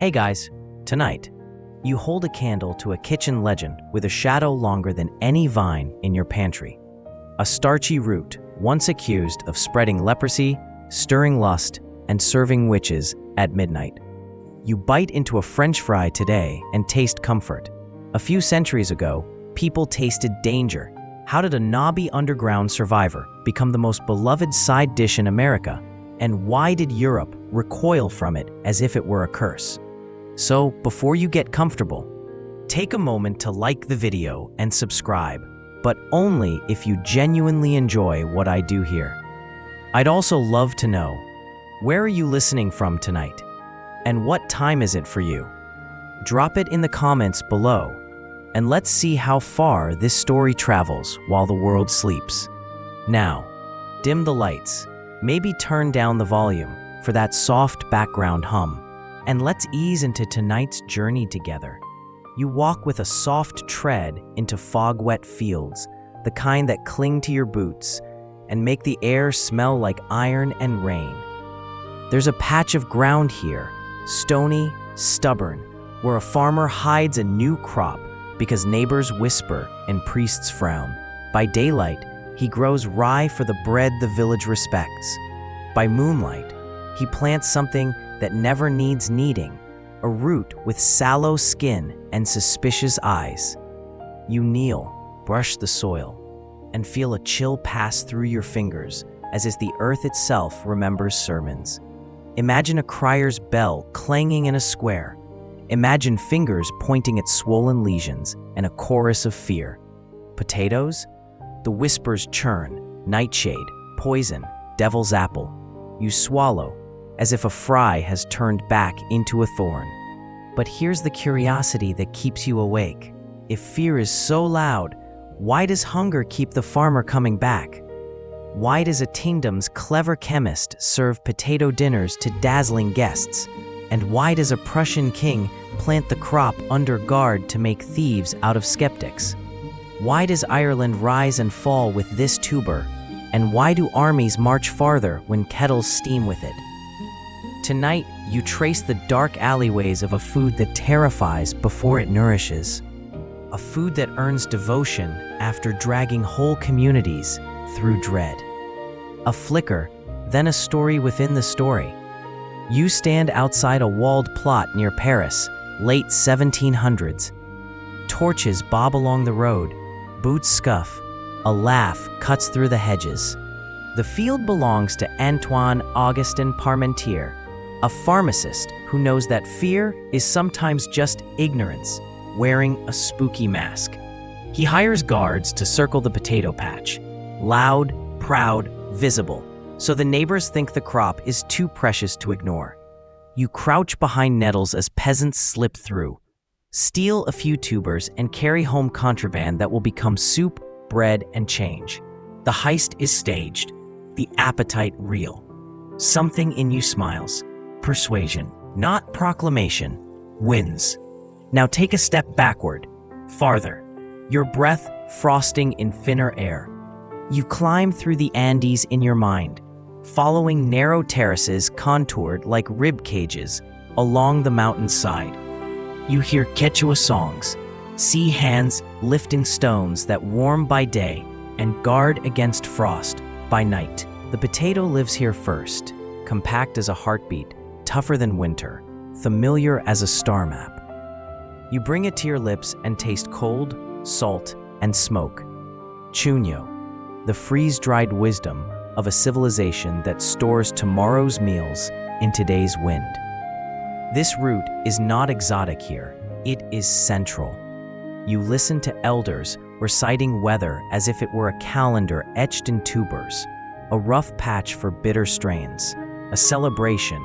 Hey guys, tonight, you hold a candle to a kitchen legend with a shadow longer than any vine in your pantry. A starchy root, once accused of spreading leprosy, stirring lust, and serving witches at midnight. You bite into a French fry today and taste comfort. A few centuries ago, people tasted danger. How did a knobby underground survivor become the most beloved side dish in America? And why did Europe recoil from it as if it were a curse? So, before you get comfortable, take a moment to like the video and subscribe, but only if you genuinely enjoy what I do here. I'd also love to know, where are you listening from tonight? And what time is it for you? Drop it in the comments below, and let's see how far this story travels while the world sleeps. Now, dim the lights, maybe turn down the volume for that soft background hum, and let's ease into tonight's journey together. You walk with a soft tread into fog-wet fields, the kind that cling to your boots and make the air smell like iron and rain. There's a patch of ground here, stony, stubborn, where a farmer hides a new crop because neighbors whisper and priests frown. By daylight, he grows rye for the bread the village respects. By moonlight, he plants something that never needs kneading, a root with sallow skin and suspicious eyes. You kneel, brush the soil, and feel a chill pass through your fingers as if the earth itself remembers sermons. Imagine a crier's bell clanging in a square. Imagine fingers pointing at swollen lesions and a chorus of fear. Potatoes? The whispers churn, nightshade, poison, devil's apple. You swallow, as if a fry has turned back into a thorn. But here's the curiosity that keeps you awake. If fear is so loud, why does hunger keep the farmer coming back? Why does a kingdom's clever chemist serve potato dinners to dazzling guests? And why does a Prussian king plant the crop under guard to make thieves out of skeptics? Why does Ireland rise and fall with this tuber? And why do armies march farther when kettles steam with it? Tonight, you trace the dark alleyways of a food that terrifies before it nourishes. A food that earns devotion after dragging whole communities through dread. A flicker, then a story within the story. You stand outside a walled plot near Paris, late 1700s. Torches bob along the road, boots scuff, a laugh cuts through the hedges. The field belongs to Antoine Augustin Parmentier, a pharmacist who knows that fear is sometimes just ignorance, wearing a spooky mask. He hires guards to circle the potato patch, loud, proud, visible, so the neighbors think the crop is too precious to ignore. You crouch behind nettles as peasants slip through, steal a few tubers, and carry home contraband that will become soup, bread, and change. The heist is staged, the appetite real. Something in you smiles. Persuasion, not proclamation, wins. Now take a step backward, farther, your breath frosting in thinner air. You climb through the Andes in your mind, following narrow terraces contoured like rib cages along the mountainside. You hear Quechua songs, see hands lifting stones that warm by day and guard against frost by night. The potato lives here first, compact as a heartbeat, tougher than winter, familiar as a star map. You bring it to your lips and taste cold, salt, and smoke. Chuño, the freeze-dried wisdom of a civilization that stores tomorrow's meals in today's wind. This root is not exotic here, it is central. You listen to elders reciting weather as if it were a calendar etched in tubers, a rough patch for bitter strains, a celebration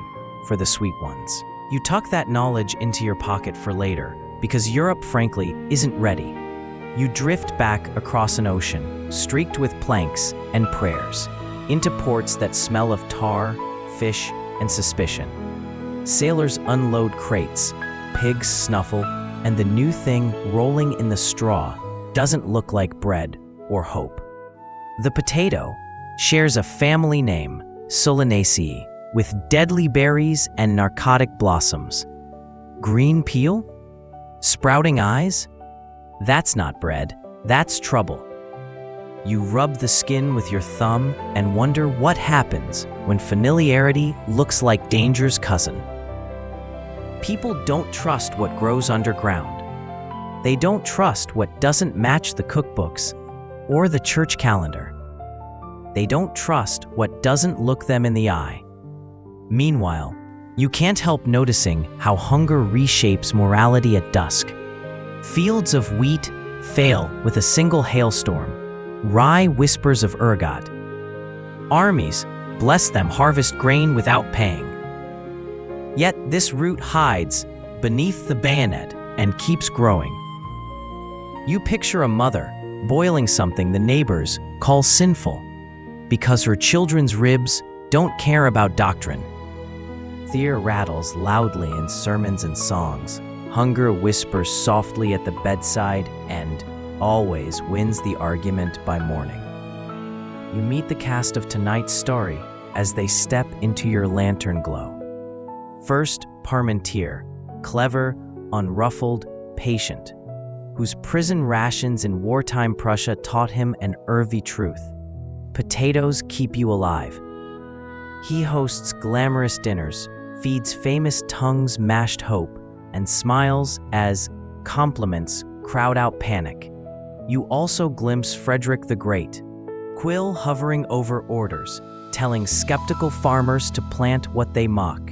for the sweet ones. You tuck that knowledge into your pocket for later, because Europe, frankly, isn't ready. You drift back across an ocean, streaked with planks and prayers, into ports that smell of tar, fish, and suspicion. Sailors unload crates, pigs snuffle, and the new thing rolling in the straw doesn't look like bread or hope. The potato shares a family name, Solanaceae, with deadly berries and narcotic blossoms. Green peel? Sprouting eyes? That's not bread, that's trouble. You rub the skin with your thumb and wonder what happens when familiarity looks like danger's cousin. People don't trust what grows underground. They don't trust what doesn't match the cookbooks or the church calendar. They don't trust what doesn't look them in the eye. Meanwhile, you can't help noticing how hunger reshapes morality at dusk. Fields of wheat fail with a single hailstorm. Rye whispers of ergot. Armies, bless them, harvest grain without paying. Yet this root hides beneath the bayonet and keeps growing. You picture a mother boiling something the neighbors call sinful because her children's ribs don't care about doctrine. Fear rattles loudly in sermons and songs. Hunger whispers softly at the bedside and always wins the argument by morning. You meet the cast of tonight's story as they step into your lantern glow. First, Parmentier, clever, unruffled, patient, whose prison rations in wartime Prussia taught him an earthy truth. Potatoes keep you alive. He hosts glamorous dinners, feeds famous tongues mashed hope, and smiles as compliments crowd out panic. You also glimpse Frederick the Great, quill hovering over orders, telling skeptical farmers to plant what they mock.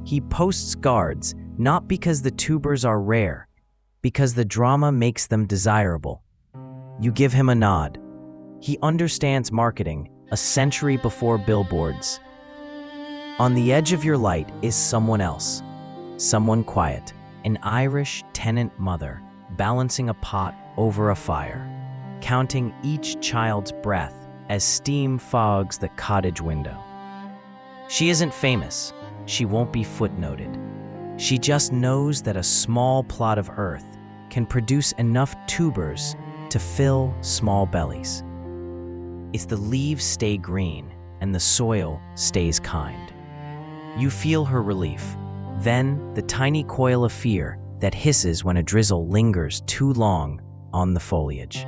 He posts guards not because the tubers are rare, because the drama makes them desirable. You give him a nod. He understands marketing a century before billboards. On the edge of your light is someone else, someone quiet, an Irish tenant mother balancing a pot over a fire, counting each child's breath as steam fogs the cottage window. She isn't famous. She won't be footnoted. She just knows that a small plot of earth can produce enough tubers to fill small bellies. If the leaves stay green and the soil stays kind. You feel her relief, then the tiny coil of fear that hisses when a drizzle lingers too long on the foliage.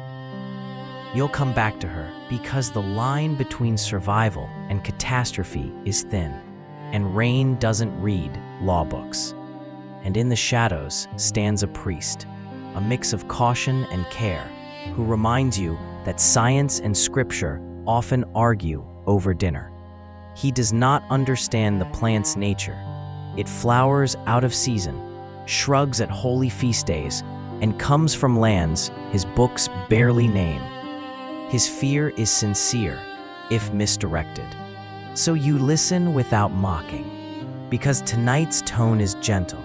You'll come back to her because the line between survival and catastrophe is thin, and rain doesn't read law books. And in the shadows stands a priest, a mix of caution and care, who reminds you that science and scripture often argue over dinner. He does not understand the plant's nature. It flowers out of season, shrugs at holy feast days, and comes from lands his books barely name. His fear is sincere, if misdirected. So you listen without mocking, because tonight's tone is gentle,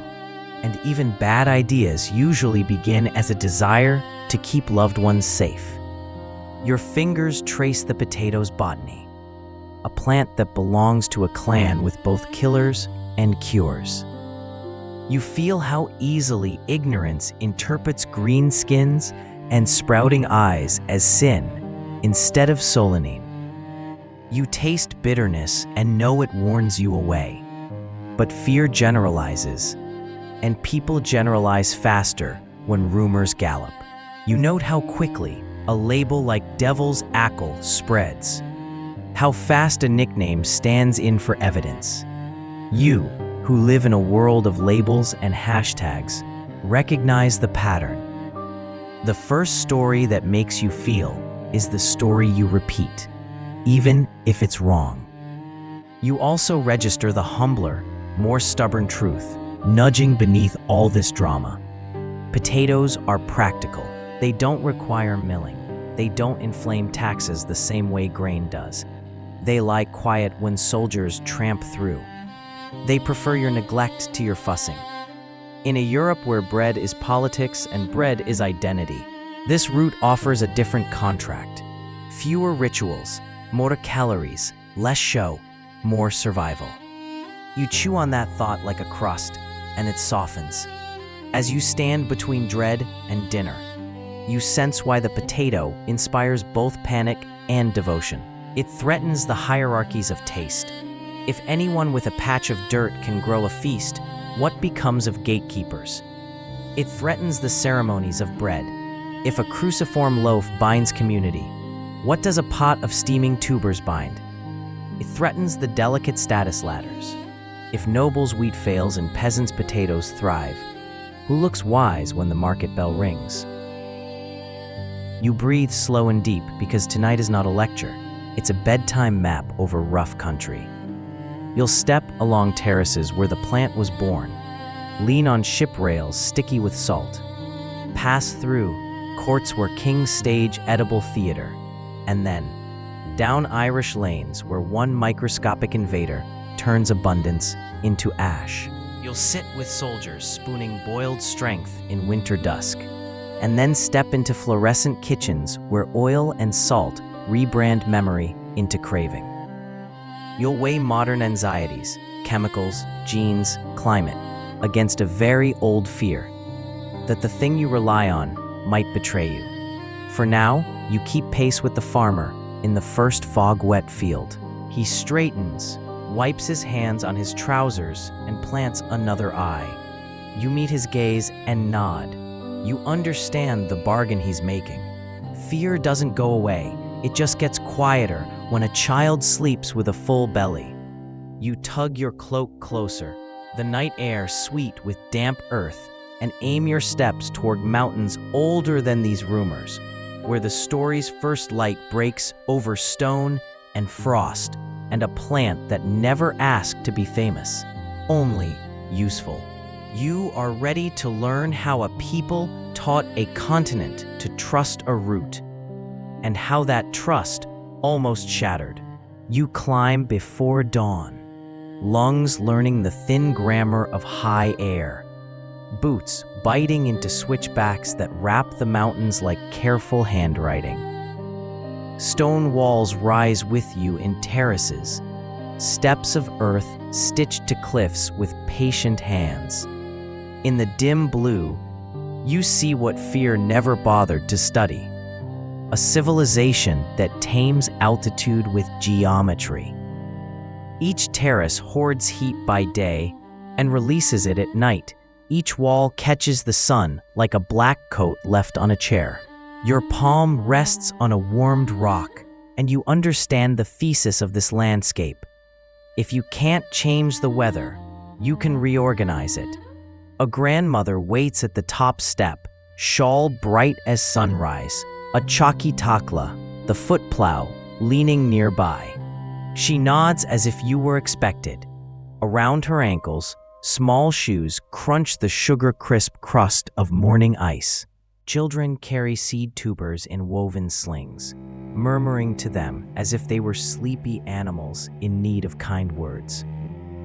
and even bad ideas usually begin as a desire to keep loved ones safe. Your fingers trace the potato's botany, a plant that belongs to a clan with both killers and cures. You feel how easily ignorance interprets green skins and sprouting eyes as sin instead of solanine. You taste bitterness and know it warns you away. But fear generalizes, and people generalize faster when rumors gallop. You note how quickly a label like Devil's Ackle spreads, how fast a nickname stands in for evidence. You, who live in a world of labels and hashtags, recognize the pattern. The first story that makes you feel is the story you repeat, even if it's wrong. You also register the humbler, more stubborn truth, nudging beneath all this drama. Potatoes are practical. They don't require milling. They don't inflame taxes the same way grain does. They lie quiet when soldiers tramp through. They prefer your neglect to your fussing. In a Europe where bread is politics and bread is identity, this route offers a different contract. Fewer rituals, more calories, less show, more survival. You chew on that thought like a crust, and it softens. As you stand between dread and dinner, you sense why the potato inspires both panic and devotion. It threatens the hierarchies of taste. If anyone with a patch of dirt can grow a feast, What becomes of gatekeepers? It threatens the ceremonies of bread. If a cruciform loaf binds community, what does a pot of steaming tubers bind? It threatens the delicate status ladders. If nobles' wheat fails and peasants' potatoes thrive, who looks wise when the market bell rings? You breathe slow and deep because tonight is not a lecture. It's a bedtime map over rough country. You'll step along terraces where the plant was born, lean on ship rails sticky with salt, pass through courts where kings stage edible theater, and then down Irish lanes where one microscopic invader turns abundance into ash. You'll sit with soldiers spooning boiled strength in winter dusk, and then step into fluorescent kitchens where oil and salt rebrand memory into craving. You'll weigh modern anxieties, chemicals, genes, climate, against a very old fear that the thing you rely on might betray you. For now, you keep pace with the farmer in the first fog-wet field. He straightens, wipes his hands on his trousers, and plants another eye. You meet his gaze and nod. You understand the bargain he's making. Fear doesn't go away. It just gets quieter when a child sleeps with a full belly. You tug your cloak closer, the night air sweet with damp earth, and aim your steps toward mountains older than these rumors, where the story's first light breaks over stone and frost, and a plant that never asked to be famous, only useful. You are ready to learn how a people taught a continent to trust a root, and how that trust almost shattered. You climb before dawn, lungs learning the thin grammar of high air, boots biting into switchbacks that wrap the mountains like careful handwriting. Stone walls rise with you in terraces, steps of earth stitched to cliffs with patient hands. In the dim blue, you see what fear never bothered to study, a civilization that tames altitude with geometry. Each terrace hoards heat by day and releases it at night. Each wall catches the sun like a black coat left on a chair. Your palm rests on a warmed rock, and you understand the thesis of this landscape. If you can't change the weather, you can reorganize it. A grandmother waits at the top step, shawl bright as sunrise, a chalky takla, the footplow, leaning nearby. She nods as if you were expected. Around her ankles, small shoes crunch the sugar-crisp crust of morning ice. Children carry seed tubers in woven slings, murmuring to them as if they were sleepy animals in need of kind words.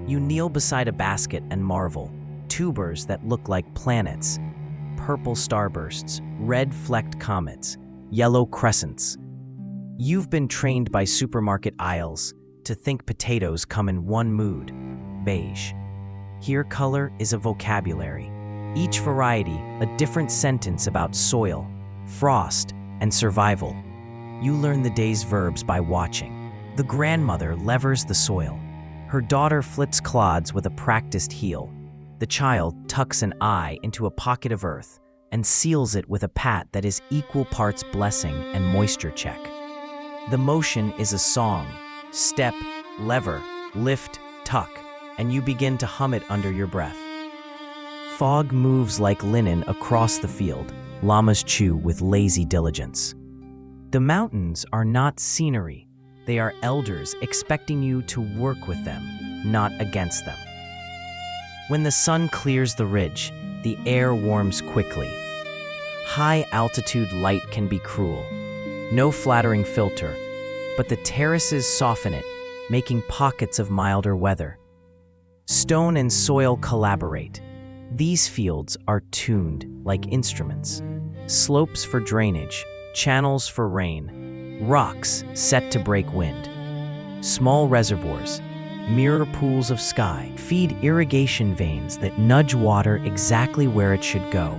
You kneel beside a basket and marvel, tubers that look like planets, purple starbursts, red-flecked comets, yellow crescents. You've been trained by supermarket aisles to think potatoes come in one mood, beige. Here, color is a vocabulary. Each variety, a different sentence about soil, frost, and survival. You learn the day's verbs by watching. The grandmother levers the soil. Her daughter flips clods with a practiced heel. The child tucks an eye into a pocket of earth and seals it with a pat that is equal parts blessing and moisture check. The motion is a song. Step, lever, lift, tuck, and you begin to hum it under your breath. Fog moves like linen across the field. Llamas chew with lazy diligence. The mountains are not scenery. They are elders expecting you to work with them, not against them. When the sun clears the ridge, the air warms quickly. High-altitude light can be cruel. No flattering filter, but the terraces soften it, making pockets of milder weather. Stone and soil collaborate. These fields are tuned like instruments. Slopes for drainage, channels for rain, rocks set to break wind. Small reservoirs, mirror pools of sky, feed irrigation veins that nudge water exactly where it should go.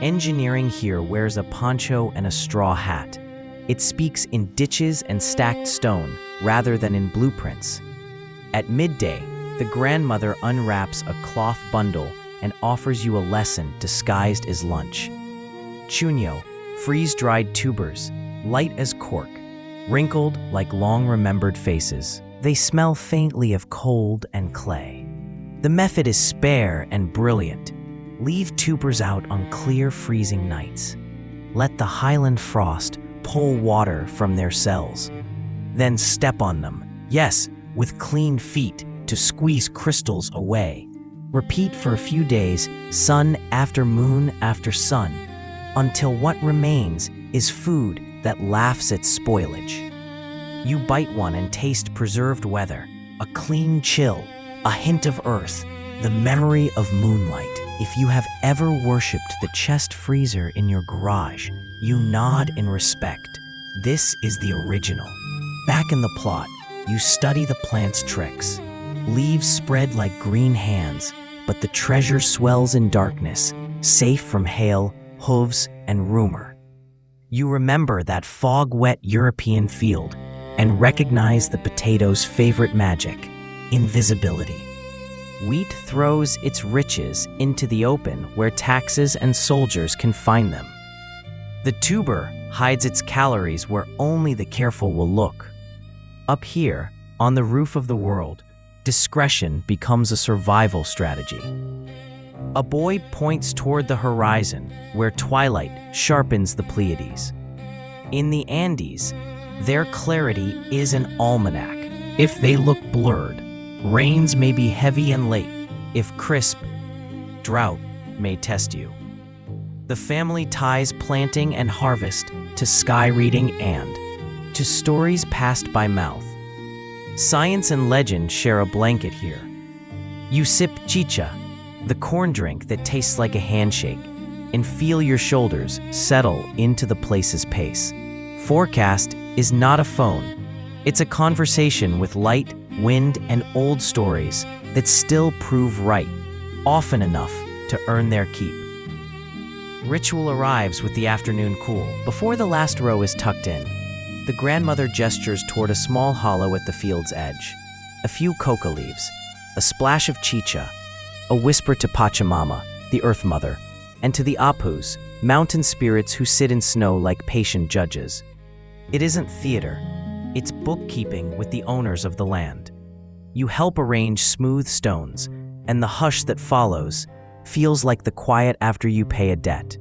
Engineering here wears a poncho and a straw hat. It speaks in ditches and stacked stone rather than in blueprints. At midday, The grandmother unwraps a cloth bundle and offers you a lesson disguised as lunch. Chunyo, freeze-dried tubers, light as cork, wrinkled like long-remembered faces. They smell faintly of cold and clay. The method is spare and brilliant. Leave tubers out on clear, freezing nights. Let the highland frost pull water from their cells. Then step on them, yes, with clean feet to squeeze crystals away. Repeat for a few days, sun after sun, until what remains is food that laughs at spoilage. You bite one and taste preserved weather, a clean chill, a hint of earth, the memory of moonlight. If you have ever worshipped the chest freezer in your garage, you nod in respect. This is the original. Back in the plot, you study the plant's tricks. Leaves spread like green hands, but the treasure swells in darkness, safe from hail, hooves, and rumor. You remember that fog-wet European field and recognize the potato's favorite magic, invisibility. Wheat throws its riches into the open where taxes and soldiers can find them. The tuber hides its calories where only the careful will look. Up here, on the roof of the world, discretion becomes a survival strategy. A boy points toward the horizon where twilight sharpens the Pleiades. In the Andes, their clarity is an almanac. If they look blurred, rains may be heavy and late. If crisp, drought may test you. The family ties planting and harvest to sky reading and to stories passed by mouth. Science and legend share a blanket here. You sip chicha, the corn drink that tastes like a handshake, and feel your shoulders settle into the place's pace. Forecast is not a phone. It's a conversation with light, wind, and old stories that still prove right, often enough to earn their keep. Ritual arrives with the afternoon cool. Before the last row is tucked in, the grandmother gestures toward a small hollow at the field's edge. A few coca leaves, a splash of chicha, a whisper to Pachamama, the Earth Mother, and to the Apus, mountain spirits who sit in snow like patient judges. It isn't theater. It's bookkeeping with the owners of the land. You help arrange smooth stones, and the hush that follows feels like the quiet after you pay a debt.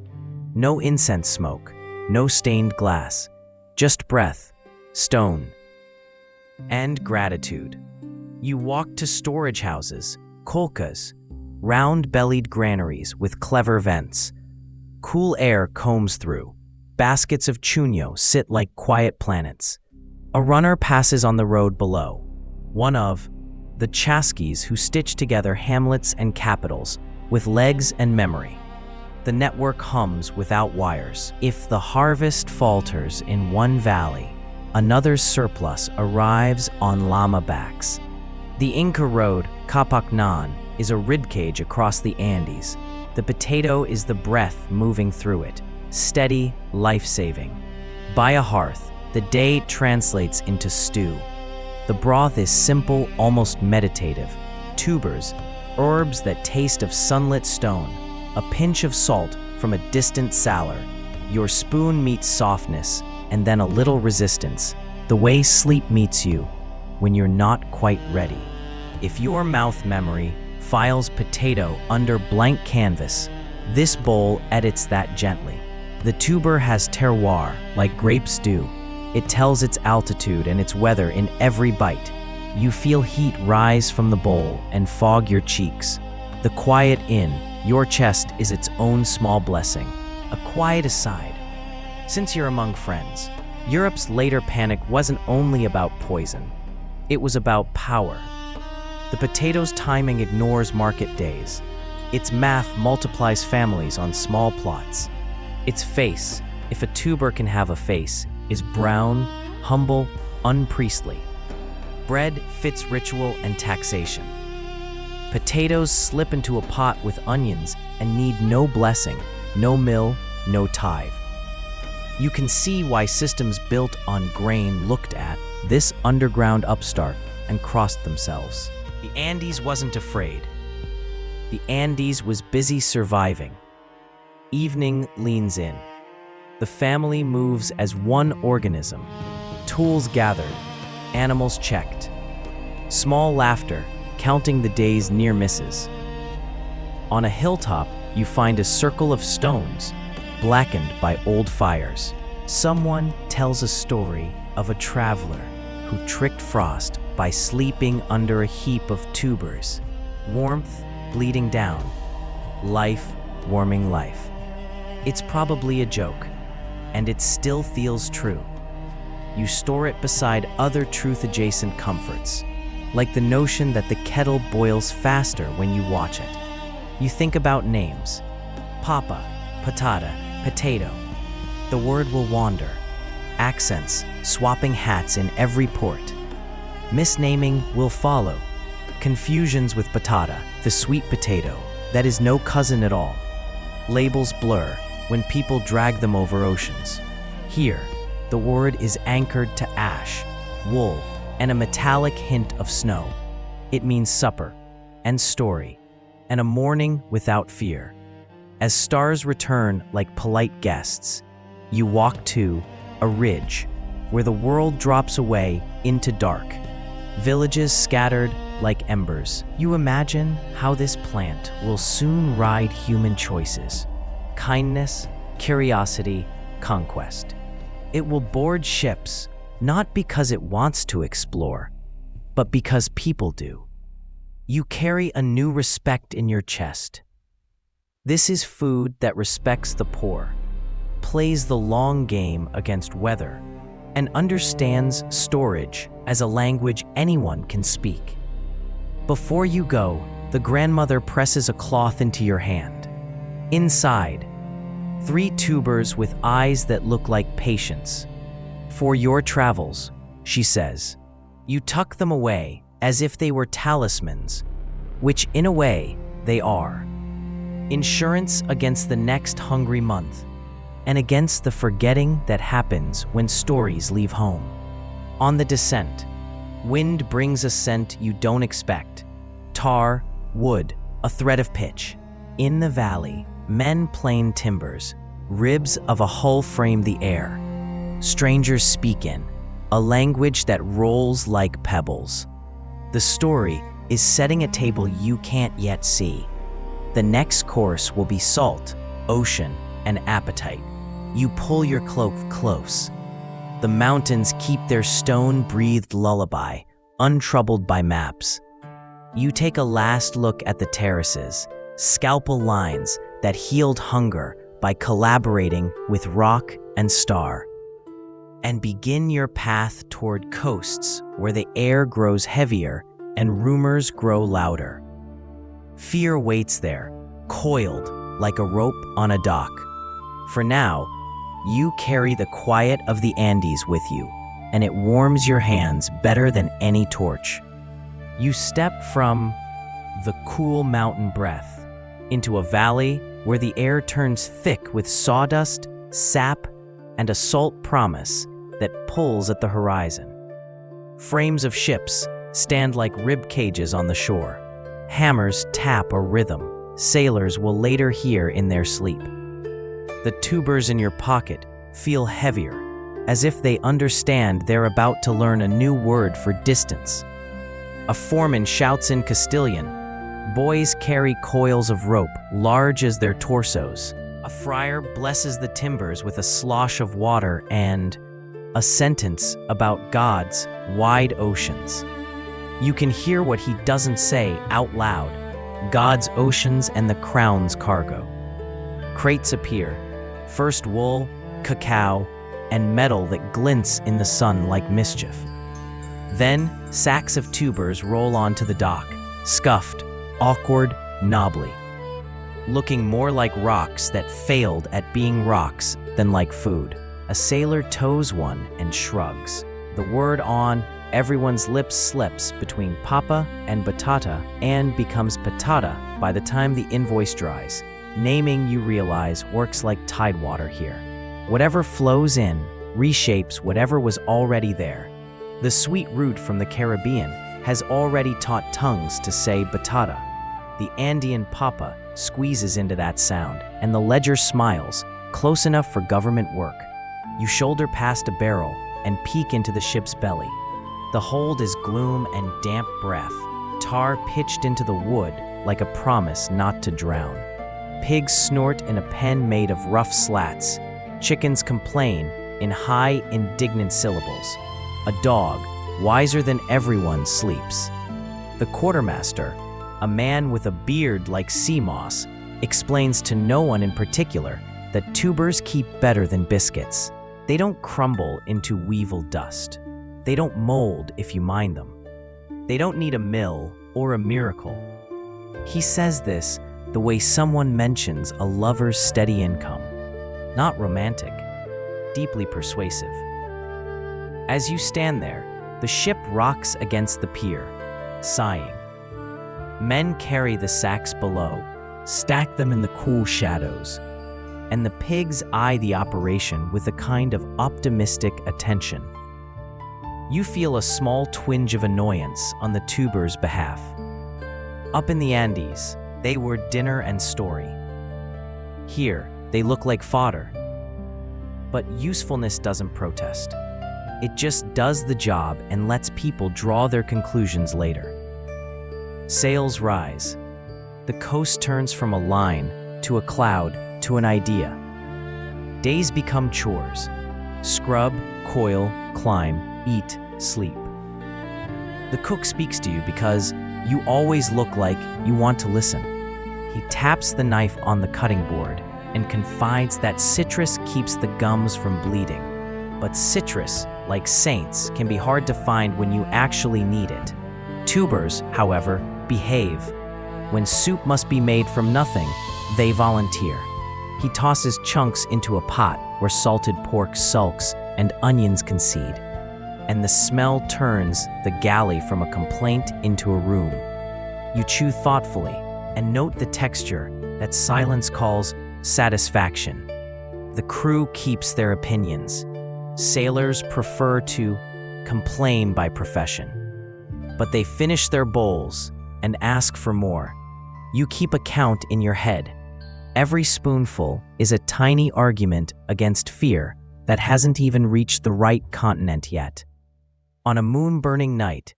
No incense smoke, no stained glass, just breath, stone, and gratitude. You walk to storage houses, kolkas, round-bellied granaries with clever vents. Cool air combs through. Baskets of chunyo sit like quiet planets. A runner passes on the road below, one of the chaskis who stitch together hamlets and capitals with legs and memory. The network hums without wires. If the harvest falters in one valley, another's surplus arrives on llama backs. The Inca road, Capacnan, is a ribcage across the Andes. The potato is the breath moving through it, steady, life-saving. By a hearth, the day translates into stew. The broth is simple, almost meditative. Tubers, herbs that taste of sunlit stone, a pinch of salt from a distant salar. Your spoon meets softness, and then a little resistance, the way sleep meets you when you're not quite ready. If your mouth memory files potato under blank canvas, this bowl edits that gently. The tuber has terroir, like grapes do. It tells its altitude and its weather in every bite. You feel heat rise from the bowl and fog your cheeks. The quiet in your chest is its own small blessing, a quiet aside. Since you're among friends, Europe's later panic wasn't only about poison. It was about power. The potato's timing ignores market days. Its math multiplies families on small plots. Its face, if a tuber can have a face, is brown, humble, unpriestly. Bread fits ritual and taxation. Potatoes slip into a pot with onions and need no blessing, no mill, no tithe. You can see why systems built on grain looked at this underground upstart and crossed themselves. The Andes wasn't afraid. The Andes was busy surviving. Evening leans in. The family moves as one organism. Tools gathered, animals checked. Small laughter, counting the day's near misses. On a hilltop, you find a circle of stones, blackened by old fires. Someone tells a story of a traveler who tricked frost by sleeping under a heap of tubers. Warmth bleeding down, life warming life. It's probably a joke, and it still feels true. You store it beside other truth-adjacent comforts, like the notion that the kettle boils faster when you watch it. You think about names: papa, patata, potato. The word will wander. Accents, swapping hats in every port. Misnaming will follow. Confusions with patata, the sweet potato, that is no cousin at all. Labels blur when people drag them over oceans. Here, the word is anchored to ash, wool, and a metallic hint of snow. It means supper, and story, and a morning without fear. As stars return like polite guests, you walk to a ridge where the world drops away into dark. Villages scattered like embers. You imagine how this plant will soon ride human choices: kindness, curiosity, conquest. It will board ships, not because it wants to explore, but because people do. You carry a new respect in your chest. This is food that respects the poor, plays the long game against weather, and understands storage as a language anyone can speak. Before you go, the grandmother presses a cloth into your hand. Inside, 3 tubers with eyes that look like patience. For your travels, she says. You tuck them away as if they were talismans, which in a way they are. Insurance against the next hungry month, and against the forgetting that happens when stories leave home. On the descent, wind brings a scent you don't expect. Tar, wood, a thread of pitch. In the valley, men plane timbers, ribs of a hull frame the air. Strangers speak in, a language that rolls like pebbles. The story is setting a table you can't yet see. The next course will be salt, ocean, and appetite. You pull your cloak close. The mountains keep their stone-breathed lullaby, untroubled by maps. You take a last look at the terraces, scalpel lines that healed hunger by collaborating with rock and star. And begin your path toward coasts where the air grows heavier and rumors grow louder. Fear waits there, coiled like a rope on a dock. For now, you carry the quiet of the Andes with you, and it warms your hands better than any torch. You step from the cool mountain breath into a valley where the air turns thick with sawdust, sap, and a salt promise that pulls at the horizon. Frames of ships stand like rib cages on the shore. Hammers tap a rhythm sailors will later hear in their sleep. The tubers in your pocket feel heavier, as if they understand they're about to learn a new word for distance. A foreman shouts in Castilian. Boys carry coils of rope large as their torsos. A friar blesses the timbers with a slosh of water and a sentence about God's wide oceans. You can hear what he doesn't say out loud. God's oceans and the crown's cargo. Crates appear. First wool, cacao, and metal that glints in the sun like mischief. Then, sacks of tubers roll onto the dock, scuffed, awkward, knobbly, looking more like rocks that failed at being rocks than like food. A sailor tows one and shrugs. The word on everyone's lips slips between papa and batata and becomes patata by the time the invoice dries. Naming, you realize, works like tidewater here. Whatever flows in reshapes whatever was already there. The sweet root from the Caribbean has already taught tongues to say batata. The Andean papa squeezes into that sound, and the ledger smiles, close enough for government work. You shoulder past a barrel and peek into the ship's belly. The hold is gloom and damp breath, tar pitched into the wood like a promise not to drown. Pigs snort in a pen made of rough slats. Chickens complain in high, indignant syllables. A dog, wiser than everyone, sleeps. The quartermaster, a man with a beard like sea moss, explains to no one in particular that tubers keep better than biscuits. They don't crumble into weevil dust. They don't mold if you mind them. They don't need a mill or a miracle. He says this the way someone mentions a lover's steady income. Not romantic, deeply persuasive. As you stand there, the ship rocks against the pier, sighing. Men carry the sacks below, stack them in the cool shadows, and the pigs eye the operation with a kind of optimistic attention. You feel a small twinge of annoyance on the tubers' behalf. Up in the Andes, they were dinner and story. Here, they look like fodder. But usefulness doesn't protest. It just does the job and lets people draw their conclusions later. Sails rise. The coast turns from a line to a cloud to an idea. Days become chores. Scrub, coil, climb, eat, sleep. The cook speaks to you because you always look like you want to listen. He taps the knife on the cutting board and confides that citrus keeps the gums from bleeding. But citrus, like saints, can be hard to find when you actually need it. Tubers, however, behave. When soup must be made from nothing, they volunteer. He tosses chunks into a pot where salted pork sulks and onions concede. And the smell turns the galley from a complaint into a room. You chew thoughtfully and note the texture that silence calls satisfaction. The crew keeps their opinions. Sailors prefer to complain by profession. But they finish their bowls and ask for more. You keep a count in your head. Every spoonful is a tiny argument against fear that hasn't even reached the right continent yet. On a moon-burning night,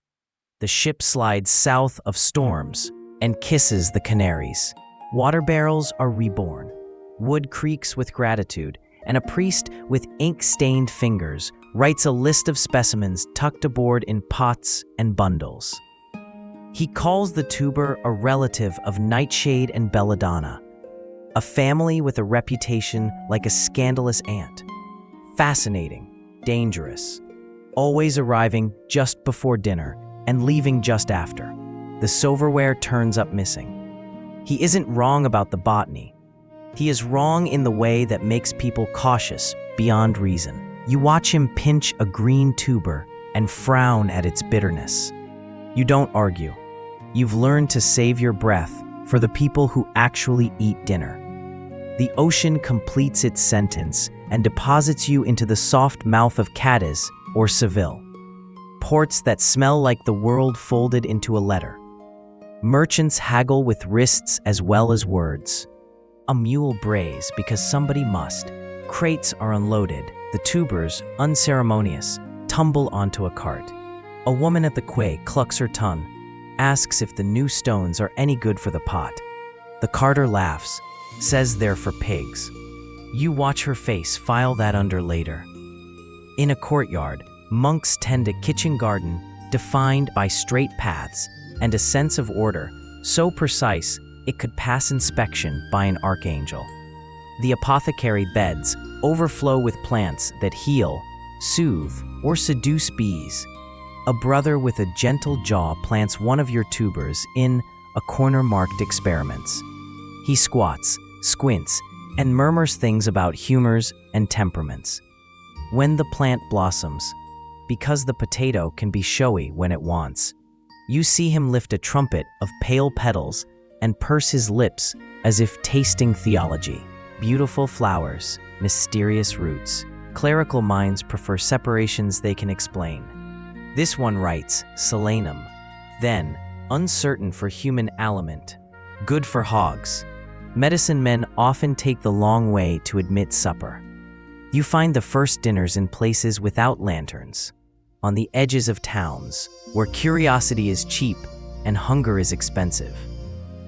the ship slides south of storms and kisses the Canaries. Water barrels are reborn. Wood creaks with gratitude, and a priest with ink-stained fingers writes a list of specimens tucked aboard in pots and bundles. He calls the tuber a relative of Nightshade and Belladonna, a family with a reputation like a scandalous aunt. Fascinating, dangerous, always arriving just before dinner and leaving just after. The silverware turns up missing. He isn't wrong about the botany. He is wrong in the way that makes people cautious beyond reason. You watch him pinch a green tuber and frown at its bitterness. You don't argue. You've learned to save your breath for the people who actually eat dinner. The ocean completes its sentence and deposits you into the soft mouth of Cadiz or Seville. Ports that smell like the world folded into a letter. Merchants haggle with wrists as well as words. A mule brays because somebody must. Crates are unloaded. The tubers, unceremonious, tumble onto a cart. A woman at the quay clucks her tongue, asks if the new stones are any good for the pot. The carter laughs, says they're for pigs. You watch her face file that under later. In a courtyard, monks tend a kitchen garden defined by straight paths and a sense of order so precise it could pass inspection by an archangel. The apothecary beds overflow with plants that heal, soothe, or seduce bees. A brother with a gentle jaw plants one of your tubers in a corner marked experiments. He squats, squints, and murmurs things about humors and temperaments. When the plant blossoms, because the potato can be showy when it wants, you see him lift a trumpet of pale petals and purse his lips as if tasting theology. Beautiful flowers, mysterious roots. Clerical minds prefer separations they can explain. This one writes, Solanum, Then, uncertain for human aliment, good for hogs. Medicine men often take the long way to admit supper. You find the first dinners in places without lanterns, on the edges of towns, where curiosity is cheap and hunger is expensive.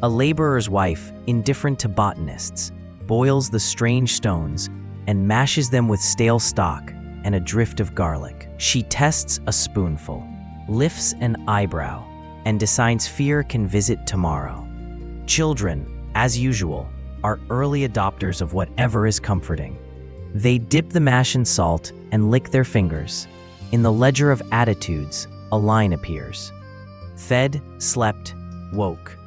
A laborer's wife, indifferent to botanists, boils the strange stones and mashes them with stale stock and a drift of garlic. She tests a spoonful, lifts an eyebrow, and decides fear can visit tomorrow. Children, as usual, are early adopters of whatever is comforting. They dip the mash in salt and lick their fingers. In the ledger of attitudes, a line appears. Fed, slept, woke.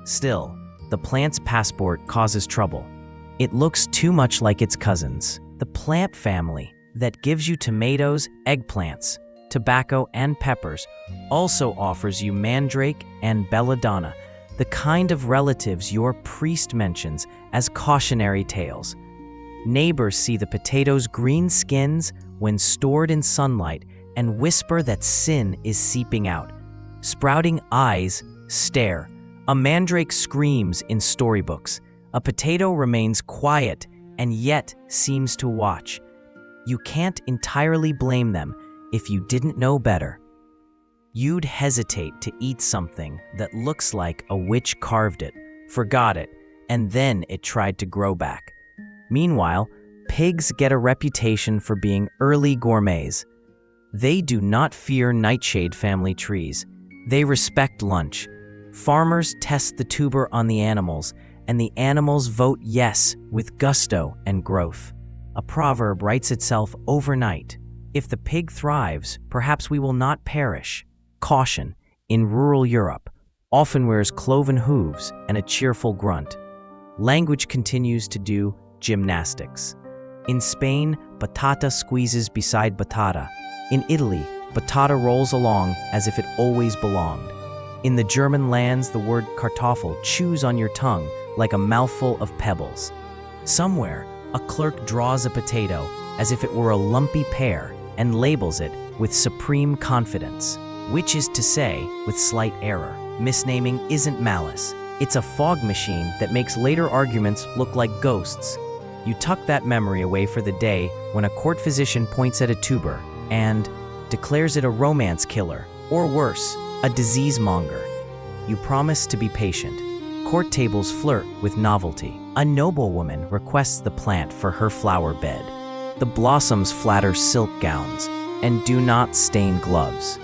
Still, the plant's passport causes trouble. It looks too much like its cousins, the plant family that gives you tomatoes, eggplants, tobacco, and peppers, also offers you mandrake and belladonna, the kind of relatives your priest mentions as cautionary tales. Neighbors see the potatoes' green skins when stored in sunlight and whisper that sin is seeping out. Sprouting eyes stare. A mandrake screams in storybooks. A potato remains quiet and yet seems to watch. You can't entirely blame them if you didn't know better. You'd hesitate to eat something that looks like a witch carved it, forgot it, and then it tried to grow back. Meanwhile, pigs get a reputation for being early gourmets. They do not fear nightshade family trees. They respect lunch. Farmers test the tuber on the animals, and the animals vote yes with gusto and growth. A proverb writes itself overnight. If the pig thrives, perhaps we will not perish. Caution, in rural Europe, often wears cloven hooves and a cheerful grunt. Language continues to do gymnastics. In Spain, batata squeezes beside batata. In Italy, batata rolls along as if it always belonged. In the German lands, the word Kartoffel chews on your tongue like a mouthful of pebbles. Somewhere, a clerk draws a potato as if it were a lumpy pear and labels it with supreme confidence, which is to say, with slight error. Misnaming isn't malice. It's a fog machine that makes later arguments look like ghosts. You tuck that memory away for the day when a court physician points at a tuber and declares it a romance killer, or worse, a disease monger. You promise to be patient. Court tables flirt with novelty. A noblewoman requests the plant for her flower bed. The blossoms flatter silk gowns and do not stain gloves.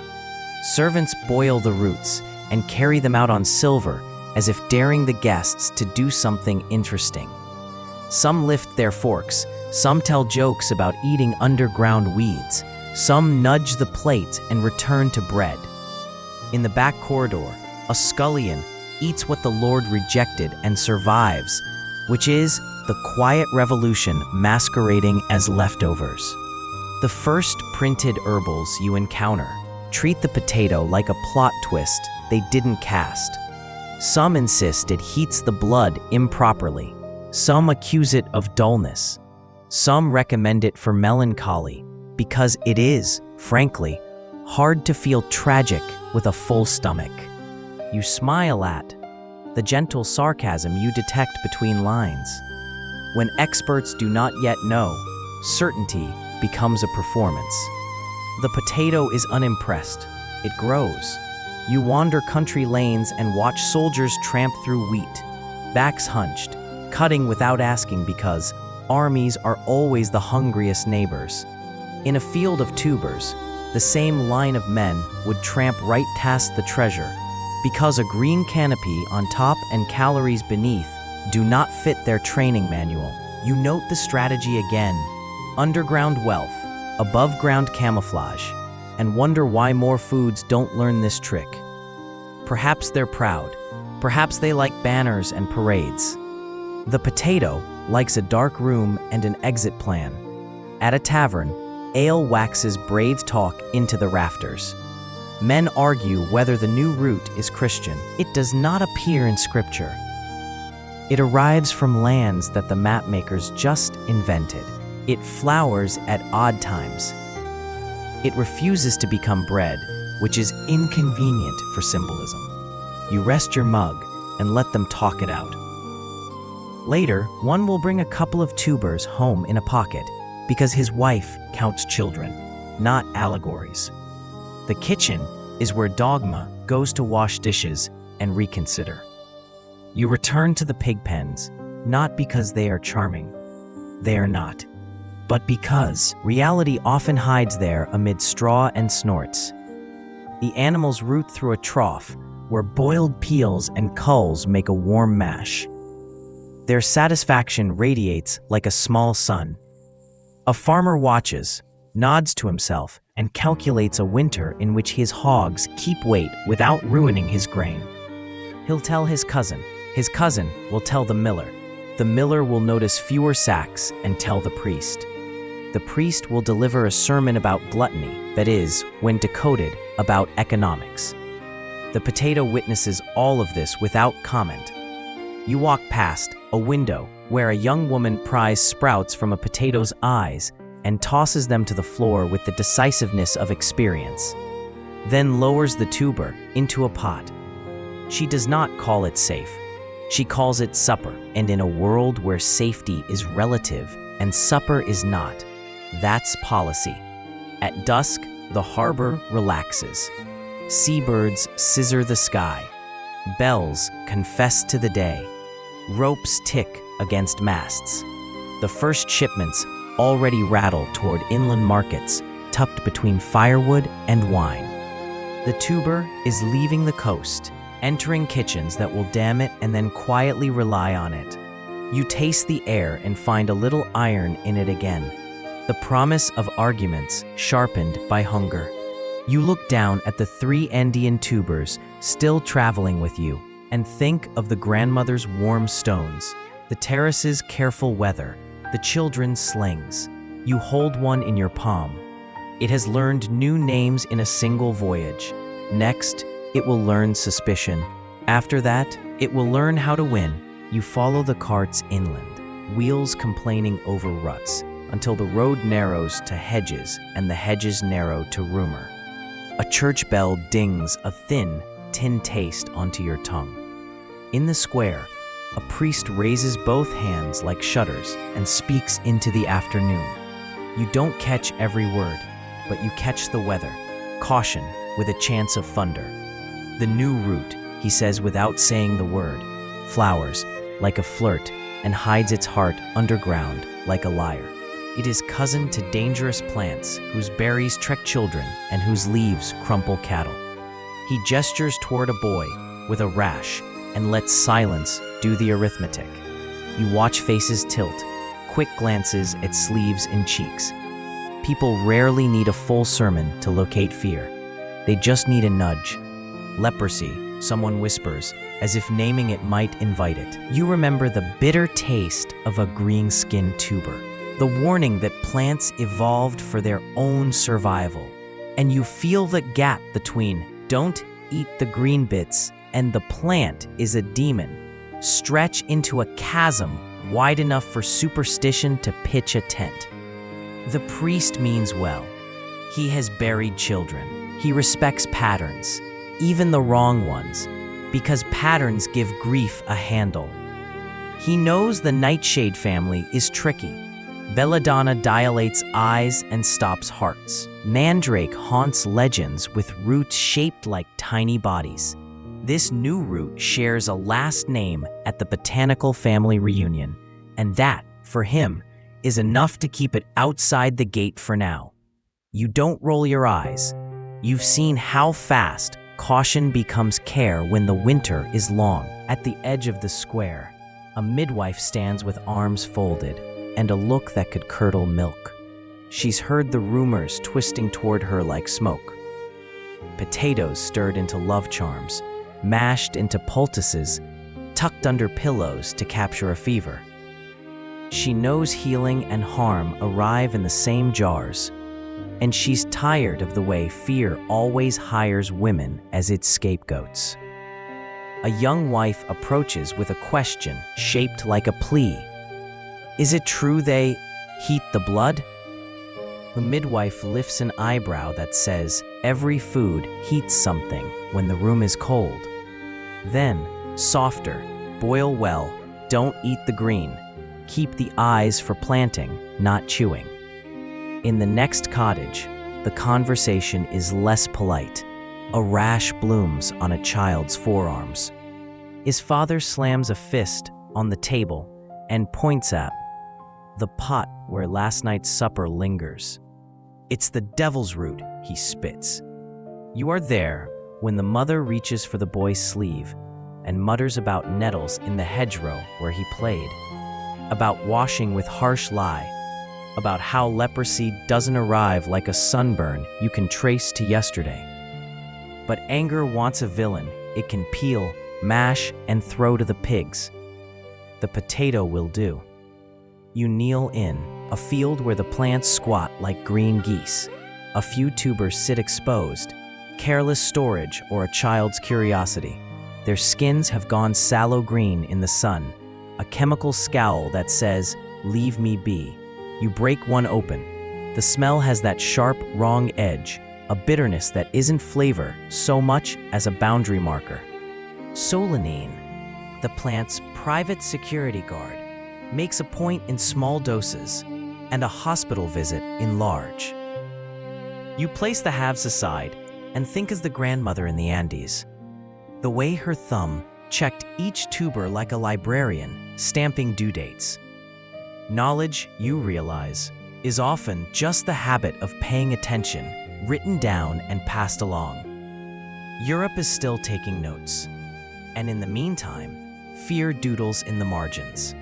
Servants boil the roots and carry them out on silver as if daring the guests to do something interesting. Some lift their forks, some tell jokes about eating underground weeds, some nudge the plate and return to bread. In the back corridor, a scullion eats what the Lord rejected and survives, which is the quiet revolution masquerading as leftovers. The first printed herbals you encounter treat the potato like a plot twist they didn't cast. Some insist it heats the blood improperly. Some accuse it of dullness. Some recommend it for melancholy, because it is, frankly, hard to feel tragic with a full stomach. You smile at the gentle sarcasm you detect between lines. When experts do not yet know, certainty becomes a performance. The potato is unimpressed. It grows. You wander country lanes and watch soldiers tramp through wheat, backs hunched, cutting without asking because armies are always the hungriest neighbors. In a field of tubers, the same line of men would tramp right past the treasure because a green canopy on top and calories beneath do not fit their training manual. You note the strategy again: underground wealth, above-ground camouflage, and wonder why more foods don't learn this trick. Perhaps they're proud. Perhaps they like banners and parades. The potato likes a dark room and an exit plan. At a tavern, ale waxes brave talk into the rafters. Men argue whether the new route is Christian. It does not appear in Scripture. It arrives from lands that the mapmakers just invented. It flowers at odd times. It refuses to become bread, which is inconvenient for symbolism. You rest your mug and let them talk it out. Later, one will bring a couple of tubers home in a pocket because his wife counts children, not allegories. The kitchen is where dogma goes to wash dishes and reconsider. You return to the pig pens, not because they are charming. They are not. But because reality often hides there amid straw and snorts. The animals root through a trough where boiled peels and culls make a warm mash. Their satisfaction radiates like a small sun. A farmer watches, nods to himself, and calculates a winter in which his hogs keep weight without ruining his grain. He'll tell his cousin will tell the miller will notice fewer sacks and tell the priest. The priest will deliver a sermon about gluttony, that is, when decoded, about economics. The potato witnesses all of this without comment. You walk past a window where a young woman pries sprouts from a potato's eyes and tosses them to the floor with the decisiveness of experience, then lowers the tuber into a pot. She does not call it safe. She calls it supper, and in a world where safety is relative and supper is not, that's policy. At dusk, the harbor relaxes. Seabirds scissor the sky. Bells confess to the day. Ropes tick against masts. The first shipments already rattle toward inland markets tucked between firewood and wine. The tuber is leaving the coast, entering kitchens that will dam it and then quietly rely on it. You taste the air and find a little iron in it again, the promise of arguments sharpened by hunger. You look down at the 3 Andean tubers still traveling with you and think of the grandmother's warm stones, the terrace's careful weather, the children's slings. You hold one in your palm. It has learned new names in a single voyage. Next, it will learn suspicion. After that, it will learn how to win. You follow the carts inland, wheels complaining over ruts, until the road narrows to hedges and the hedges narrow to rumor. A church bell dings a thin, tin taste onto your tongue. In the square, a priest raises both hands like shutters and speaks into the afternoon. You don't catch every word, but you catch the weather. Caution, with a chance of thunder. The new route, he says without saying the word, flowers like a flirt and hides its heart underground like a liar. It is cousin to dangerous plants whose berries trek children and whose leaves crumple cattle. He gestures toward a boy with a rash and lets silence do the arithmetic. You watch faces tilt, quick glances at sleeves and cheeks. People rarely need a full sermon to locate fear. They just need a nudge. Leprosy, someone whispers, as if naming it might invite it. You remember the bitter taste of a green-skinned tuber, the warning that plants evolved for their own survival. And you feel the gap between don't eat the green bits and the plant is a demon, stretch into a chasm wide enough for superstition to pitch a tent. The priest means well. He has buried children. He respects patterns, even the wrong ones, because patterns give grief a handle. He knows the nightshade family is tricky. Belladonna dilates eyes and stops hearts. Mandrake haunts legends with roots shaped like tiny bodies. This new root shares a last name at the botanical family reunion, and that, for him, is enough to keep it outside the gate for now. You don't roll your eyes. You've seen how fast caution becomes care when the winter is long. At the edge of the square, a midwife stands with arms folded and a look that could curdle milk. She's heard the rumors twisting toward her like smoke. Potatoes stirred into love charms, mashed into poultices, tucked under pillows to capture a fever. She knows healing and harm arrive in the same jars, and she's tired of the way fear always hires women as its scapegoats. A young wife approaches with a question shaped like a plea. Is it true they heat the blood? The midwife lifts an eyebrow that says, "Every food heats something when the room is cold." Then, softer, boil well, don't eat the green. Keep the eyes for planting, not chewing. In the next cottage, the conversation is less polite. A rash blooms on a child's forearms. His father slams a fist on the table and points at the pot where last night's supper lingers. "It's the devil's root," he spits. You are there when the mother reaches for the boy's sleeve and mutters about nettles in the hedgerow where he played, about washing with harsh lye, about how leprosy doesn't arrive like a sunburn you can trace to yesterday. But anger wants a villain it can peel, mash, and throw to the pigs. The potato will do. You kneel in a field where the plants squat like green geese. A few tubers sit exposed, careless storage or a child's curiosity. Their skins have gone sallow green in the sun, a chemical scowl that says, "Leave me be." You break one open. The smell has that sharp, wrong edge, a bitterness that isn't flavor so much as a boundary marker. Solanine, the plant's private security guard, makes a point in small doses and a hospital visit in large. You place the halves aside and think as the grandmother in the Andes. The way her thumb checked each tuber like a librarian, stamping due dates. Knowledge, you realize, is often just the habit of paying attention, written down and passed along. Europe is still taking notes. And in the meantime, fear doodles in the margins.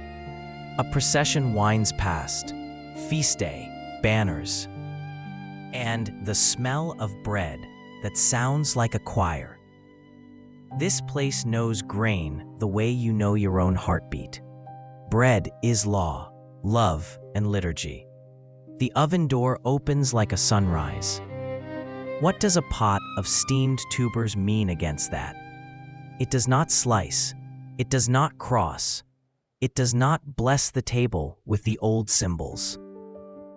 A procession winds past, feast day, banners, and the smell of bread that sounds like a choir. This place knows grain the way you know your own heartbeat. Bread is law, love, and liturgy. The oven door opens like a sunrise. What does a pot of steamed tubers mean against that? It does not slice. It does not cross. It does not bless the table with the old symbols.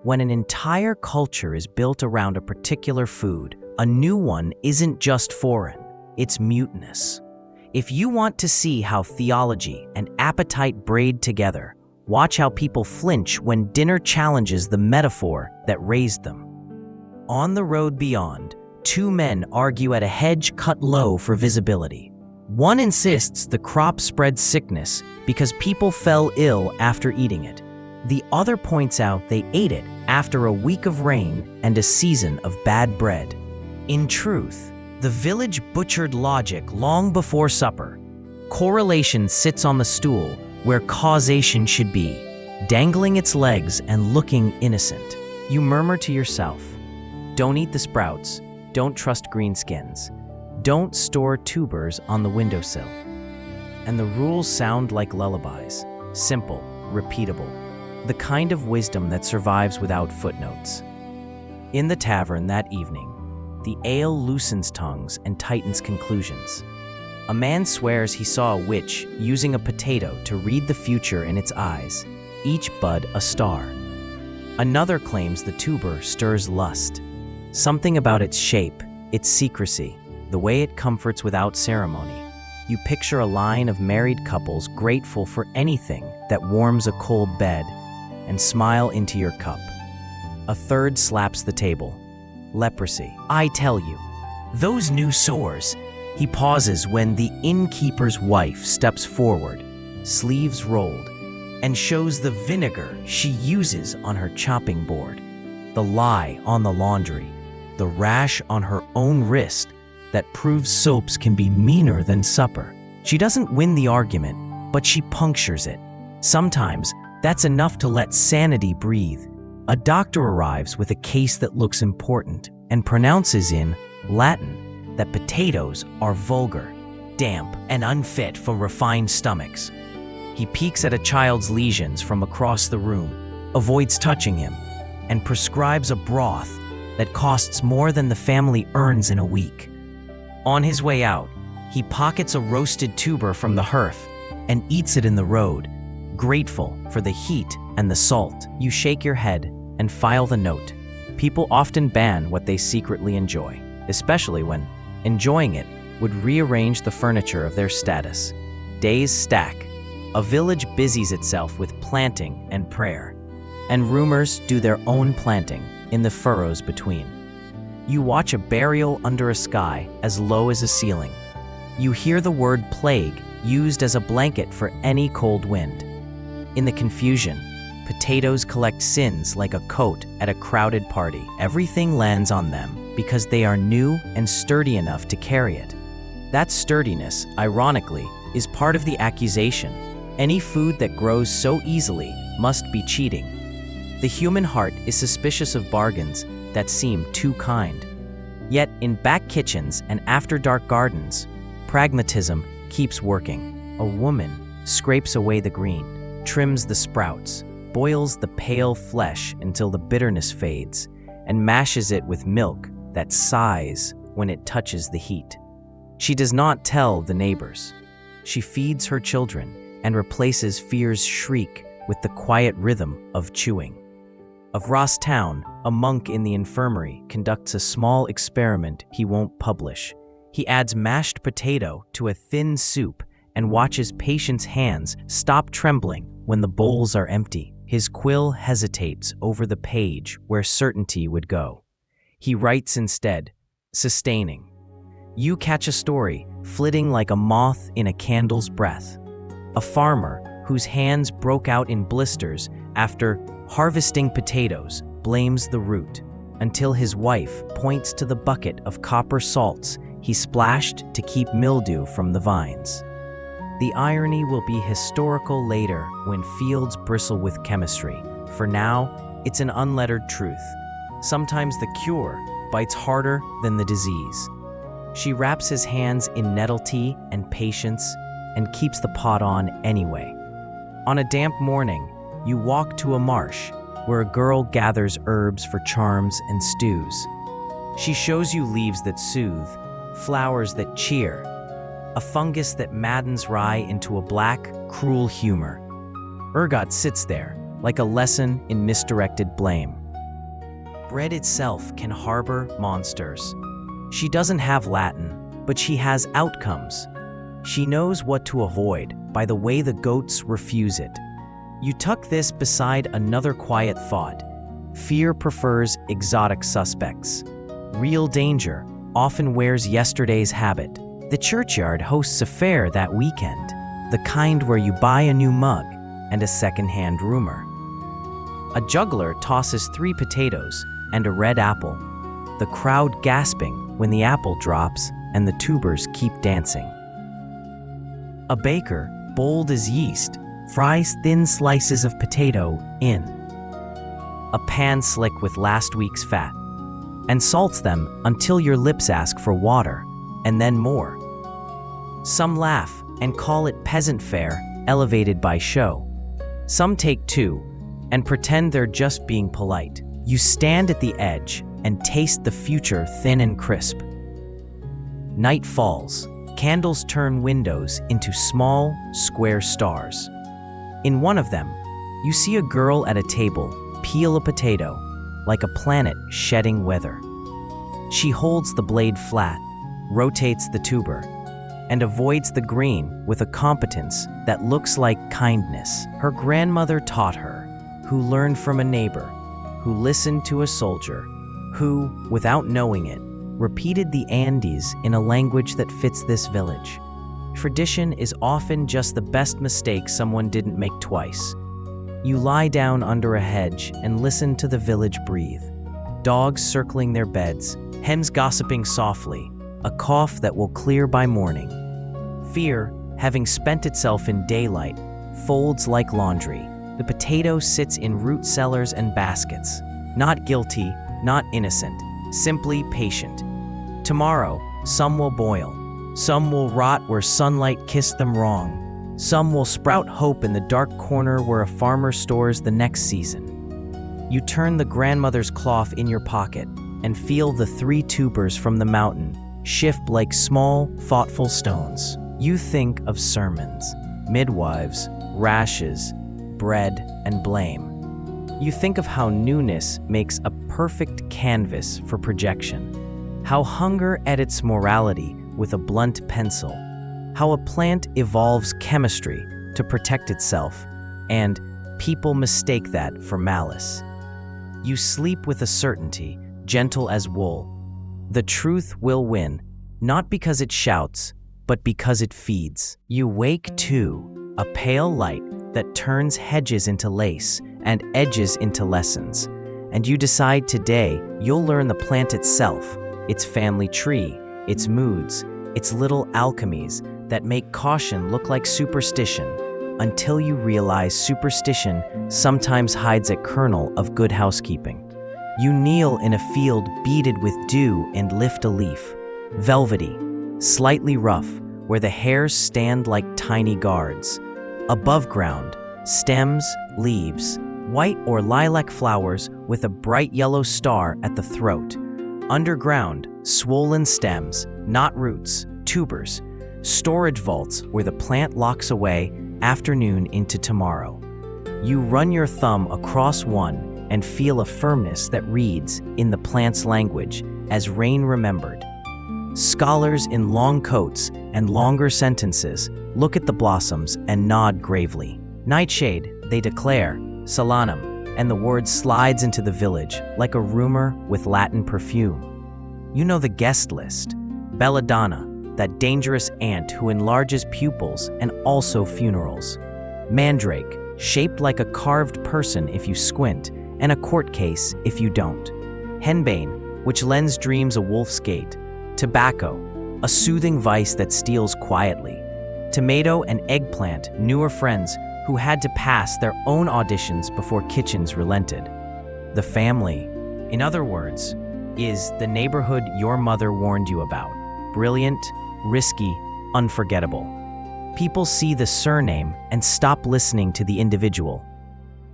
When an entire culture is built around a particular food, a new one isn't just foreign, it's mutinous. If you want to see how theology and appetite braid together, watch how people flinch when dinner challenges the metaphor that raised them. On the road beyond, two men argue at a hedge cut low for visibility. One insists the crop spread sickness because people fell ill after eating it. The other points out they ate it after a week of rain and a season of bad bread. In truth, the village butchered logic long before supper. Correlation sits on the stool where causation should be, dangling its legs and looking innocent. You murmur to yourself, "Don't eat the sprouts, don't trust greenskins, don't store tubers on the windowsill." And the rules sound like lullabies, simple, repeatable, the kind of wisdom that survives without footnotes. In the tavern that evening, the ale loosens tongues and tightens conclusions. A man swears he saw a witch using a potato to read the future in its eyes, each bud a star. Another claims the tuber stirs lust. Something about its shape, its secrecy, the way it comforts without ceremony. You picture a line of married couples grateful for anything that warms a cold bed and smile into your cup. A third slaps the table. Leprosy. I tell you, those new sores. He pauses when the innkeeper's wife steps forward, sleeves rolled, and shows the vinegar she uses on her chopping board, the lye on the laundry, the rash on her own wrist that proves soaps can be meaner than supper. She doesn't win the argument, but she punctures it. Sometimes that's enough to let sanity breathe. A doctor arrives with a case that looks important and pronounces in Latin that potatoes are vulgar, damp, and unfit for refined stomachs. He peeks at a child's lesions from across the room, avoids touching him, and prescribes a broth that costs more than the family earns in a week. On his way out, he pockets a roasted tuber from the hearth and eats it in the road, grateful for the heat and the salt. You shake your head and file the note. people often ban what they secretly enjoy, especially when enjoying it would rearrange the furniture of their status. Days stack. A village busies itself with planting and prayer, and rumors do their own planting in the furrows between. You watch a burial under a sky as low as a ceiling. You hear the word plague used as a blanket for any cold wind. In the confusion, potatoes collect sins like a coat at a crowded party. Everything lands on them because they are new and sturdy enough to carry it. That sturdiness, ironically, is part of the accusation. Any food that grows so easily must be cheating. The human heart is suspicious of bargains that seem too kind. Yet in back kitchens and after-dark gardens, pragmatism keeps working. A woman scrapes away the green, trims the sprouts, boils the pale flesh until the bitterness fades, and mashes it with milk that sighs when it touches the heat. She does not tell the neighbors. She feeds her children and replaces fear's shriek with the quiet rhythm of chewing. Of Ross Town, a monk in the infirmary conducts a small experiment he won't publish. He adds mashed potato to a thin soup and watches patients' hands stop trembling when the bowls are empty. His quill hesitates over the page where certainty would go. He writes instead, sustaining. You catch a story flitting like a moth in a candle's breath. A farmer whose hands broke out in blisters after harvesting potatoes blames the root, until his wife points to the bucket of copper salts he splashed to keep mildew from the vines. The irony will be historical later when fields bristle with chemistry. For now, it's an unlettered truth. Sometimes the cure bites harder than the disease. She wraps his hands in nettle tea and patience and keeps the pot on anyway. On a damp morning, you walk to a marsh where a girl gathers herbs for charms and stews. She shows you leaves that soothe, flowers that cheer, a fungus that maddens rye into a black, cruel humor. Ergot sits there, like a lesson in misdirected blame. Bread itself can harbor monsters. She doesn't have Latin, but she has outcomes. She knows what to avoid by the way the goats refuse it. You tuck this beside another quiet thought. Fear prefers exotic suspects. Real danger often wears yesterday's habit. The churchyard hosts a fair that weekend, the kind where you buy a new mug and a second-hand rumor. A juggler tosses 3 potatoes and a red apple, the crowd gasping when the apple drops and the tubers keep dancing. A baker, bold as yeast, fries thin slices of potato in a pan slick with last week's fat, and salts them until your lips ask for water, and then more. Some laugh and call it peasant fare, elevated by show. Some take 2 and pretend they're just being polite. You stand at the edge and taste the future thin and crisp. Night falls. Candles turn windows into small, square stars. In one of them, you see a girl at a table peel a potato, like a planet shedding weather. She holds the blade flat, rotates the tuber, and avoids the green with a competence that looks like kindness. Her grandmother taught her, who learned from a neighbor, who listened to a soldier, who, without knowing it, repeated the Andes in a language that fits this village. Tradition is often just the best mistake someone didn't make twice. You lie down under a hedge and listen to the village breathe. Dogs circling their beds, hens gossiping softly, a cough that will clear by morning. Fear, having spent itself in daylight, folds like laundry. The potato sits in root cellars and baskets. Not guilty, not innocent, simply patient. Tomorrow, some will boil. Some will rot where sunlight kissed them wrong. Some will sprout hope in the dark corner where a farmer stores the next season. You turn the grandmother's cloth in your pocket and feel the 3 tubers from the mountain shift like small, thoughtful stones. You think of sermons, midwives, rashes, bread, and blame. You think of how newness makes a perfect canvas for projection, how hunger edits morality with a blunt pencil, how a plant evolves chemistry to protect itself, and people mistake that for malice. You sleep with a certainty, gentle as wool. The truth will win, not because it shouts, but because it feeds. You wake to a pale light that turns hedges into lace and edges into lessons. And you decide today you'll learn the plant itself, its family tree, its moods, its little alchemies that make caution look like superstition, until you realize superstition sometimes hides a kernel of good housekeeping. You kneel in a field beaded with dew and lift a leaf, velvety, slightly rough, where the hairs stand like tiny guards. Above ground, stems, leaves, white or lilac flowers with a bright yellow star at the throat. Underground, swollen stems, not roots, tubers, storage vaults where the plant locks away afternoon into tomorrow. You run your thumb across one and feel a firmness that reads in the plant's language as rain remembered. Scholars in long coats and longer sentences look at the blossoms and nod gravely. Nightshade, they declare, solanum, and the word slides into the village like a rumor with Latin perfume. You know the guest list. Belladonna, that dangerous ant who enlarges pupils and also funerals. Mandrake, shaped like a carved person if you squint, and a court case if you don't. Henbane, which lends dreams a wolf's gait. Tobacco, a soothing vice that steals quietly. Tomato and eggplant, newer friends who had to pass their own auditions before kitchens relented. The family, in other words, is the neighborhood your mother warned you about. Brilliant, risky, unforgettable. People see the surname and stop listening to the individual.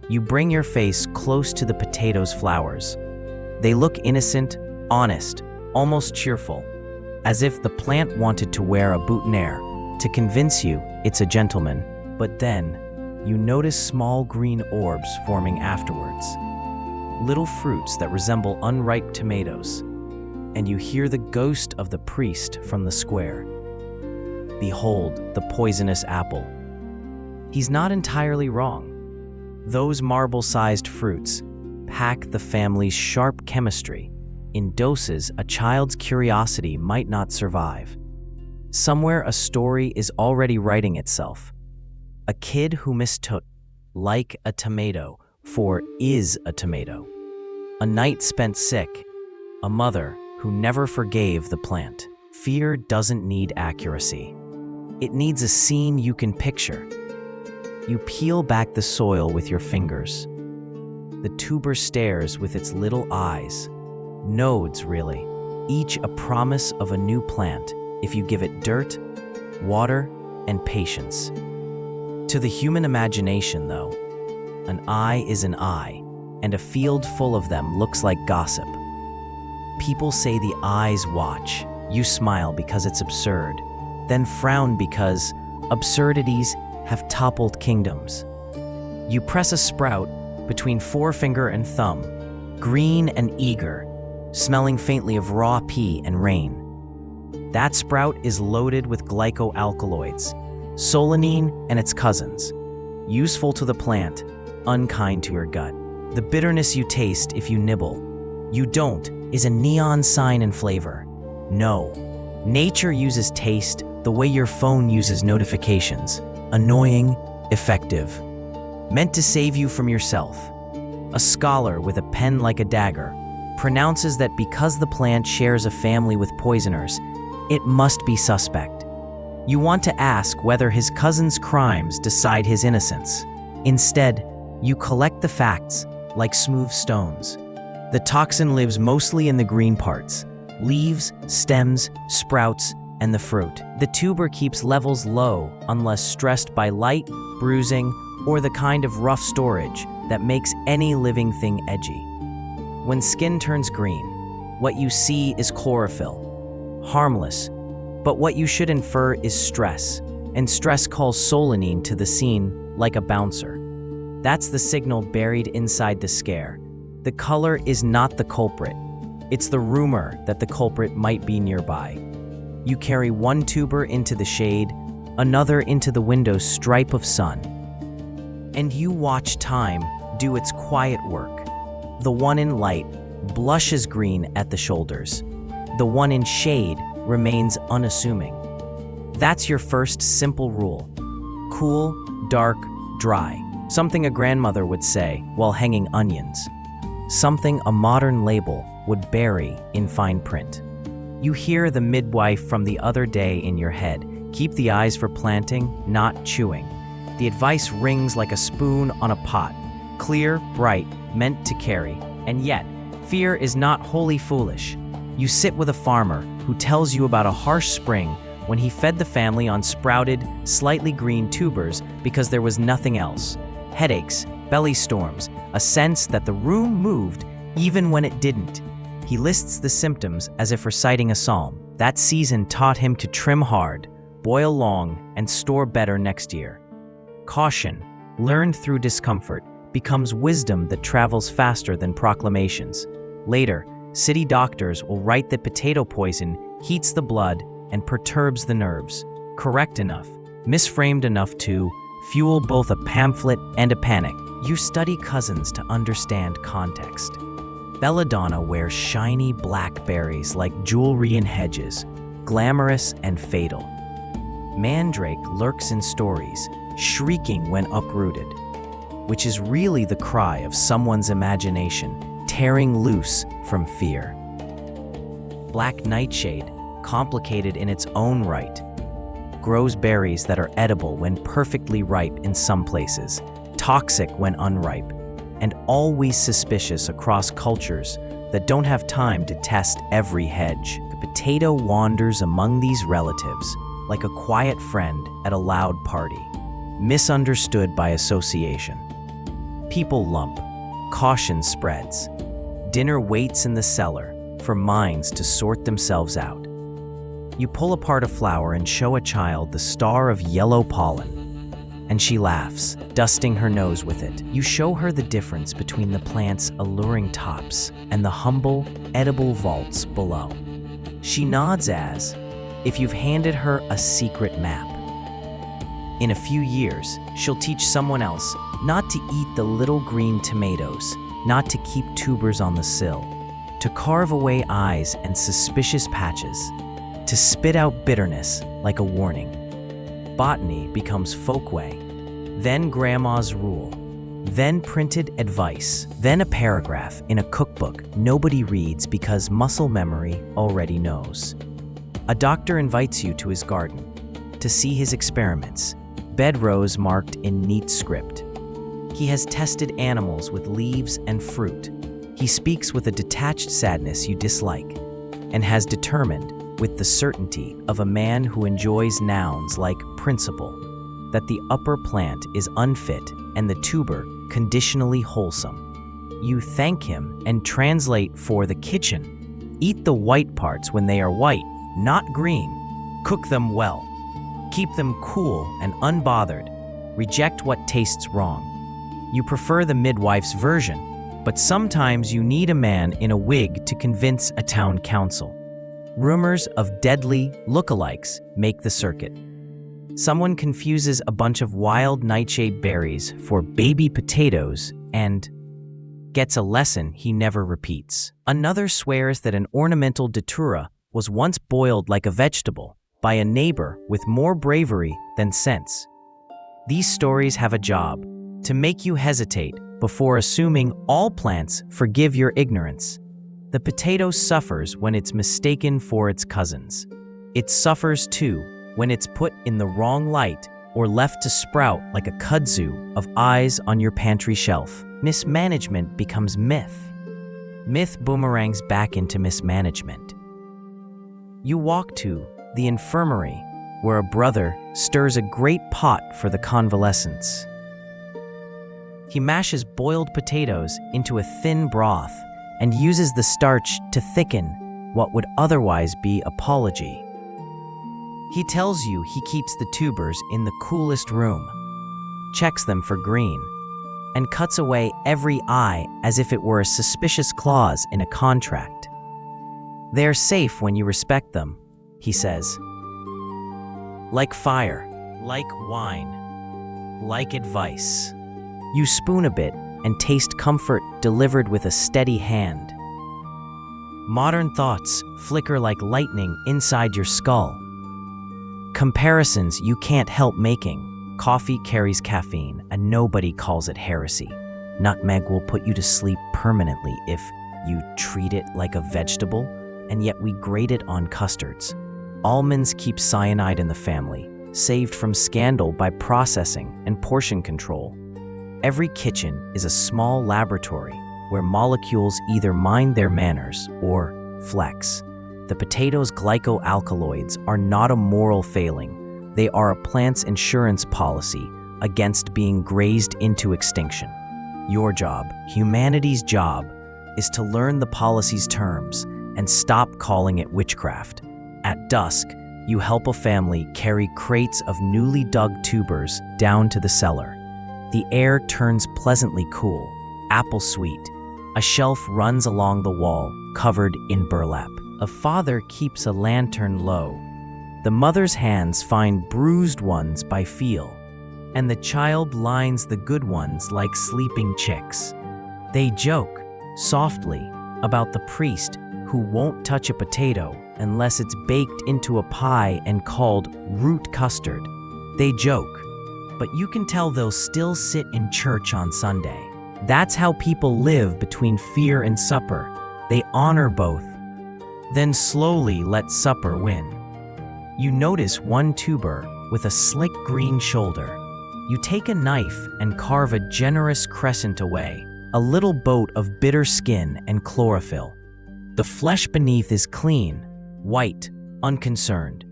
You bring your face close to the potato's flowers. They look innocent, honest, almost cheerful, as if the plant wanted to wear a boutonniere to convince you it's a gentleman. But then, you notice small green orbs forming afterwards, little fruits that resemble unripe tomatoes, and you hear the ghost of the priest from the square. Behold the poisonous apple. He's not entirely wrong. Those marble-sized fruits pack the family's sharp chemistry in doses a child's curiosity might not survive. Somewhere a story is already writing itself. A kid who mistook like a tomato for is a tomato. A night spent sick. A mother who never forgave the plant. Fear doesn't need accuracy. It needs a scene you can picture. You peel back the soil with your fingers. The tuber stares with its little eyes. Nodes, really. Each a promise of a new plant if you give it dirt, water, and patience. To the human imagination, though, an eye is an eye, and a field full of them looks like gossip. People say the eyes watch. You smile because it's absurd, then frown because absurdities have toppled kingdoms. You press a sprout between forefinger and thumb, green and eager, smelling faintly of raw pea and rain. That sprout is loaded with glycoalkaloids, solanine and its cousins, useful to the plant, unkind to your gut. The bitterness you taste if you nibble, you don't, is a neon sign in flavor. No, nature uses taste the way your phone uses notifications. Annoying, effective. Meant to save you from yourself. A scholar with a pen like a dagger pronounces that because the plant shares a family with poisoners, it must be suspect. You want to ask whether his cousin's crimes decide his innocence. Instead, you collect the facts like smooth stones. The toxin lives mostly in the green parts, leaves, stems, sprouts, and the fruit. The tuber keeps levels low unless stressed by light, bruising, or the kind of rough storage that makes any living thing edgy. When skin turns green, what you see is chlorophyll, harmless, but what you should infer is stress, and stress calls solanine to the scene like a bouncer. That's the signal buried inside the scare. The color is not the culprit. It's the rumor that the culprit might be nearby. You carry one tuber into the shade, another into the window's stripe of sun. And you watch time do its quiet work. The one in light blushes green at the shoulders. The one in shade remains unassuming. That's your first simple rule. Cool, dark, dry. Something a grandmother would say while hanging onions. Something a modern label would bury in fine print. You hear the midwife from the other day in your head. Keep the eyes for planting, not chewing. The advice rings like a spoon on a pot. Clear, bright, meant to carry. And yet, fear is not wholly foolish. You sit with a farmer who tells you about a harsh spring when he fed the family on sprouted, slightly green tubers because there was nothing else. Headaches, belly storms, a sense that the room moved even when it didn't. He lists the symptoms as if reciting a psalm. That season taught him to trim hard, boil long, and store better next year. Caution, learned through discomfort, becomes wisdom that travels faster than proclamations. Later, city doctors will write that potato poison heats the blood and perturbs the nerves. Correct enough, misframed enough to fuel both a pamphlet and a panic. You study cousins to understand context. Belladonna wears shiny black berries like jewelry in hedges, glamorous and fatal. Mandrake lurks in stories, shrieking when uprooted, which is really the cry of someone's imagination, tearing loose from fear. Black nightshade, complicated in its own right, grows berries that are edible when perfectly ripe in some places, toxic when unripe, and always suspicious across cultures that don't have time to test every hedge. The potato wanders among these relatives like a quiet friend at a loud party, misunderstood by association. People lump, caution spreads. Dinner waits in the cellar for minds to sort themselves out. You pull apart a flower and show a child the star of yellow pollen, and she laughs, dusting her nose with it. You show her the difference between the plant's alluring tops and the humble, edible vaults below. She nods as if you've handed her a secret map. In a few years, she'll teach someone else not to eat the little green tomatoes, not to keep tubers on the sill, to carve away eyes and suspicious patches, to spit out bitterness like a warning. Botany becomes folkway, then grandma's rule, then printed advice, then a paragraph in a cookbook nobody reads because muscle memory already knows. A doctor invites you to his garden to see his experiments, bedrows marked in neat script. He has tested animals with leaves and fruit. He speaks with a detached sadness you dislike, and has determined, with the certainty of a man who enjoys nouns like principle, that the upper plant is unfit and the tuber conditionally wholesome. You thank him and translate for the kitchen. Eat the white parts when they are white, not green. Cook them well. Keep them cool and unbothered. Reject what tastes wrong. You prefer the midwife's version, but sometimes you need a man in a wig to convince a town council. Rumors of deadly lookalikes make the circuit. Someone confuses a bunch of wild nightshade berries for baby potatoes and gets a lesson he never repeats. Another swears that an ornamental datura was once boiled like a vegetable by a neighbor with more bravery than sense. These stories have a job: to make you hesitate before assuming all plants forgive your ignorance. The potato suffers when it's mistaken for its cousins. It suffers too when it's put in the wrong light or left to sprout like a kudzu of eyes on your pantry shelf. Mismanagement becomes myth. Myth boomerangs back into mismanagement. You walk to the infirmary where a brother stirs a great pot for the convalescents. He mashes boiled potatoes into a thin broth and uses the starch to thicken what would otherwise be apology. He tells you he keeps the tubers in the coolest room, checks them for green, and cuts away every eye as if it were a suspicious clause in a contract. "They're safe when you respect them," he says. "Like fire, like wine, like advice." You spoon a bit and taste comfort delivered with a steady hand. Modern thoughts flicker like lightning inside your skull. Comparisons you can't help making. Coffee carries caffeine, and nobody calls it heresy. Nutmeg will put you to sleep permanently if you treat it like a vegetable, and yet we grate it on custards. Almonds keep cyanide in the family, saved from scandal by processing and portion control. Every kitchen is a small laboratory where molecules either mind their manners or flex. The potato's glycoalkaloids are not a moral failing. They are a plant's insurance policy against being grazed into extinction. Your job, humanity's job, is to learn the policy's terms and stop calling it witchcraft. At dusk, you help a family carry crates of newly dug tubers down to the cellar. The air turns pleasantly cool, apple sweet. A shelf runs along the wall, covered in burlap. A father keeps a lantern low. The mother's hands find bruised ones by feel, and the child lines the good ones like sleeping chicks. They joke, softly, about the priest who won't touch a potato unless it's baked into a pie and called root custard. They joke, but you can tell they'll still sit in church on Sunday. That's how people live between fear and supper. They honor both, then slowly let supper win. You notice one tuber with a slick green shoulder. You take a knife and carve a generous crescent away, a little boat of bitter skin and chlorophyll. The flesh beneath is clean, white, unconcerned.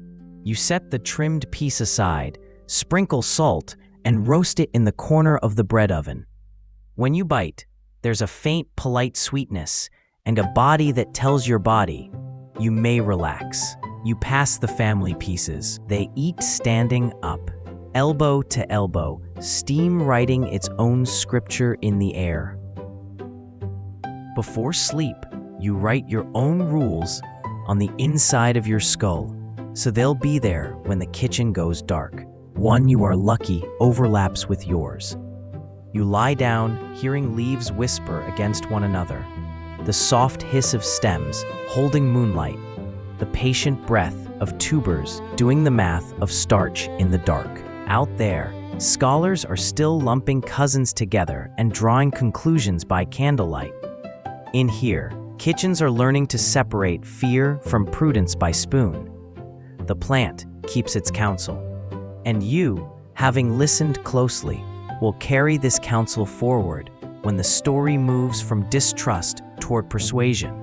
You set the trimmed piece aside, sprinkle salt, and roast it in the corner of the bread oven. When you bite, there's a faint, polite sweetness and a body that tells your body, you may relax. You pass the family pieces. They eat standing up, elbow to elbow, steam writing its own scripture in the air. Before sleep, you write your own rules on the inside of your skull, so they'll be there when the kitchen goes dark. One you are lucky overlaps with yours. You lie down, hearing leaves whisper against one another, the soft hiss of stems holding moonlight, the patient breath of tubers doing the math of starch in the dark. Out there, scholars are still lumping cousins together and drawing conclusions by candlelight. In here, kitchens are learning to separate fear from prudence by spoon. The plant keeps its counsel, and you, having listened closely, will carry this counsel forward when the story moves from distrust toward persuasion,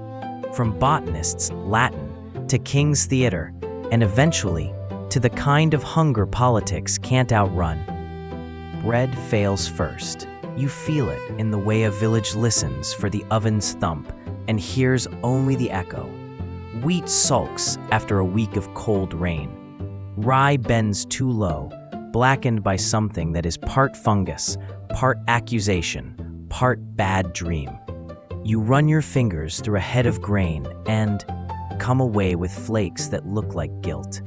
from botanists' Latin to King's Theater, and eventually to the kind of hunger politics can't outrun. Bread fails first. You feel it in the way a village listens for the oven's thump and hears only the echo. Wheat sulks after a week of cold rain. Rye bends too low, blackened by something that is part fungus, part accusation, part bad dream. You run your fingers through a head of grain and come away with flakes that look like guilt.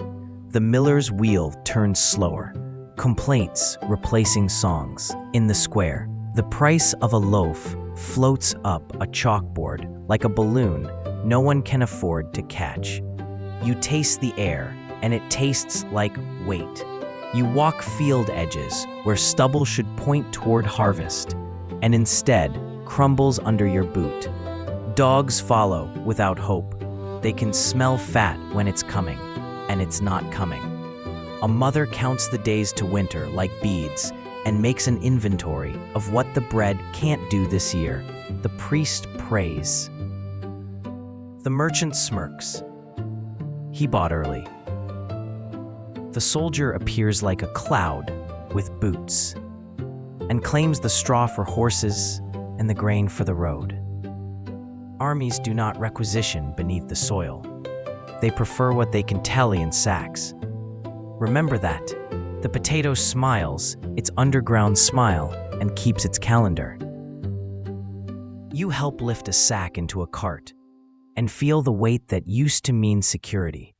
The miller's wheel turns slower, complaints replacing songs. In the square, the price of a loaf floats up a chalkboard like a balloon no one can afford to catch. You taste the air, and it tastes like weight. You walk field edges where stubble should point toward harvest, and instead crumbles under your boot. Dogs follow without hope. They can smell fat when it's coming, and it's not coming. A mother counts the days to winter like beads and makes an inventory of what the bread can't do this year. The priest prays. The merchant smirks. He bought early. The soldier appears like a cloud with boots and claims the straw for horses and the grain for the road. Armies do not requisition beneath the soil. They prefer what they can tally in sacks. Remember that. The potato smiles its underground smile and keeps its calendar. You help lift a sack into a cart and feel the weight that used to mean security.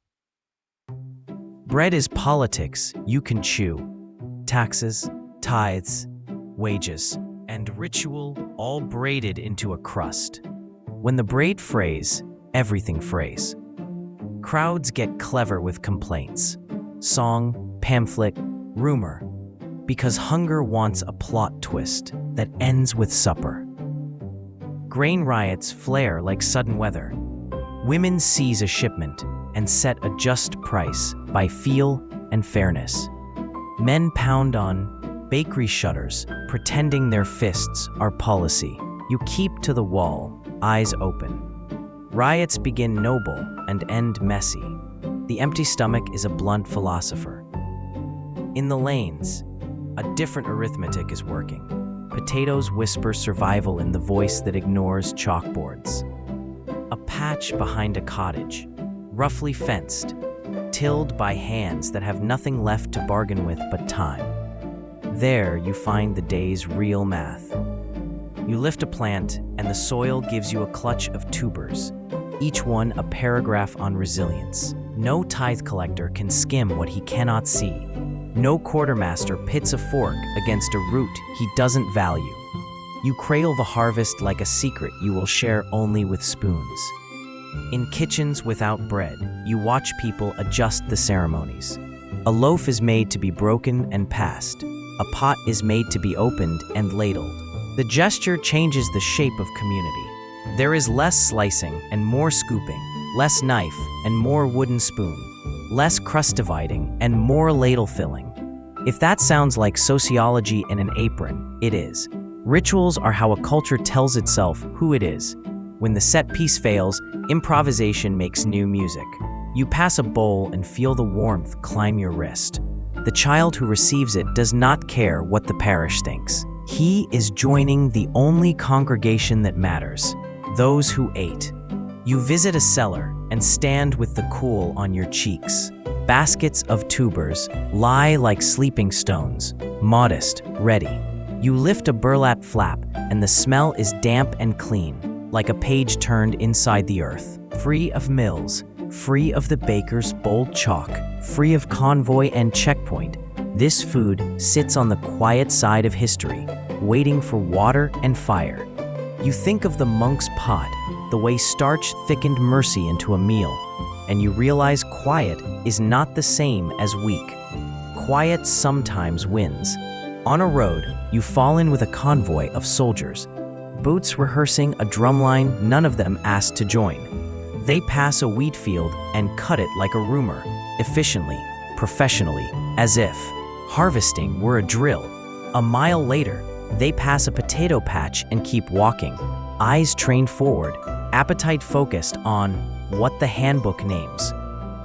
Bread is politics you can chew. Taxes, tithes, wages, and ritual all braided into a crust. When the braid frays, everything frays. Crowds get clever with complaints. Song, pamphlet, rumor. Because hunger wants a plot twist that ends with supper. Grain riots flare like sudden weather. Women seize a shipment and set a just price by feel and fairness. Men pound on bakery shutters, pretending their fists are policy. You keep to the wall, eyes open. Riots begin noble and end messy. The empty stomach is a blunt philosopher. In the lanes, a different arithmetic is working. Potatoes whisper survival in the voice that ignores chalkboards. A patch behind a cottage, roughly fenced, tilled by hands that have nothing left to bargain with but time. There you find the day's real math. You lift a plant and the soil gives you a clutch of tubers, each one a paragraph on resilience. No tithe collector can skim what he cannot see. No quartermaster pits a fork against a root he doesn't value. You cradle the harvest like a secret you will share only with spoons. In kitchens without bread, you watch people adjust the ceremonies. A loaf is made to be broken and passed. A pot is made to be opened and ladled. The gesture changes the shape of community. There is less slicing and more scooping, less knife and more wooden spoon, less crust dividing and more ladle filling. If that sounds like sociology in an apron, it is. Rituals are how a culture tells itself who it is. When the set piece fails, improvisation makes new music. You pass a bowl and feel the warmth climb your wrist. The child who receives it does not care what the parish thinks. He is joining the only congregation that matters, those who ate. You visit a cellar and stand with the cool on your cheeks. Baskets of tubers lie like sleeping stones, modest, ready. You lift a burlap flap and the smell is damp and clean, like a page turned inside the earth. Free of mills, free of the baker's bold chalk, free of convoy and checkpoint, this food sits on the quiet side of history, waiting for water and fire. You think of the monk's pot, the way starch thickened mercy into a meal, and you realize quiet is not the same as weak. Quiet sometimes wins. On a road, you fall in with a convoy of soldiers, boots rehearsing a drumline none of them asked to join. They pass a wheat field and cut it like a rumor, efficiently, professionally, as if harvesting were a drill. A mile later, they pass a potato patch and keep walking, eyes trained forward, appetite focused on what the handbook names.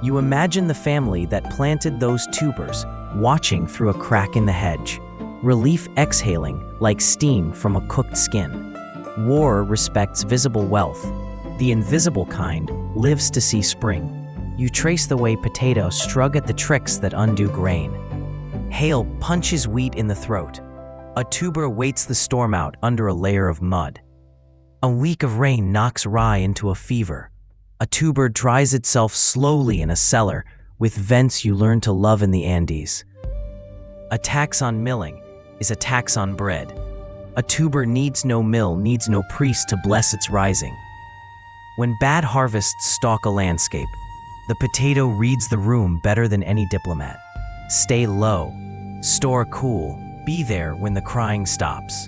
You imagine the family that planted those tubers, watching through a crack in the hedge, relief exhaling like steam from a cooked skin. War respects visible wealth. The invisible kind lives to see spring. You trace the way potatoes shrug at the tricks that undo grain. Hail punches wheat in the throat. A tuber waits the storm out under a layer of mud. A week of rain knocks rye into a fever. A tuber dries itself slowly in a cellar with vents you learn to love in the Andes. A tax on milling is a tax on bread. A tuber needs no mill, needs no priest to bless its rising. When bad harvests stalk a landscape, the potato reads the room better than any diplomat. Stay low, store cool, be there when the crying stops.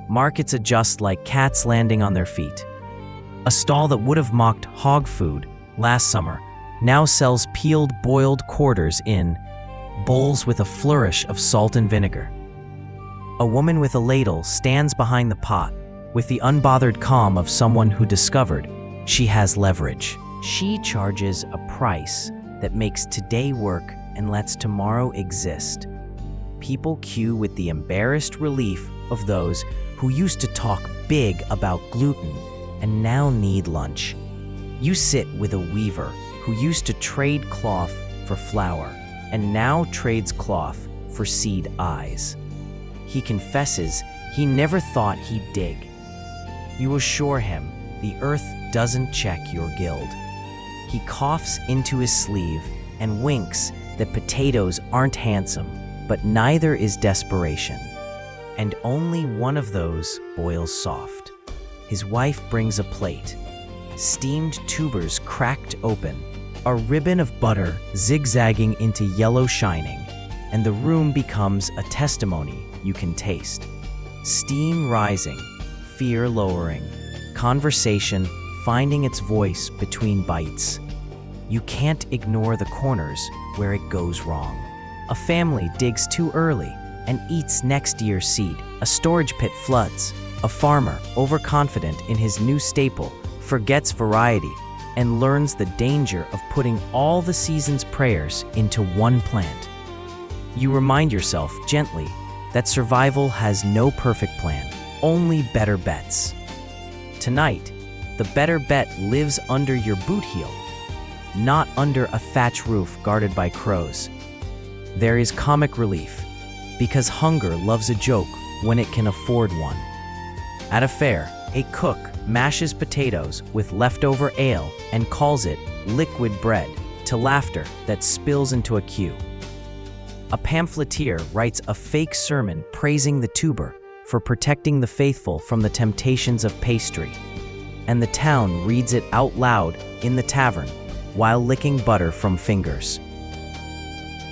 Markets adjust like cats landing on their feet. A stall that would have mocked hog food last summer now sells peeled boiled quarters in bowls with a flourish of salt and vinegar. A woman with a ladle stands behind the pot with the unbothered calm of someone who discovered she has leverage. She charges a price that makes today work and lets tomorrow exist. People queue with the embarrassed relief of those who used to talk big about gluten and now need lunch. You sit with a weaver who used to trade cloth for flour and now trades cloth for seed eyes. he confesses he never thought he'd dig. You assure him the earth doesn't check your guild. He coughs into his sleeve and winks that potatoes aren't handsome, but neither is desperation. And only one of those boils soft. His wife brings a plate. Steamed tubers cracked open, a ribbon of butter zigzagging into yellow shining, and the room becomes a testimony you can taste. Steam rising, fear lowering, conversation finding its voice between bites. You can't ignore the corners where it goes wrong. A family digs too early and eats next year's seed. A storage pit floods. A farmer, overconfident in his new staple, forgets variety and learns the danger of putting all the season's prayers into one plant. You remind yourself gently that survival has no perfect plan, only better bets. Tonight, the better bet lives under your boot heel, not under a thatch roof guarded by crows. There is comic relief, because hunger loves a joke when it can afford one. At a fair, a cook mashes potatoes with leftover ale and calls it liquid bread, to laughter that spills into a queue. A pamphleteer writes a fake sermon praising the tuber for protecting the faithful from the temptations of pastry, and the town reads it out loud in the tavern while licking butter from fingers.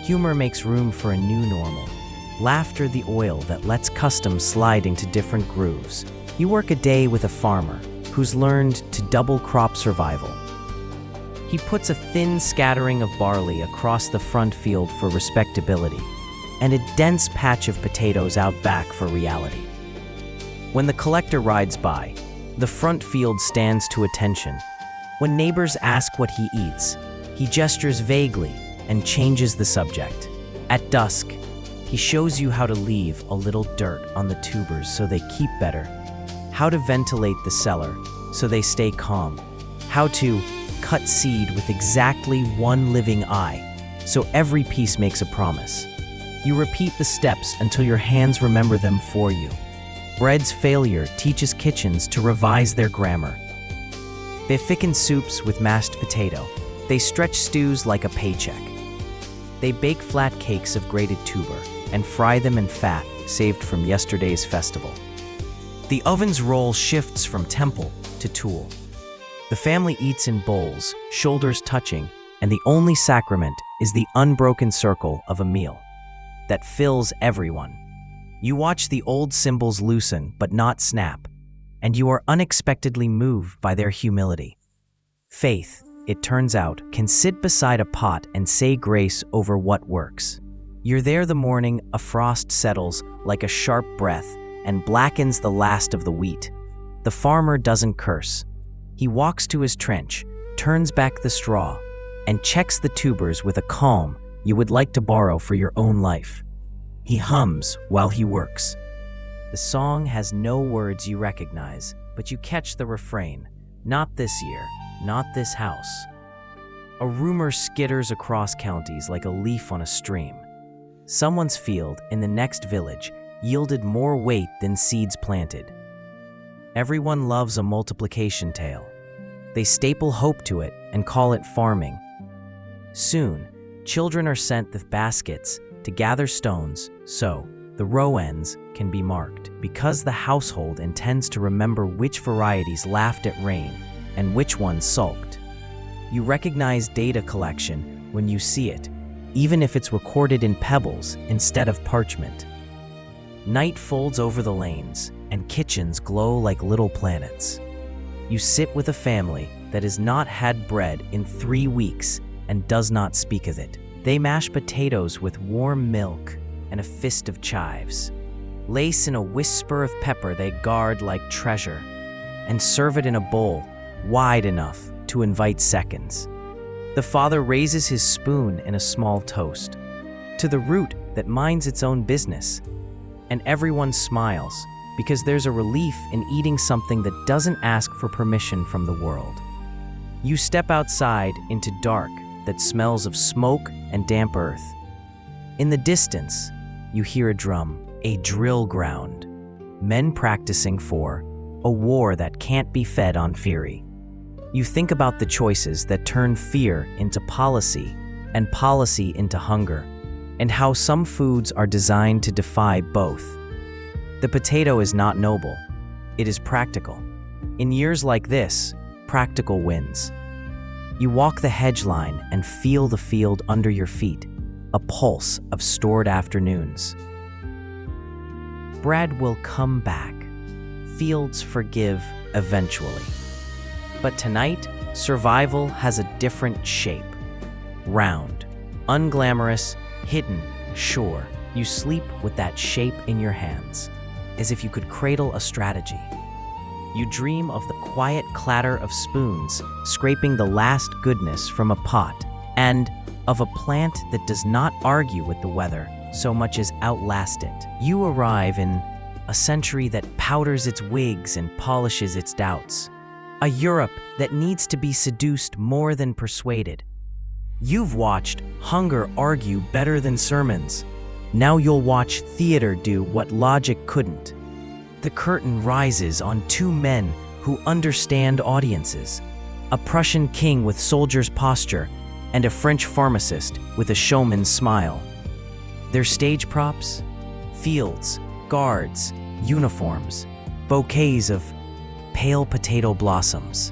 Humor makes room for a new normal. Laughter the oil that lets custom slide into different grooves. You work a day with a farmer who's learned to double crop survival. He puts a thin scattering of barley across the front field for respectability, and a dense patch of potatoes out back for reality. When the collector rides by, the front field stands to attention. When neighbors ask what he eats, he gestures vaguely and changes the subject. At dusk, he shows you how to leave a little dirt on the tubers so they keep better, how to ventilate the cellar so they stay calm, how to cut seed with exactly one living eye so every piece makes a promise. You repeat the steps until your hands remember them for you. Bread's failure teaches kitchens to revise their grammar. They thicken soups with mashed potato. They stretch stews like a paycheck. They bake flat cakes of grated tuber and fry them in fat saved from yesterday's festival. The oven's role shifts from temple to tool. The family eats in bowls, shoulders touching, and the only sacrament is the unbroken circle of a meal that fills everyone. You watch the old symbols loosen but not snap, and you are unexpectedly moved by their humility. Faith, it turns out, can sit beside a pot and say grace over what works. You're there the morning a frost settles like a sharp breath and blackens the last of the wheat. The farmer doesn't curse. He walks to his trench, turns back the straw, and checks the tubers with a calm you would like to borrow for your own life. He hums while he works. The song has no words you recognize, but you catch the refrain. Not this year, not this house. A rumor skitters across counties like a leaf on a stream. Someone's field in the next village yielded more weight than seeds planted. Everyone loves a multiplication tale. They staple hope to it and call it farming. Soon, children are sent with baskets to gather stones so the row ends can be marked, because the household intends to remember which varieties laughed at rain and which ones sulked. You recognize data collection when you see it, even if it's recorded in pebbles instead of parchment. Night folds over the lanes, and kitchens glow like little planets. You sit with a family that has not had bread in 3 weeks and does not speak of it. They mash potatoes with warm milk and a fist of chives, lace in a whisper of pepper they guard like treasure, and serve it in a bowl wide enough to invite seconds. The father raises his spoon in a small toast to the root that minds its own business, and everyone smiles because there's a relief in eating something that doesn't ask for permission from the world. You step outside into dark that smells of smoke and damp earth. In the distance, you hear a drum. a drill ground, men practicing for a war that can't be fed on fury. You think about the choices that turn fear into policy and policy into hunger, and how some foods are designed to defy both. The potato is not noble, it is practical. In years like this, practical wins. You walk the hedge line and feel the field under your feet, a pulse of stored afternoons. Bread will come back. Fields forgive eventually. But tonight, survival has a different shape. Round, unglamorous, hidden, sure. You sleep with that shape in your hands, as if you could cradle a strategy. You dream of the quiet clatter of spoons scraping the last goodness from a pot, and of a plant that does not argue with the weather so much as outlast it. You arrive in a century that powders its wigs and polishes its doubts. A Europe that needs to be seduced more than persuaded. You've watched hunger argue better than sermons. Now you'll watch theater do what logic couldn't. The curtain rises on two men who understand audiences. A Prussian king with soldier's posture and a French pharmacist with a showman's smile. Their stage props? Fields, guards, uniforms, bouquets of pale potato blossoms,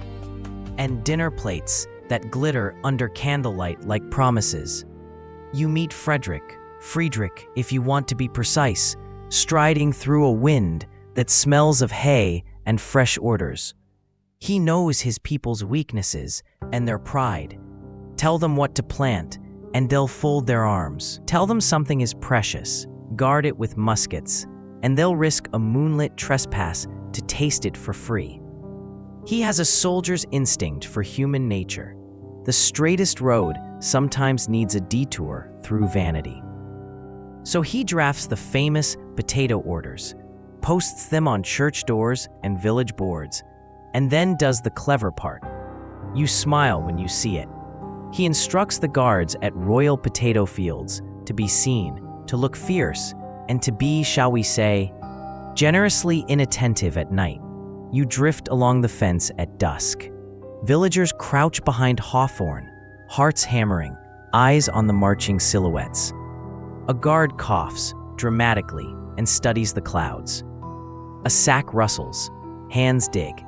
and dinner plates that glitter under candlelight like promises. You meet Friedrich, if you want to be precise, striding through a wind that smells of hay and fresh orders. He knows his people's weaknesses and their pride. Tell them what to plant, and they'll fold their arms. Tell them something is precious, guard it with muskets, and they'll risk a moonlit trespass to taste it for free. He has a soldier's instinct for human nature. The straightest road sometimes needs a detour through vanity. So he drafts the famous potato orders, posts them on church doors and village boards, and then does the clever part. You smile when you see it. He instructs the guards at royal potato fields to be seen, to look fierce, and to be, shall we say, generously inattentive at night. You drift along the fence at dusk. Villagers crouch behind hawthorn, hearts hammering, eyes on the marching silhouettes. A guard coughs dramatically and studies the clouds. A sack rustles, hands dig.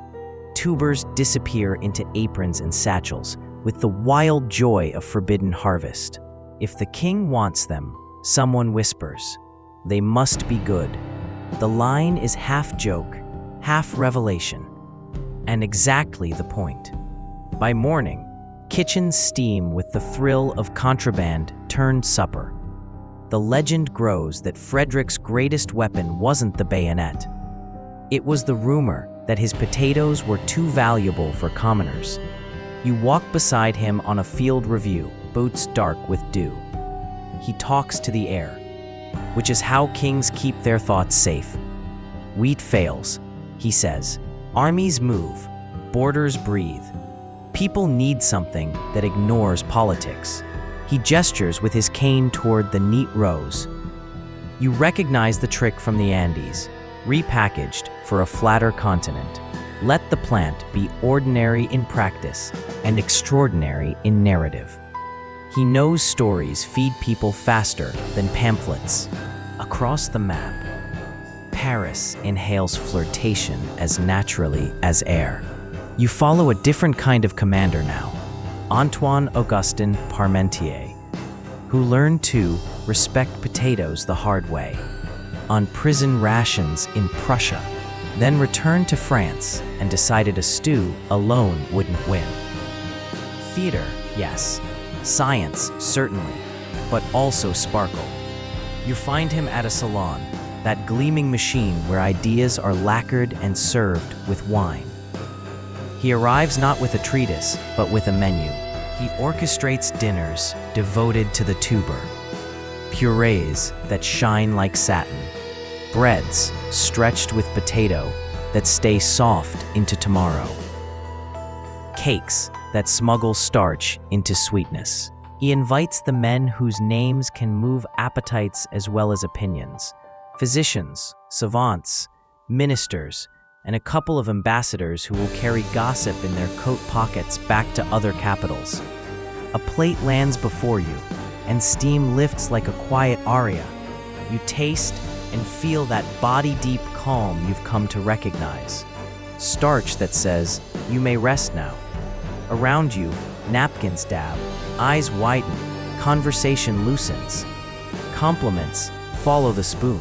Tubers disappear into aprons and satchels with the wild joy of forbidden harvest. If the king wants them, someone whispers, they must be good. The line is half joke, half revelation, and exactly the point. By morning, kitchens steam with the thrill of contraband turned supper. The legend grows that Frederick's greatest weapon wasn't the bayonet. It was the rumor that his potatoes were too valuable for commoners. You walk beside him on a field review, boots dark with dew. He talks to the air, which is how kings keep their thoughts safe. Wheat fails, he says. Armies move, borders breathe. People need something that ignores politics. He gestures with his cane toward the neat rows. You recognize the trick from the Andes, repackaged for a flatter continent. Let the plant be ordinary in practice and extraordinary in narrative. He knows stories feed people faster than pamphlets. Across the map, Paris inhales flirtation as naturally as air. You follow a different kind of commander now, Antoine Augustin Parmentier, who learned to respect potatoes the hard way, on prison rations in Prussia, then returned to France and decided a stew alone wouldn't win. Theater, yes. Science, certainly, but also sparkle. You find him at a salon, that gleaming machine where ideas are lacquered and served with wine. He arrives not with a treatise, but with a menu. He orchestrates dinners devoted to the tuber, purees that shine like satin, breads stretched with potato that stay soft into tomorrow, cakes that smuggle starch into sweetness. He invites the men whose names can move appetites as well as opinions, physicians, savants, ministers, and a couple of ambassadors who will carry gossip in their coat pockets back to other capitals. A plate lands before you, and steam lifts like a quiet aria. You taste and feel that body-deep calm you've come to recognize. Starch that says, "You may rest now." Around you, napkins dab, eyes widen, conversation loosens. Compliments follow the spoon.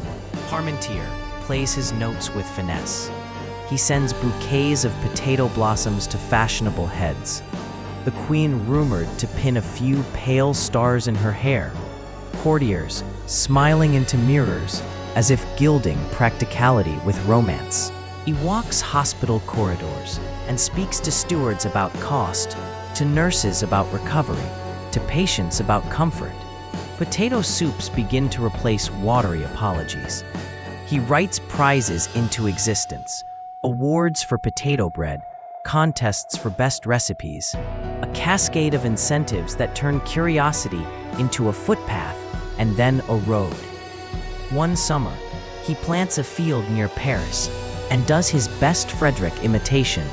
Parmentier plays his notes with finesse. He sends bouquets of potato blossoms to fashionable heads. The queen rumored to pin a few pale stars in her hair. Courtiers smiling into mirrors as if gilding practicality with romance. He walks hospital corridors and speaks to stewards about cost, to nurses about recovery, to patients about comfort. Potato soups begin to replace watery apologies. He writes prizes into existence, awards for potato bread, contests for best recipes, a cascade of incentives that turn curiosity into a footpath and then a road. One summer, he plants a field near Paris and does his best Frederick imitation,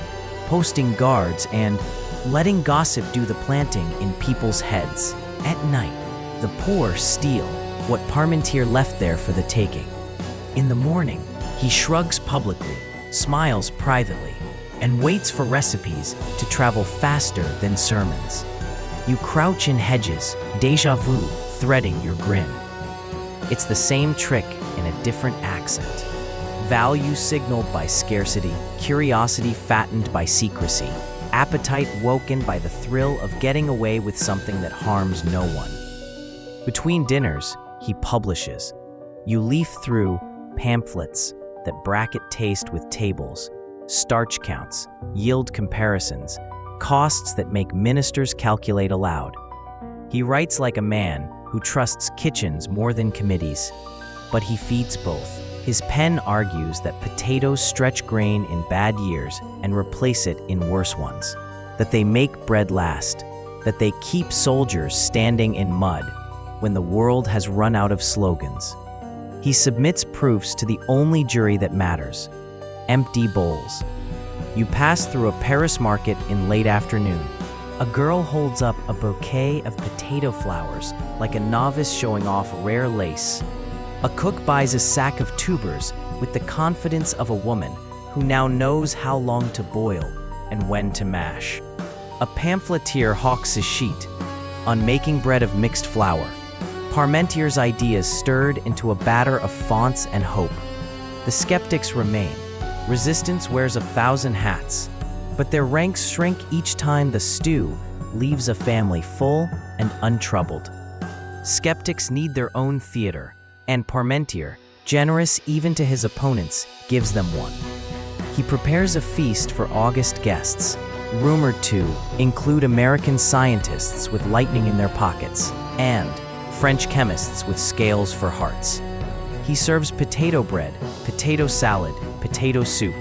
posting guards and letting gossip do the planting in people's heads. At night, the poor steal what Parmentier left there for the taking. In the morning, he shrugs publicly, smiles privately, and waits for recipes to travel faster than sermons. You crouch in hedges, déjà vu threading your grin. It's the same trick in a different accent. Value signaled by scarcity, curiosity fattened by secrecy, appetite woken by the thrill of getting away with something that harms no one. Between dinners, he publishes. You leaf through pamphlets that bracket taste with tables, starch counts, yield comparisons, costs that make ministers calculate aloud. He writes like a man who trusts kitchens more than committees, but he feeds both. His pen argues that potatoes stretch grain in bad years and replace it in worse ones, that they make bread last, that they keep soldiers standing in mud when the world has run out of slogans. He submits proofs to the only jury that matters: empty bowls. You pass through a Paris market in late afternoon. A girl holds up a bouquet of potato flowers like a novice showing off rare lace. A cook buys a sack of tubers with the confidence of a woman who now knows how long to boil and when to mash. A pamphleteer hawks his sheet on making bread of mixed flour. Parmentier's ideas stirred into a batter of fonts and hope. The skeptics remain. Resistance wears 1,000 hats, but their ranks shrink each time the stew leaves a family full and untroubled. Skeptics need their own theater, and Parmentier, generous even to his opponents, gives them one. He prepares a feast for August guests, rumored to include American scientists with lightning in their pockets and French chemists with scales for hearts. He serves potato bread, potato salad, potato soup,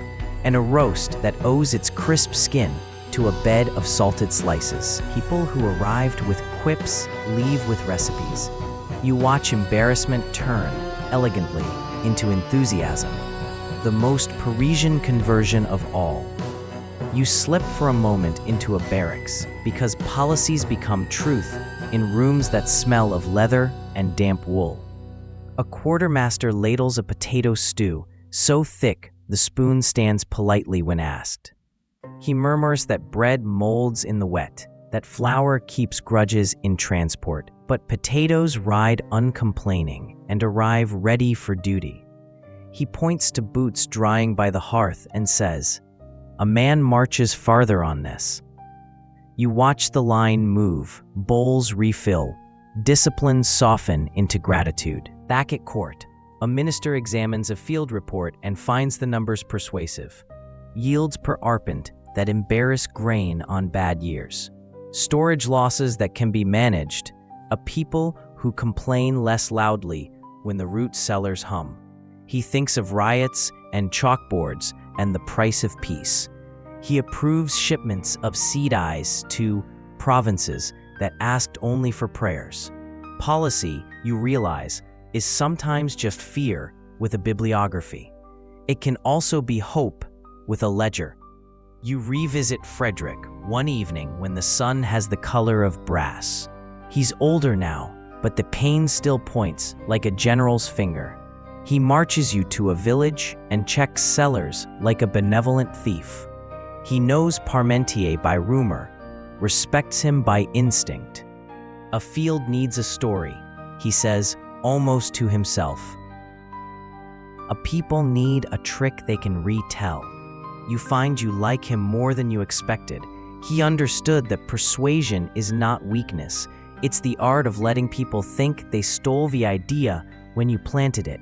and a roast that owes its crisp skin to a bed of salted slices. People who arrived with quips leave with recipes. You watch embarrassment turn, elegantly, into enthusiasm, the most Parisian conversion of all. You slip for a moment into a barracks because policies become truth in rooms that smell of leather and damp wool. A quartermaster ladles a potato stew so thick the spoon stands politely when asked. He murmurs that bread molds in the wet, that flour keeps grudges in transport, but potatoes ride uncomplaining and arrive ready for duty. He points to boots drying by the hearth and says, "A man marches farther on this." You watch the line move, bowls refill, disciplines soften into gratitude. Back at court, a minister examines a field report and finds the numbers persuasive. Yields per arpent that embarrass grain on bad years. Storage losses that can be managed. A people who complain less loudly when the root cellars hum. He thinks of riots and chalkboards and the price of peace. He approves shipments of seed eyes to provinces that asked only for prayers. Policy, you realize, is sometimes just fear with a bibliography. It can also be hope with a ledger. You revisit Frederick one evening when the sun has the color of brass. He's older now, but the pain still points like a general's finger. He marches you to a village and checks cellars like a benevolent thief. He knows Parmentier by rumor, respects him by instinct. A field needs a story, he says, almost to himself. A people need a trick they can retell. You find you like him more than you expected. He understood that persuasion is not weakness. It's the art of letting people think they stole the idea when you planted it.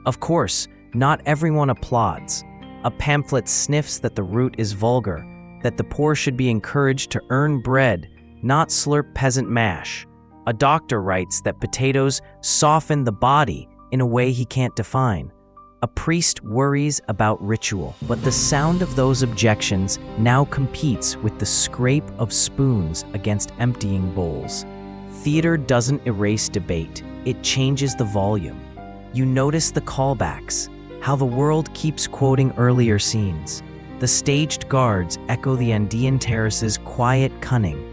Of course, not everyone applauds. A pamphlet sniffs that the root is vulgar, that the poor should be encouraged to earn bread, not slurp peasant mash. A doctor writes that potatoes soften the body in a way he can't define. A priest worries about ritual, but the sound of those objections now competes with the scrape of spoons against emptying bowls. Theater doesn't erase debate, it changes the volume. You notice the callbacks, how the world keeps quoting earlier scenes. The staged guards echo the Andean terrace's quiet cunning.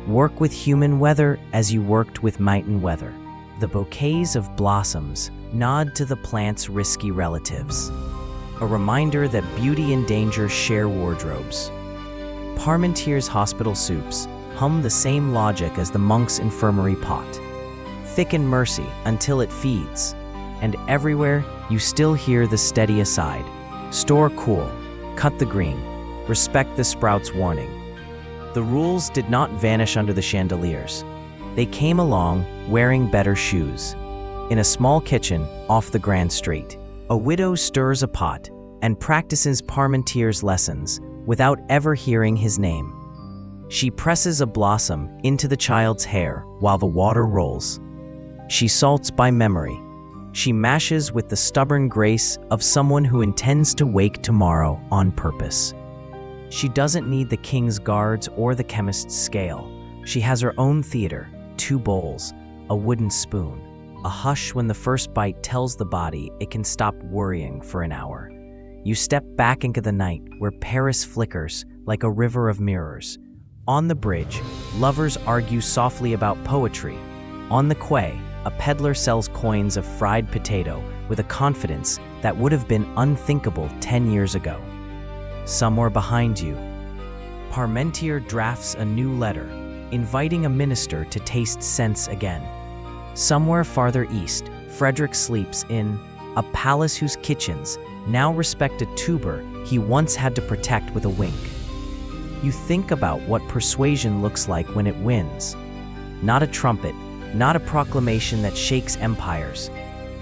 Work with human weather as you worked with mountain weather. The bouquets of blossoms nod to the plant's risky relatives. A reminder that beauty and danger share wardrobes. Parmentier's hospital soups hum the same logic as the monk's infirmary pot. Thicken mercy until it feeds. And everywhere, you still hear the steady aside. Store cool, cut the green, respect the sprout's warning. The rules did not vanish under the chandeliers. They came along wearing better shoes. In a small kitchen off the Grand Street, a widow stirs a pot and practices Parmentier's lessons without ever hearing his name. She presses a blossom into the child's hair while the water rolls. She salts by memory. She mashes with the stubborn grace of someone who intends to wake tomorrow on purpose. She doesn't need the king's guards or the chemist's scale. She has her own theater, 2 bowls, a wooden spoon, a hush when the first bite tells the body it can stop worrying for an hour. You step back into the night where Paris flickers like a river of mirrors. On the bridge, lovers argue softly about poetry. On the quay, a peddler sells coins of fried potato with a confidence that would have been unthinkable 10 years ago. Somewhere behind you, Parmentier drafts a new letter, inviting a minister to taste sense again. Somewhere farther east, Frederick sleeps in a palace whose kitchens now respect a tuber he once had to protect with a wink. You think about what persuasion looks like when it wins. Not a trumpet, not a proclamation that shakes empires.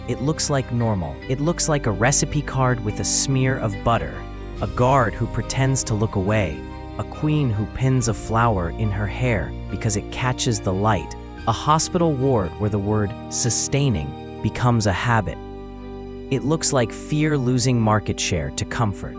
It looks like normal. It looks like a recipe card with a smear of butter, a guard who pretends to look away, a queen who pins a flower in her hair because it catches the light, a hospital ward where the word sustaining becomes a habit. It looks like fear losing market share to comfort.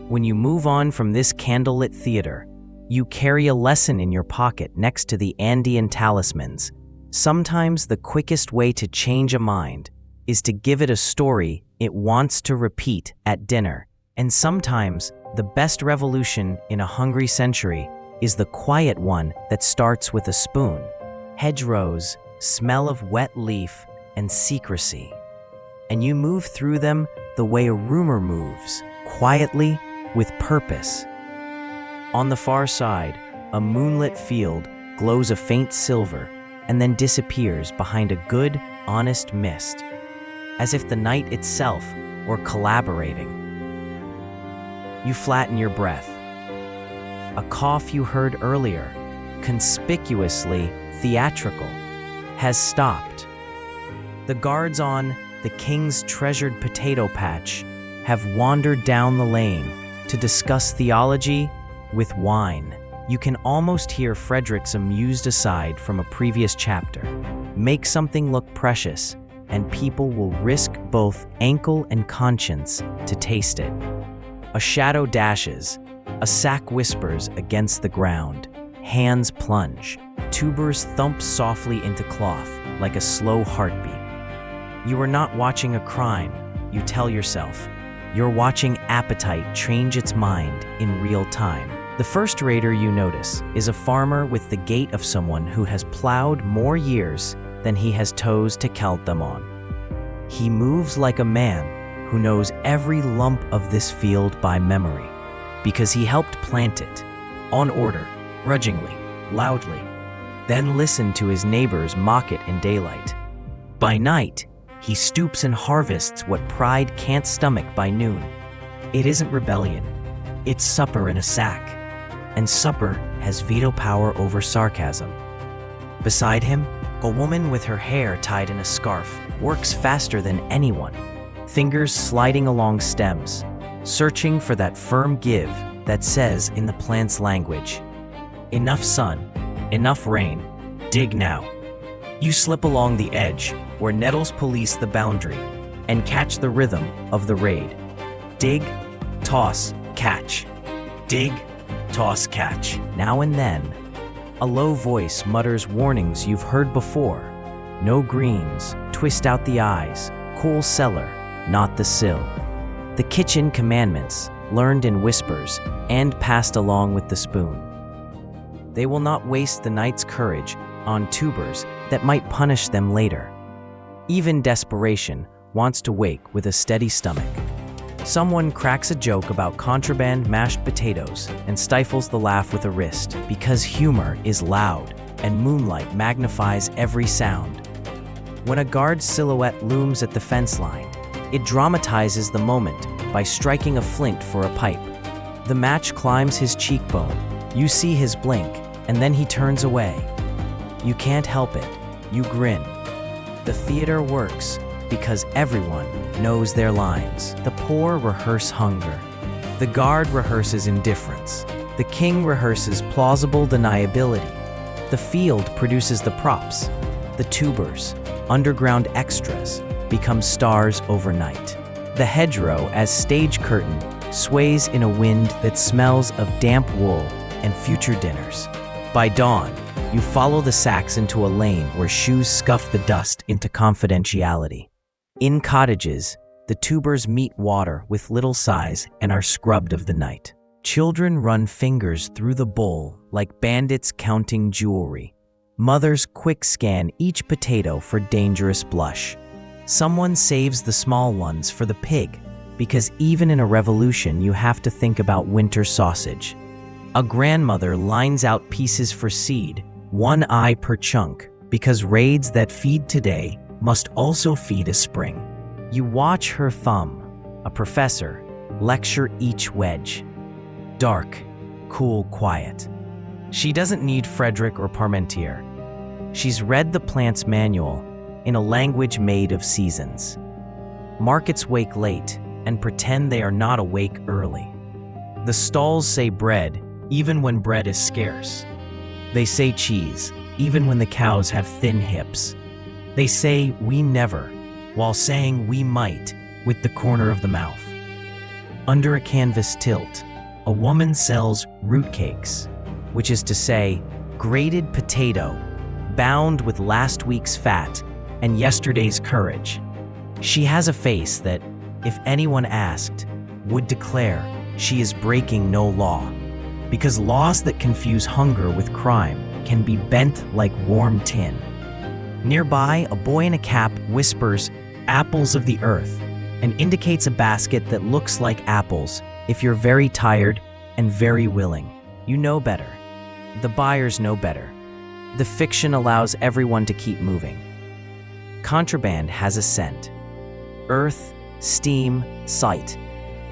When you move on from this candlelit theater, you carry a lesson in your pocket next to the Andean talismans. Sometimes the quickest way to change a mind is to give it a story it wants to repeat at dinner. And sometimes the best revolution in a hungry century is the quiet one that starts with a spoon. Hedgerows, smell of wet leaf, and secrecy. And you move through them the way a rumor moves, quietly, with purpose. On the far side, a moonlit field glows a faint silver and then disappears behind a good, honest mist, as if the night itself were collaborating. You flatten your breath. A cough you heard earlier, conspicuously theatrical, has stopped. The guards on the king's treasured potato patch have wandered down the lane to discuss theology with wine. You can almost hear Frederick's amused aside from a previous chapter. Make something look precious, and people will risk both ankle and conscience to taste it. A shadow dashes, a sack whispers against the ground, hands plunge, tubers thump softly into cloth like a slow heartbeat. You are not watching a crime, you tell yourself. You're watching appetite change its mind in real time. The first raider you notice is a farmer with the gait of someone who has plowed more years than he has toes to count them on. He moves like a man who knows every lump of this field by memory, because he helped plant it, on order, grudgingly, loudly, then listened to his neighbors mock it in daylight. By night, he stoops and harvests what pride can't stomach by noon. It isn't rebellion, it's supper in a sack, and supper has veto power over sarcasm. Beside him, a woman with her hair tied in a scarf works faster than anyone, fingers sliding along stems, searching for that firm give that says in the plant's language, "Enough sun, enough rain, dig now." You slip along the edge where nettles police the boundary and catch the rhythm of the raid. Dig, toss, catch. Dig, toss, catch. Now and then, a low voice mutters warnings you've heard before. No greens, twist out the eyes, cool cellar, not the sill. The kitchen commandments, learned in whispers and passed along with the spoon. They will not waste the night's courage on tubers that might punish them later. Even desperation wants to wake with a steady stomach. Someone cracks a joke about contraband mashed potatoes and stifles the laugh with a wrist because humor is loud and moonlight magnifies every sound. When a guard's silhouette looms at the fence line, it dramatizes the moment by striking a flint for a pipe. The match climbs his cheekbone, you see his blink, and then he turns away. You can't help it, you grin. The theater works because everyone knows their lines. The poor rehearse hunger. The guard rehearses indifference. The king rehearses plausible deniability. The field produces the props. The tubers, underground extras, become stars overnight. The hedgerow, as stage curtain, sways in a wind that smells of damp wool and future dinners. By dawn, you follow the sacks into a lane where shoes scuff the dust into confidentiality. In cottages, the tubers meet water with little sighs and are scrubbed of the night. Children run fingers through the bowl like bandits counting jewelry. Mothers quick scan each potato for dangerous blush. Someone saves the small ones for the pig, because even in a revolution you have to think about winter sausage. A grandmother lines out pieces for seed, one eye per chunk, because raids that feed today must also feed a spring. You watch her thumb, a professor, lecture each wedge. Dark, cool, quiet. She doesn't need Frederick or Parmentier. She's read the plant's manual in a language made of seasons. Markets wake late and pretend they are not awake early. The stalls say bread, even when bread is scarce. They say cheese, even when the cows have thin hips. They say we never, while saying we might with the corner of the mouth. Under a canvas tilt, a woman sells root cakes, which is to say, grated potato, bound with last week's fat and yesterday's courage. She has a face that, if anyone asked, would declare she is breaking no law, because laws that confuse hunger with crime can be bent like warm tin. Nearby, a boy in a cap whispers, "Apples of the earth," and indicates a basket that looks like apples if you're very tired and very willing. You know better. The buyers know better. The fiction allows everyone to keep moving. Contraband has a scent. Earth, steam, sight.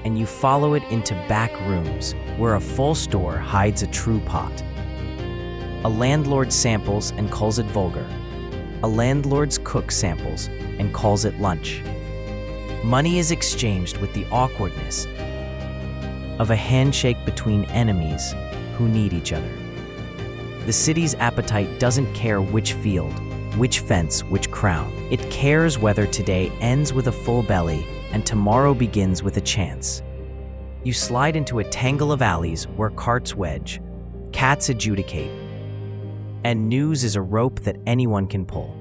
And you follow it into back rooms where a full store hides a true pot. A landlord samples and calls it vulgar. A landlord's cook samples and calls it lunch. Money is exchanged with the awkwardness of a handshake between enemies who need each other. The city's appetite doesn't care which field, which fence, which crown. It cares whether today ends with a full belly and tomorrow begins with a chance. You slide into a tangle of alleys where carts wedge, cats adjudicate, and news is a rope that anyone can pull.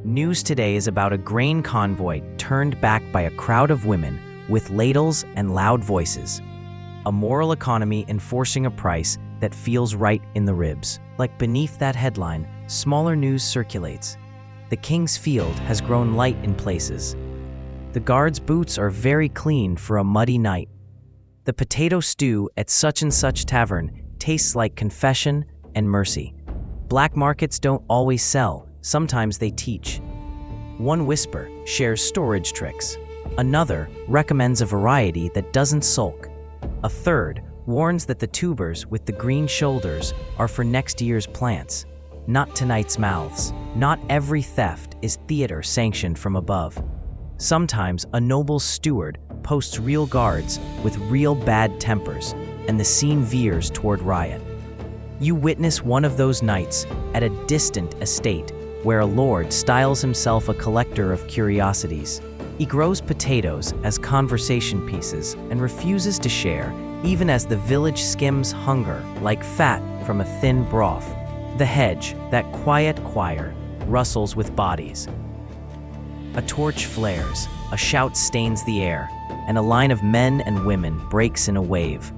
News today is about a grain convoy turned back by a crowd of women with ladles and loud voices. A moral economy enforcing a price that feels right in the ribs. Like beneath that headline, smaller news circulates. The king's field has grown light in places. The guards' boots are very clean for a muddy night. The potato stew at such and such tavern tastes like confession and mercy. Black markets don't always sell, sometimes they teach. One whisper shares storage tricks. Another recommends a variety that doesn't sulk. A third warns that the tubers with the green shoulders are for next year's plants, not tonight's mouths. Not every theft is theater sanctioned from above. Sometimes a noble steward posts real guards with real bad tempers, and the scene veers toward riot. You witness one of those nights at a distant estate where a lord styles himself a collector of curiosities. He grows potatoes as conversation pieces and refuses to share, even as the village skims hunger like fat from a thin broth. The hedge, that quiet choir, rustles with bodies. A torch flares, a shout stains the air, and a line of men and women breaks in a wave.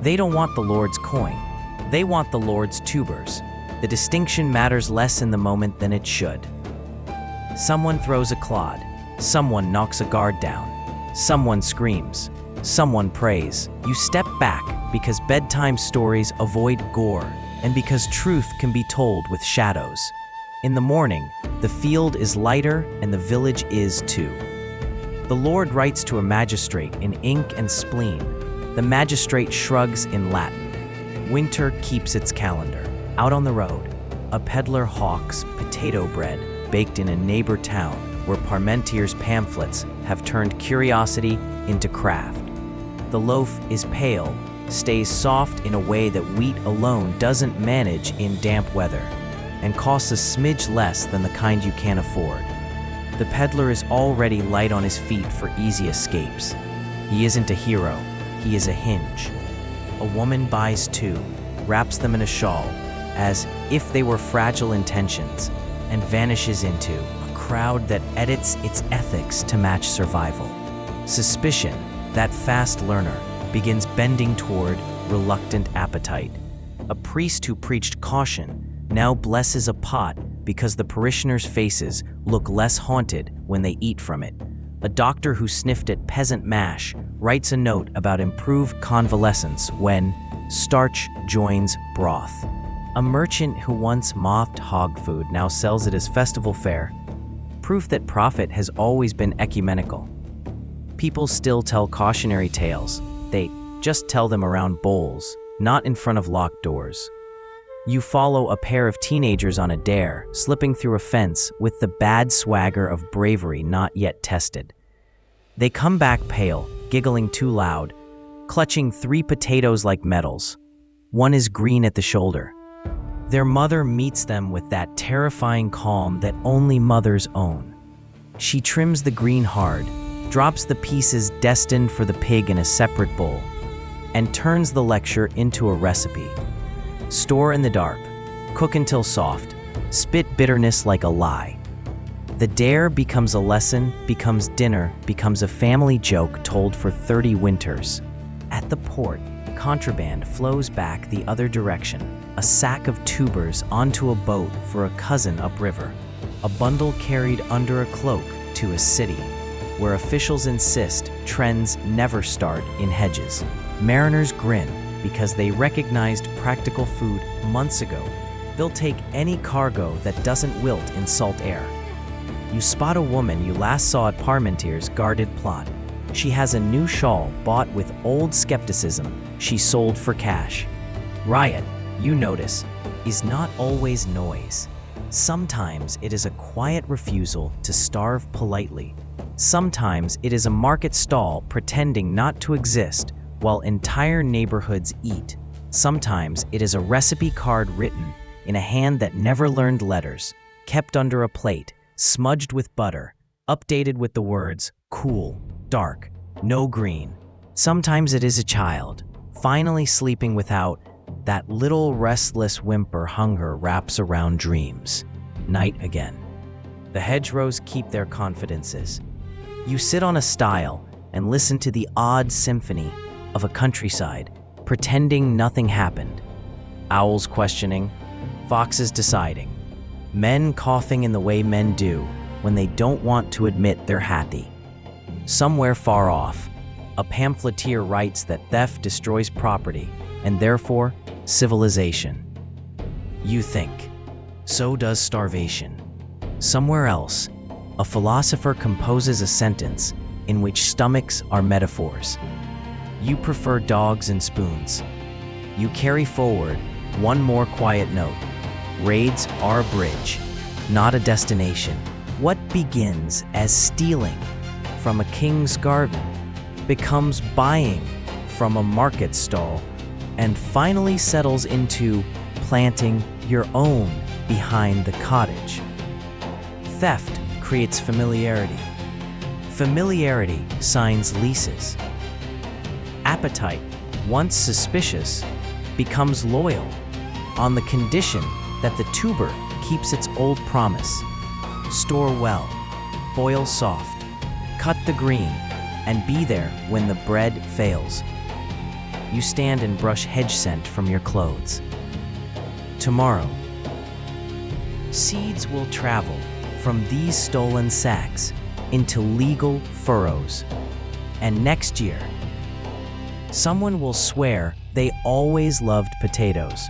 They don't want the Lord's coin. They want the Lord's tubers. The distinction matters less in the moment than it should. Someone throws a clod. Someone knocks a guard down. Someone screams. Someone prays. You step back because bedtime stories avoid gore and because truth can be told with shadows. In the morning, the field is lighter and the village is too. The Lord writes to a magistrate in ink and spleen. The magistrate shrugs in Latin. Winter keeps its calendar. Out on the road, a peddler hawks potato bread baked in a neighbor town where Parmentier's pamphlets have turned curiosity into craft. The loaf is pale, stays soft in a way that wheat alone doesn't manage in damp weather, and costs a smidge less than the kind you can't afford. The peddler is already light on his feet for easy escapes. He isn't a hero, he is a hinge. A woman buys two, wraps them in a shawl, as if they were fragile intentions, and vanishes into a crowd that edits its ethics to match survival. Suspicion, that fast learner, begins bending toward reluctant appetite. A priest who preached caution now blesses a pot because the parishioners' faces look less haunted when they eat from it. A doctor who sniffed at peasant mash writes a note about improved convalescence when starch joins broth. A merchant who once mocked hog food now sells it as festival fare. Proof that profit has always been ecumenical. People still tell cautionary tales. They just tell them around bowls, not in front of locked doors. You follow a pair of teenagers on a dare, slipping through a fence with the bad swagger of bravery not yet tested. They come back pale, giggling too loud, clutching 3 potatoes like medals. One is green at the shoulder. Their mother meets them with that terrifying calm that only mothers own. She trims the green hard, drops the pieces destined for the pig in a separate bowl, and turns the lecture into a recipe. Store in the dark, cook until soft, spit bitterness like a lie. The dare becomes a lesson, becomes dinner, becomes a family joke told for 30 winters. At the port, contraband flows back the other direction, a sack of tubers onto a boat for a cousin upriver, a bundle carried under a cloak to a city, where officials insist trends never start in hedges. Mariners grin because they recognized practical food months ago. They'll take any cargo that doesn't wilt in salt air. You spot a woman you last saw at Parmentier's guarded plot. She has a new shawl bought with old skepticism she sold for cash. Riot, you notice, is not always noise. Sometimes it is a quiet refusal to starve politely. Sometimes it is a market stall pretending not to exist while entire neighborhoods eat. Sometimes it is a recipe card written in a hand that never learned letters, kept under a plate, smudged with butter, updated with the words, cool, dark, no green. Sometimes it is a child, finally sleeping without that little restless whimper hunger wraps around dreams. Night again. The hedgerows keep their confidences. You sit on a stile and listen to the odd symphony of a countryside, pretending nothing happened. Owls questioning, foxes deciding, men coughing in the way men do when they don't want to admit they're happy. Somewhere far off, a pamphleteer writes that theft destroys property and therefore civilization. You think, so does starvation. Somewhere else, a philosopher composes a sentence in which stomachs are metaphors. You prefer dogs and spoons. You carry forward one more quiet note. Raids are a bridge, not a destination. What begins as stealing from a king's garden becomes buying from a market stall and finally settles into planting your own behind the cottage. Theft creates familiarity. Familiarity signs leases. Appetite, once suspicious, becomes loyal on the condition that the tuber keeps its old promise. Store well, boil soft, cut the green, and be there when the bread fails. You stand and brush hedge scent from your clothes. Tomorrow, seeds will travel from these stolen sacks into legal furrows. And next year, someone will swear they always loved potatoes.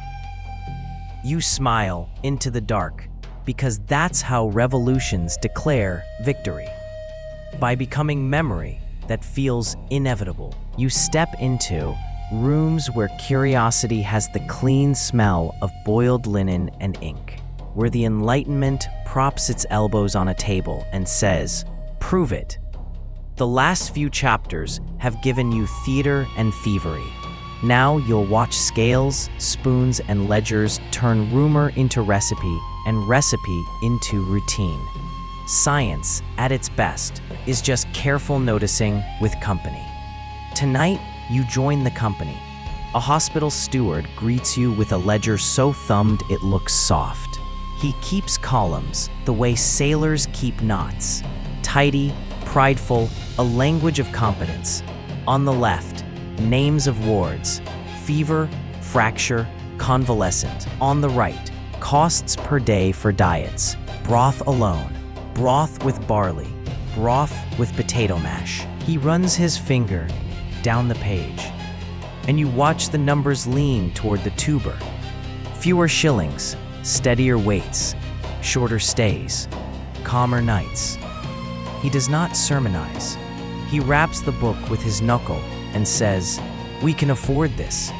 You smile into the dark because that's how revolutions declare victory. By becoming memory that feels inevitable, you step into rooms where curiosity has the clean smell of boiled linen and ink, where the Enlightenment props its elbows on a table and says, "Prove it." The last few chapters have given you theater and thievery. Now you'll watch scales, spoons, and ledgers turn rumor into recipe and recipe into routine. Science, at its best, is just careful noticing with company. Tonight, you join the company. A hospital steward greets you with a ledger so thumbed it looks soft. He keeps columns the way sailors keep knots. Tidy, prideful, a language of competence. On the left, names of wards: fever, fracture, convalescent. On the right, costs per day for diets: broth alone, broth with barley, broth with potato mash. He runs his finger down the page, and you watch the numbers lean toward the tuber. Fewer shillings, steadier weights, shorter stays, calmer nights. He does not sermonize. He raps the book with his knuckle and says, "We can afford this."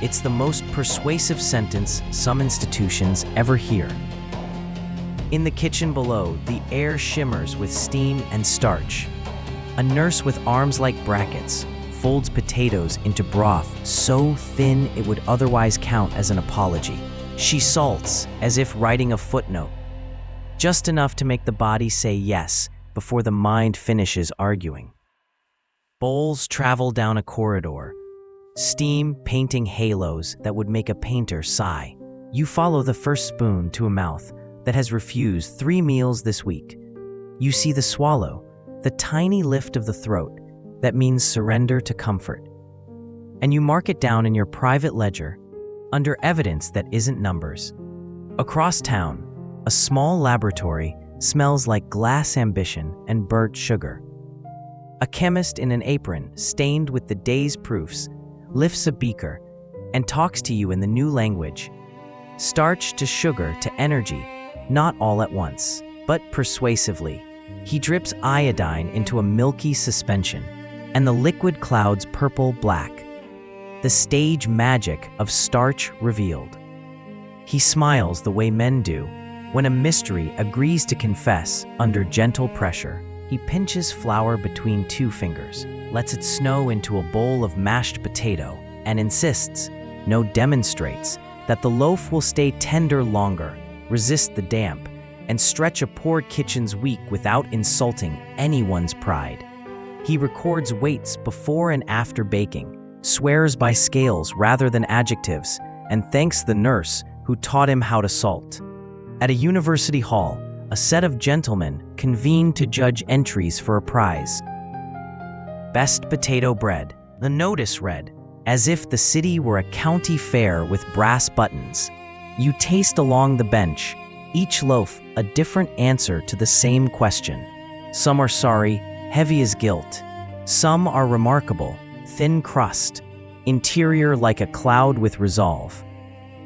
It's the most persuasive sentence some institutions ever hear. In the kitchen below, the air shimmers with steam and starch. A nurse with arms like brackets folds potatoes into broth so thin it would otherwise count as an apology. She salts as if writing a footnote, just enough to make the body say yes before the mind finishes arguing. Bowls travel down a corridor, steam painting halos that would make a painter sigh. You follow the first spoon to a mouth that has refused 3 meals this week. You see the swallow, the tiny lift of the throat that means surrender to comfort. And you mark it down in your private ledger under evidence that isn't numbers. Across town, a small laboratory smells like glass ambition and burnt sugar. A chemist in an apron stained with the day's proofs lifts a beaker and talks to you in the new language. Starch to sugar to energy, not all at once, but persuasively. He drips iodine into a milky suspension, and the liquid clouds purple-black. The stage magic of starch revealed. He smiles the way men do when a mystery agrees to confess under gentle pressure. He pinches flour between 2 fingers, lets it snow into a bowl of mashed potato, and insists, no demonstrates, that the loaf will stay tender longer, resist the damp, and stretch a poor kitchen's week without insulting anyone's pride. He records weights before and after baking, swears by scales rather than adjectives, and thanks the nurse who taught him how to salt. At a university hall, a set of gentlemen convene to judge entries for a prize. Best potato bread. The notice read, as if the city were a county fair with brass buttons. You taste along the bench, each loaf a different answer to the same question. Some are sorry, heavy as guilt. Some are remarkable, thin crust, interior like a cloud with resolve.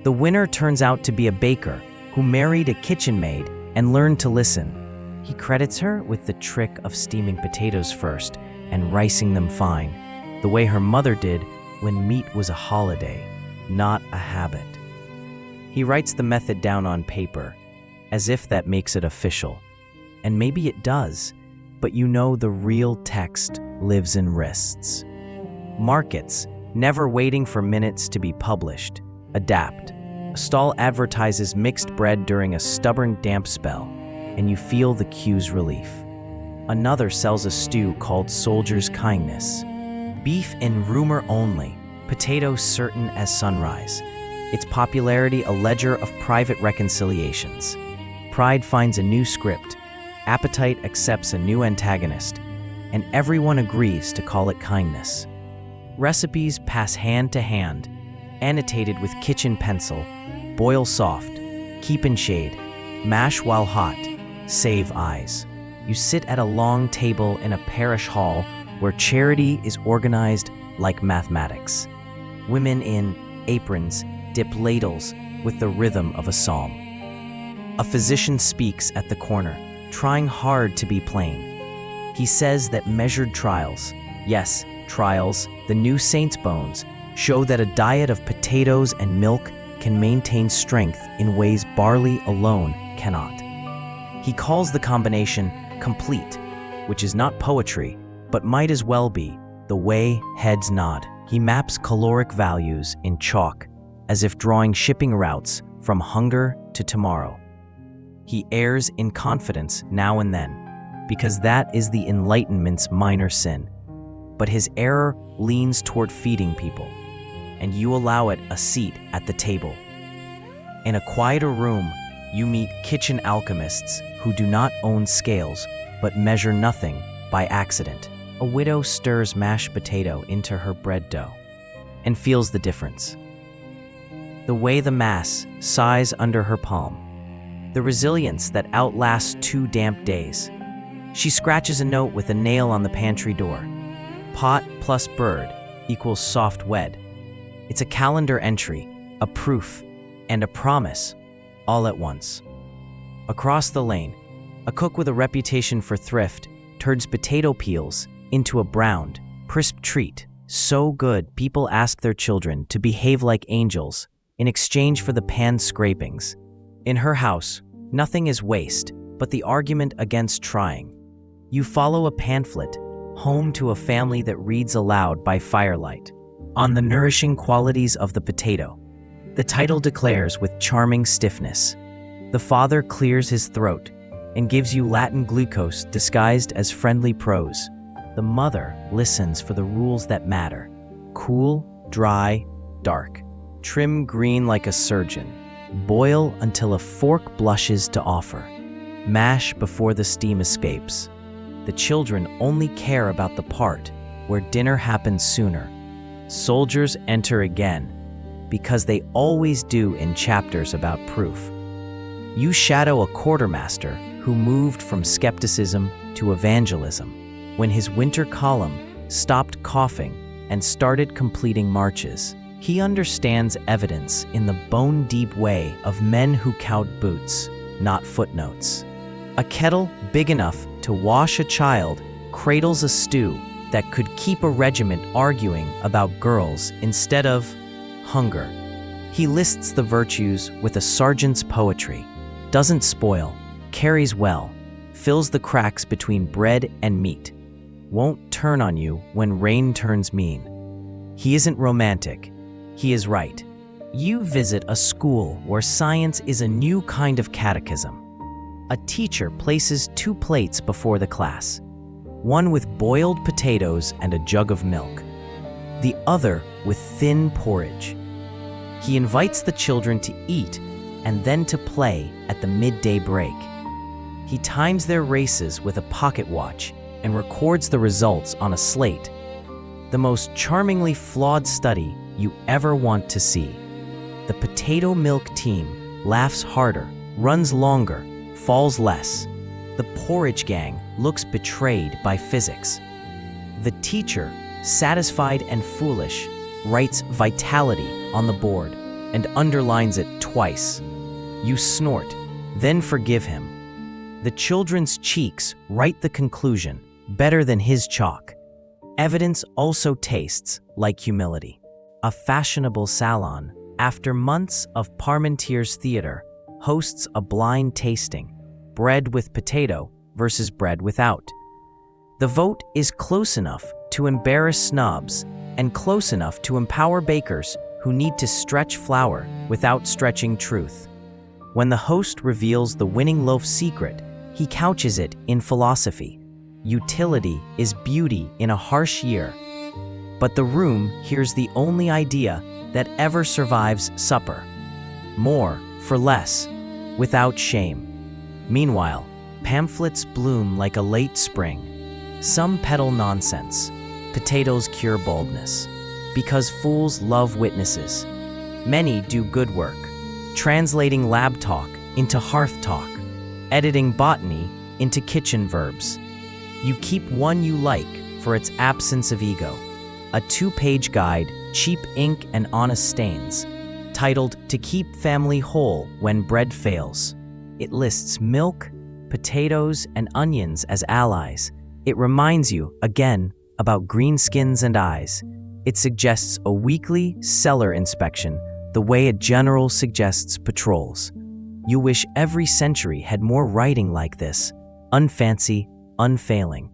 The winner turns out to be a baker who married a kitchen maid and learned to listen. He credits her with the trick of steaming potatoes first and ricing them fine, the way her mother did when meat was a holiday, not a habit. He writes the method down on paper, as if that makes it official. And maybe it does, but you know the real text lives in wrists. Markets, never waiting for minutes to be published, adapt. A stall advertises mixed bread during a stubborn damp spell, and you feel the cue's relief. Another sells a stew called Soldier's Kindness. Beef in rumor only, potatoes certain as sunrise. Its popularity a ledger of private reconciliations. Pride finds a new script, appetite accepts a new antagonist, and everyone agrees to call it kindness. Recipes pass hand to hand, annotated with kitchen pencil. Boil soft, keep in shade, mash while hot, save eyes. You sit at a long table in a parish hall where charity is organized like mathematics. Women in aprons dip ladles with the rhythm of a psalm. A physician speaks at the corner, trying hard to be plain. He says that measured trials, yes, trials, the new saint's bones, show that a diet of potatoes and milk can maintain strength in ways barley alone cannot. He calls the combination complete, which is not poetry, but might as well be, the way heads nod. He maps caloric values in chalk, as if drawing shipping routes from hunger to tomorrow. He errs in confidence now and then, because that is the Enlightenment's minor sin. But his error leans toward feeding people, and you allow it a seat at the table. In a quieter room, you meet kitchen alchemists who do not own scales, but measure nothing by accident. A widow stirs mashed potato into her bread dough and feels the difference. The way the mass sighs under her palm, the resilience that outlasts 2 damp days. She scratches a note with a nail on the pantry door. Pot plus bird equals soft wed. It's a calendar entry, a proof, and a promise, all at once. Across the lane, a cook with a reputation for thrift turns potato peels into a browned, crisp treat, so good people ask their children to behave like angels in exchange for the pan scrapings. In her house, nothing is waste but the argument against trying. You follow a pamphlet, home to a family that reads aloud by firelight, on the nourishing qualities of the potato. The title declares with charming stiffness. The father clears his throat and gives you Latin glucose disguised as friendly prose. The mother listens for the rules that matter. Cool, dry, dark. Trim green like a surgeon. Boil until a fork blushes to offer. Mash before the steam escapes. The children only care about the part where dinner happens sooner. Soldiers enter again, because they always do in chapters about proof. You shadow a quartermaster who moved from skepticism to evangelism when his winter column stopped coughing and started completing marches. He understands evidence in the bone-deep way of men who count boots, not footnotes. A kettle big enough to wash a child cradles a stew that could keep a regiment arguing about girls instead of hunger. He lists the virtues with a sergeant's poetry, doesn't spoil, carries well, fills the cracks between bread and meat, won't turn on you when rain turns mean. He isn't romantic, he is right. You visit a school where science is a new kind of catechism. A teacher places 2 plates before the class, one with boiled potatoes and a jug of milk, the other with thin porridge. He invites the children to eat and then to play at the midday break. He times their races with a pocket watch and records the results on a slate. The most charmingly flawed study you ever want to see. The potato milk team laughs harder, runs longer, falls less. The porridge gang looks betrayed by physics. The teacher, satisfied and foolish, writes vitality on the board and underlines it twice. You snort, then forgive him. The children's cheeks write the conclusion better than his chalk. Evidence also tastes like humility. A fashionable salon, after months of Parmentiers theater, hosts a blind tasting, bread with potato versus bread without. The vote is close enough to embarrass snobs and close enough to empower bakers who need to stretch flour without stretching truth. When the host reveals the winning loaf secret, he couches it in philosophy. Utility is beauty in a harsh year. But the room hears the only idea that ever survives supper. More for less, without shame. Meanwhile, pamphlets bloom like a late spring. Some peddle nonsense. Potatoes cure baldness. Because fools love witnesses. Many do good work, translating lab talk into hearth talk, editing botany into kitchen verbs. You keep one you like for its absence of ego. A 2-page guide, cheap ink and honest stains, titled To Keep Family Whole When Bread Fails. It lists milk, potatoes, and onions as allies. It reminds you, again, about green skins and eyes. It suggests a weekly cellar inspection, the way a general suggests patrols. You wish every century had more writing like this, unfancy, unfailing.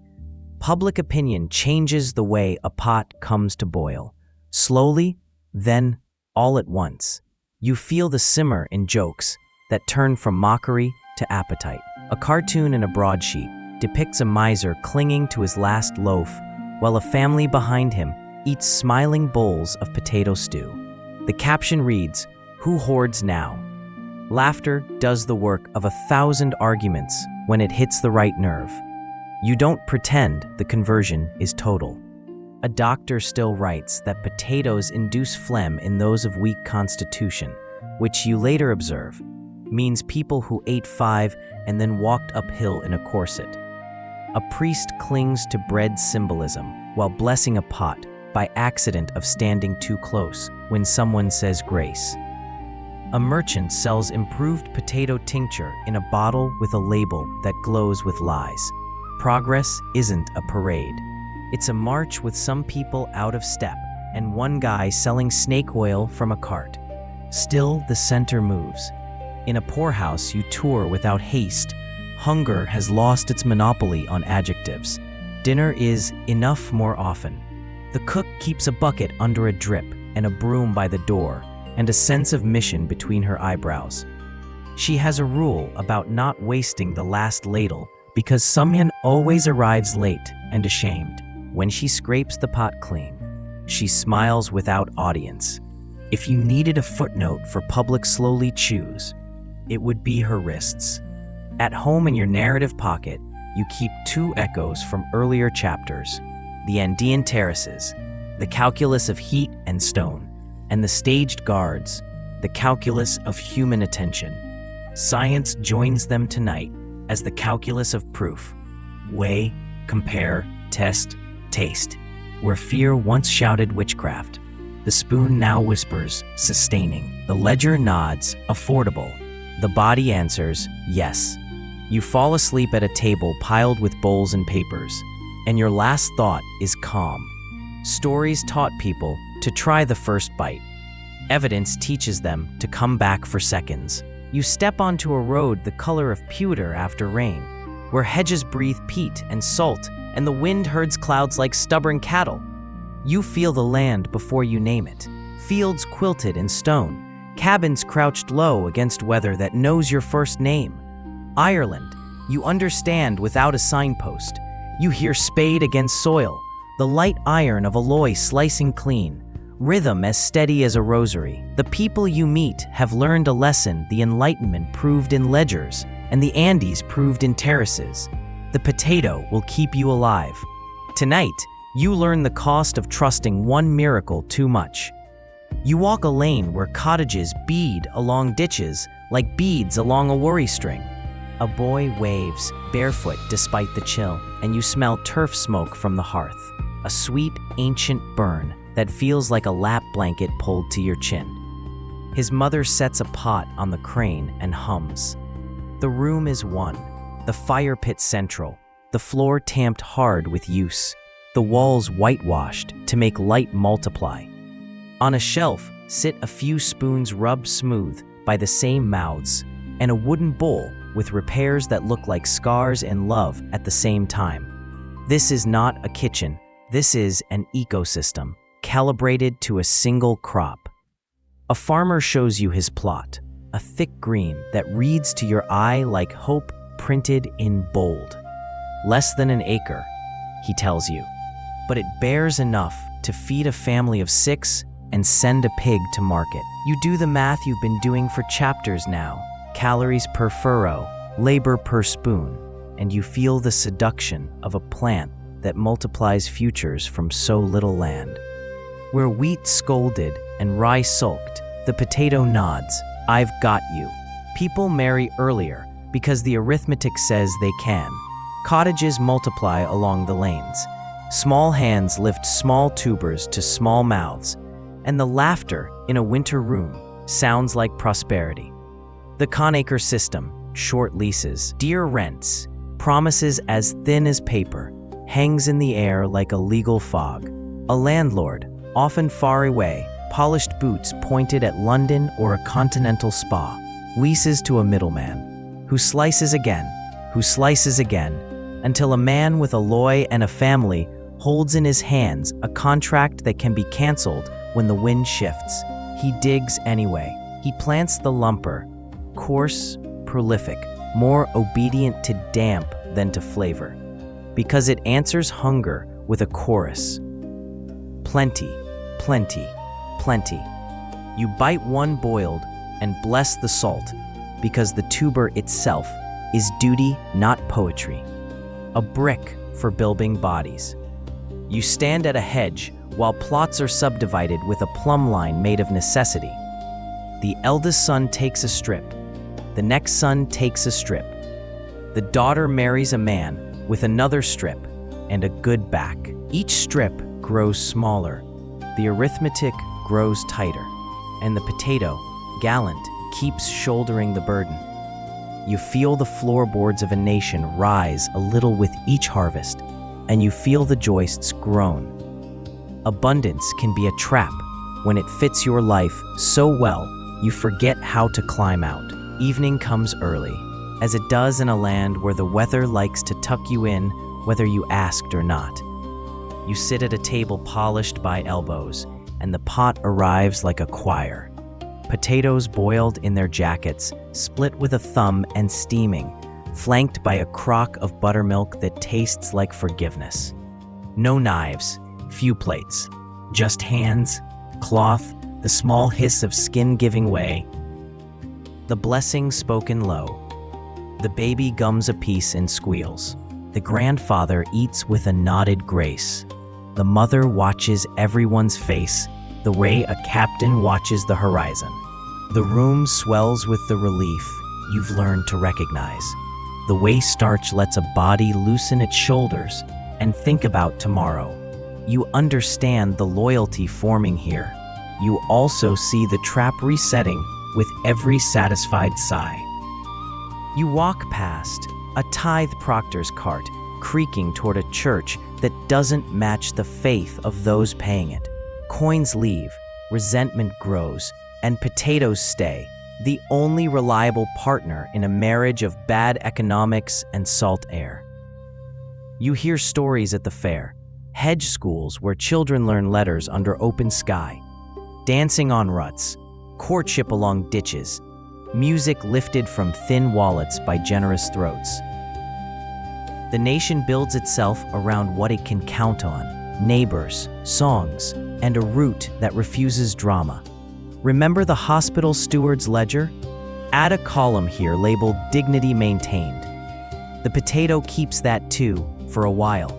Public opinion changes the way a pot comes to boil. Slowly, then all at once. You feel the simmer in jokes that turn from mockery to appetite. A cartoon in a broadsheet depicts a miser clinging to his last loaf while a family behind him eats smiling bowls of potato stew. The caption reads, "Who hoards now?" Laughter does the work of 1,000 arguments when it hits the right nerve. You don't pretend the conversion is total. A doctor still writes that potatoes induce phlegm in those of weak constitution, which you later observe means people who ate 5 and then walked uphill in a corset. A priest clings to bread symbolism while blessing a pot by accident of standing too close when someone says grace. A merchant sells improved potato tincture in a bottle with a label that glows with lies. Progress isn't a parade. It's a march with some people out of step and one guy selling snake oil from a cart. Still, the center moves. In a poorhouse you tour without haste. Hunger has lost its monopoly on adjectives. Dinner is enough more often. The cook keeps a bucket under a drip and a broom by the door and a sense of mission between her eyebrows. She has a rule about not wasting the last ladle because someone always arrives late and ashamed. When she scrapes the pot clean, she smiles without audience. If you needed a footnote for public slowly chews, it would be her wrists. At home in your narrative pocket, you keep 2 echoes from earlier chapters: the Andean terraces, the calculus of heat and stone, and the staged guards, the calculus of human attention. Science joins them tonight as the calculus of proof. Weigh, compare, test, taste. Where fear once shouted witchcraft, the spoon now whispers, sustaining. The ledger nods, affordable. The body answers, yes. You fall asleep at a table piled with bowls and papers, and your last thought is calm. Stories taught people to try the first bite. Evidence teaches them to come back for seconds. You step onto a road the color of pewter after rain, where hedges breathe peat and salt, and the wind herds clouds like stubborn cattle. You feel the land before you name it. Fields quilted in stone, cabins crouched low against weather that knows your first name. Ireland, you understand without a signpost. You hear spade against soil, the light iron of alloy slicing clean, rhythm as steady as a rosary. The people you meet have learned a lesson the Enlightenment proved in ledgers. and the Andes proved in terraces. The potato will keep you alive. Tonight, you learn the cost of trusting one miracle too much. You walk a lane where cottages bead along ditches like beads along a worry string. A boy waves, barefoot despite the chill, and you smell turf smoke from the hearth, a sweet, ancient burn that feels like a lap blanket pulled to your chin. His mother sets a pot on the crane and hums. The room is one, the fire pit central, the floor tamped hard with use, the walls whitewashed to make light multiply. On a shelf sit a few spoons rubbed smooth by the same mouths, and a wooden bowl with repairs that look like scars and love at the same time. This is not a kitchen, this is an ecosystem, calibrated to a single crop. A farmer shows you his plot, a thick green that reads to your eye like hope printed in bold. Less than an acre, he tells you, but it bears enough to feed a family of 6 and send a pig to market. You do the math you've been doing for chapters now, calories per furrow, labor per spoon, and you feel the seduction of a plant that multiplies futures from so little land. Where wheat scolded and rye sulked, the potato nods, I've got you. People marry earlier because the arithmetic says they can. Cottages multiply along the lanes. Small hands lift small tubers to small mouths, and the laughter in a winter room sounds like prosperity. The Conacre system, short leases, dear rents, promises as thin as paper, hangs in the air like a legal fog. A landlord, often far away, polished boots pointed at London or a continental spa, leases to a middleman, who slices again, until a man with a loy and a family holds in his hands a contract that can be canceled when the wind shifts. He digs anyway. He plants the lumper, coarse, prolific, more obedient to damp than to flavor, because it answers hunger with a chorus. Plenty, plenty, plenty. You bite one boiled and bless the salt, because the tuber itself is duty, not poetry. A brick for building bodies. You stand at a hedge while plots are subdivided with a plumb line made of necessity. The eldest son takes a strip. The next son takes a strip. The daughter marries a man with another strip and a good back. Each strip grows smaller. The arithmetic grows tighter. And the potato, gallant, keeps shouldering the burden. You feel the floorboards of a nation rise a little with each harvest, and you feel the joists groan. Abundance can be a trap when it fits your life so well you forget how to climb out. Evening comes early, as it does in a land where the weather likes to tuck you in whether you asked or not. You sit at a table polished by elbows, and the pot arrives like a choir. Potatoes boiled in their jackets, split with a thumb and steaming, flanked by a crock of buttermilk that tastes like forgiveness. No knives, few plates, just hands, cloth, the small hiss of skin giving way. The blessing spoken low. The baby gums a piece and squeals. The grandfather eats with a nodded grace. The mother watches everyone's face, the way a captain watches the horizon. The room swells with the relief you've learned to recognize. The way starch lets a body loosen its shoulders and think about tomorrow. You understand the loyalty forming here. You also see the trap resetting with every satisfied sigh. You walk past a tithe proctor's cart creaking toward a church that doesn't match the faith of those paying it. Coins leave, resentment grows, and potatoes stay, the only reliable partner in a marriage of bad economics and salt air. You hear stories at the fair, hedge schools where children learn letters under open sky, dancing on ruts, courtship along ditches, music lifted from thin wallets by generous throats. The nation builds itself around what it can count on, neighbors, songs, and a route that refuses drama. Remember the hospital steward's ledger? Add a column here labeled Dignity Maintained. The potato keeps that too, for a while.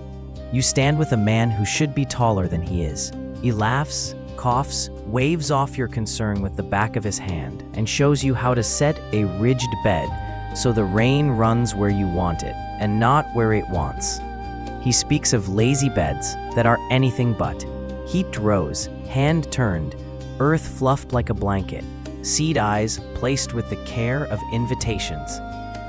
You stand with a man who should be taller than he is. He laughs, coughs, waves off your concern with the back of his hand, and shows you how to set a ridged bed so the rain runs where you want it and not where it wants. He speaks of lazy beds that are anything but. Heaped rows, hand-turned, earth fluffed like a blanket, seed eyes placed with the care of invitations.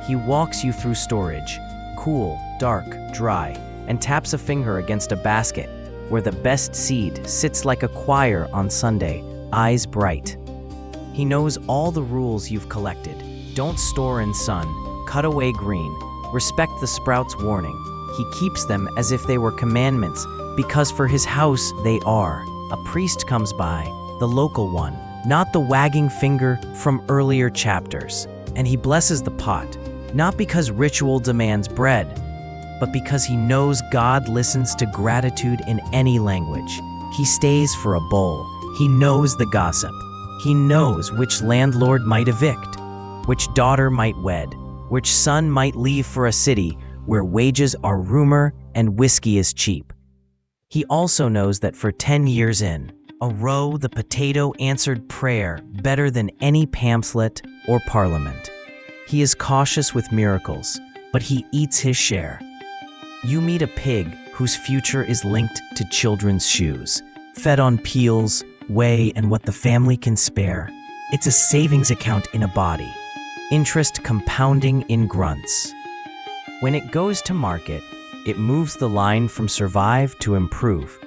He walks you through storage, cool, dark, dry, and taps a finger against a basket where the best seed sits like a choir on Sunday, eyes bright. He knows all the rules you've collected. Don't store in sun, cut away green, respect the sprout's warning. He keeps them as if they were commandments, because for his house they are. A priest comes by, the local one, not the wagging finger from earlier chapters, and he blesses the pot, not because ritual demands bread, but because he knows God listens to gratitude in any language. He stays for a bowl. He knows the gossip. He knows which landlord might evict, which daughter might wed, which son might leave for a city where wages are rumor and whiskey is cheap. He also knows that for 10 years in a row, the potato answered prayer better than any pamphlet or parliament. He is cautious with miracles, but he eats his share. You meet a pig whose future is linked to children's shoes, fed on peels, whey, and what the family can spare. It's a savings account in a body, interest compounding in grunts. When it goes to market, it moves the line from survive to improve.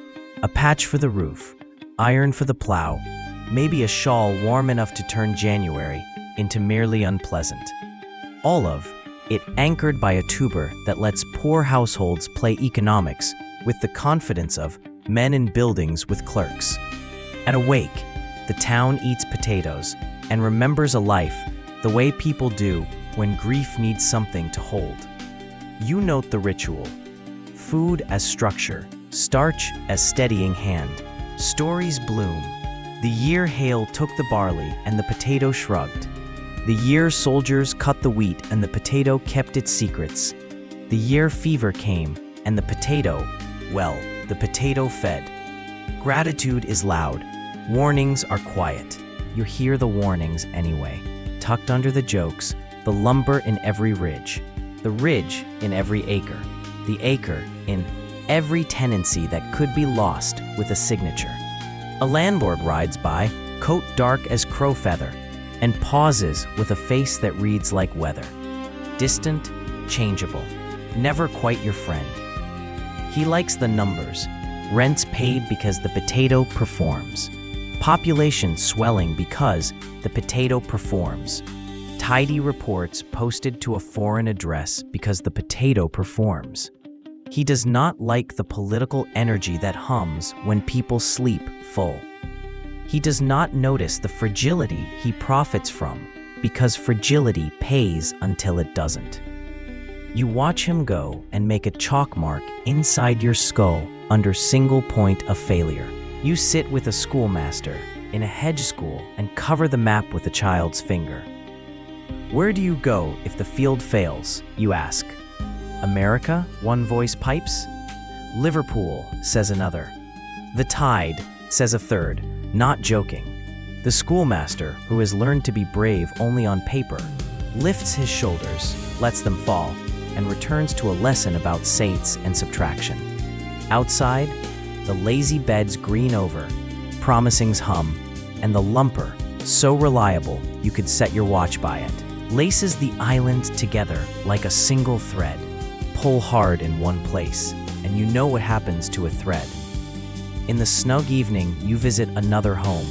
A patch for the roof, iron for the plow, maybe a shawl warm enough to turn January into merely unpleasant. All of it anchored by a tuber that lets poor households play economics with the confidence of men in buildings with clerks. At a wake, the town eats potatoes and remembers a life the way people do when grief needs something to hold. You note the ritual: food as structure, starch as steadying hand. Stories bloom. The year hail took the barley and the potato shrugged. The year soldiers cut the wheat and the potato kept its secrets. The year fever came and the potato fed. Gratitude is loud. Warnings are quiet. You hear the warnings anyway. Tucked under the jokes, the lumber in every ridge. The ridge in every acre. The acre in every tenancy that could be lost with a signature. A landlord rides by, coat dark as crow feather, and pauses with a face that reads like weather. Distant, changeable, never quite your friend. He likes the numbers, rents paid because the potato performs, population swelling because the potato performs, tidy reports posted to a foreign address because the potato performs. He does not like the political energy that hums when people sleep full. He does not notice the fragility he profits from, because fragility pays until it doesn't. You watch him go and make a chalk mark inside your skull under single point of failure. You sit with a schoolmaster in a hedge school and cover the map with a child's finger. Where do you go if the field fails, you ask. America, one voice pipes. Liverpool, says another. The tide, says a third, not joking. The schoolmaster, who has learned to be brave only on paper, lifts his shoulders, lets them fall, and returns to a lesson about saints and subtraction. Outside, the lazy beds green over, promisings hum, and the lumper, so reliable you could set your watch by it, laces the island together like a single thread. Pull hard in one place, and you know what happens to a thread. In the snug evening, you visit another home,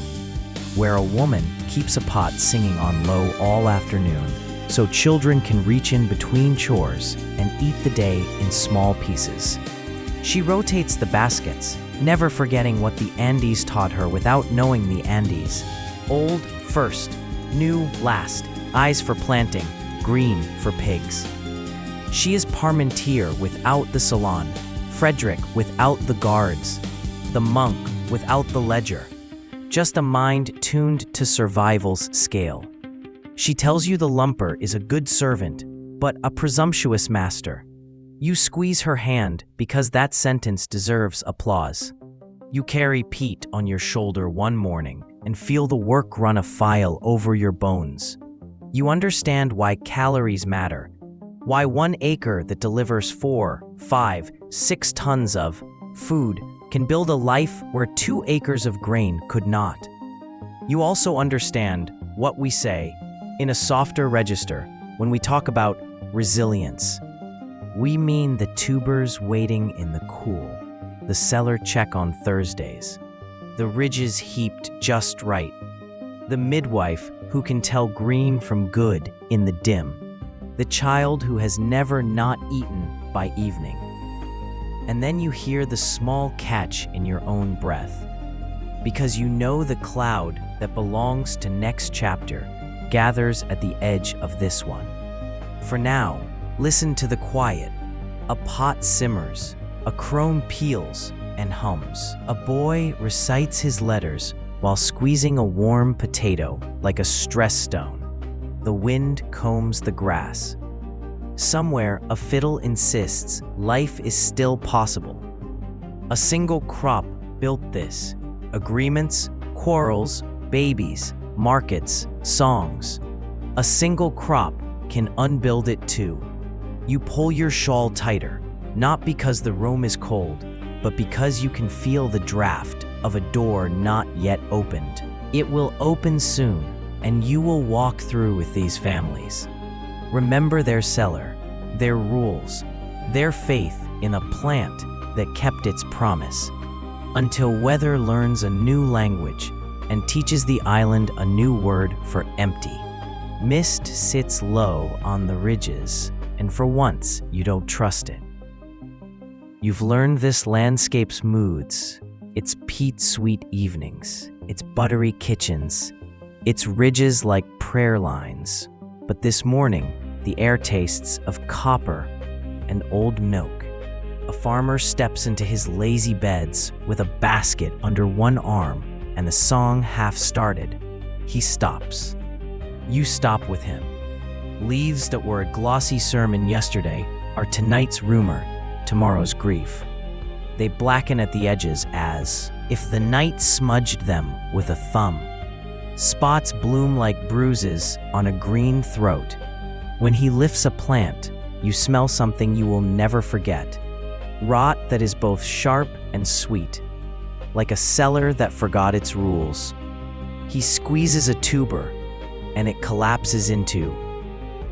where a woman keeps a pot singing on low all afternoon, so children can reach in between chores and eat the day in small pieces. She rotates the baskets, never forgetting what the Andes taught her without knowing the Andes. Old first, new last, eyes for planting, green for pigs. She is Parmentier without the salon, Frederick without the guards, the monk without the ledger, just a mind tuned to survival's scale. She tells you the lumper is a good servant, but a presumptuous master. You squeeze her hand because that sentence deserves applause. You carry Pete on your shoulder one morning and feel the work run a file over your bones. You understand why calories matter, why 1 acre that delivers 4, 5, 6 tons of food can build a life where 2 acres of grain could not. You also understand what we say in a softer register when we talk about resilience. We mean the tubers waiting in the cool, the cellar check on Thursdays, the ridges heaped just right, the midwife who can tell green from good in the dim, the child who has never not eaten by evening. And then you hear the small catch in your own breath, because you know the cloud that belongs to next chapter gathers at the edge of this one. For now, listen to the quiet. A pot simmers, a crone peels and hums. A boy recites his letters while squeezing a warm potato like a stress stone. The wind combs the grass. Somewhere, a fiddle insists life is still possible. A single crop built this. Agreements, quarrels, babies, markets, songs. A single crop can unbuild it too. You pull your shawl tighter, not because the room is cold, but because you can feel the draft of a door not yet opened. It will open soon, and you will walk through with these families. Remember their cellar, their rules, their faith in a plant that kept its promise, until weather learns a new language and teaches the island a new word for empty. Mist sits low on the ridges, and for once, you don't trust it. You've learned this landscape's moods, its peat-sweet evenings, its buttery kitchens, its ridges like prayer lines. But this morning, the air tastes of copper and old milk. A farmer steps into his lazy beds with a basket under one arm, and the song half started. He stops. You stop with him. Leaves that were a glossy sermon yesterday are tonight's rumor, tomorrow's grief. They blacken at the edges as if the night smudged them with a thumb. Spots bloom like bruises on a green throat. When he lifts a plant, you smell something you will never forget. Rot that is both sharp and sweet, like a cellar that forgot its rules. He squeezes a tuber, and it collapses into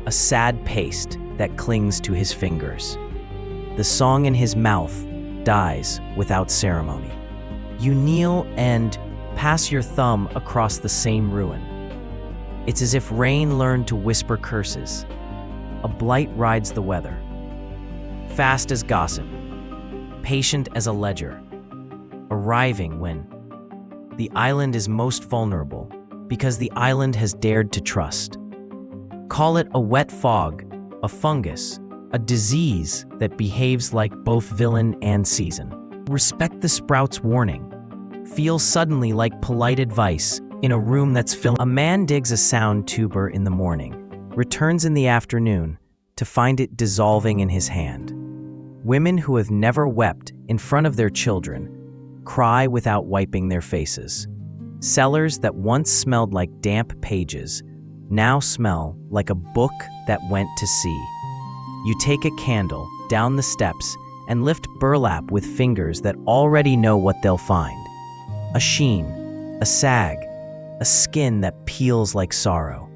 a sad paste that clings to his fingers. The song in his mouth dies without ceremony. You kneel and pass your thumb across the same ruin. It's as if rain learned to whisper curses. A blight rides the weather, fast as gossip, patient as a ledger, arriving when the island is most vulnerable because the island has dared to trust. Call it a wet fog, a fungus, a disease that behaves like both villain and season. Respect the sprout's warning. Feel suddenly like polite advice in a room that's filled. A man digs a sound tuber in the morning, returns in the afternoon to find it dissolving in his hand. Women who have never wept in front of their children cry without wiping their faces. Cellars that once smelled like damp pages now smell like a book that went to sea. You take a candle down the steps and lift burlap with fingers that already know what they'll find. A sheen, a sag, a skin that peels like sorrow.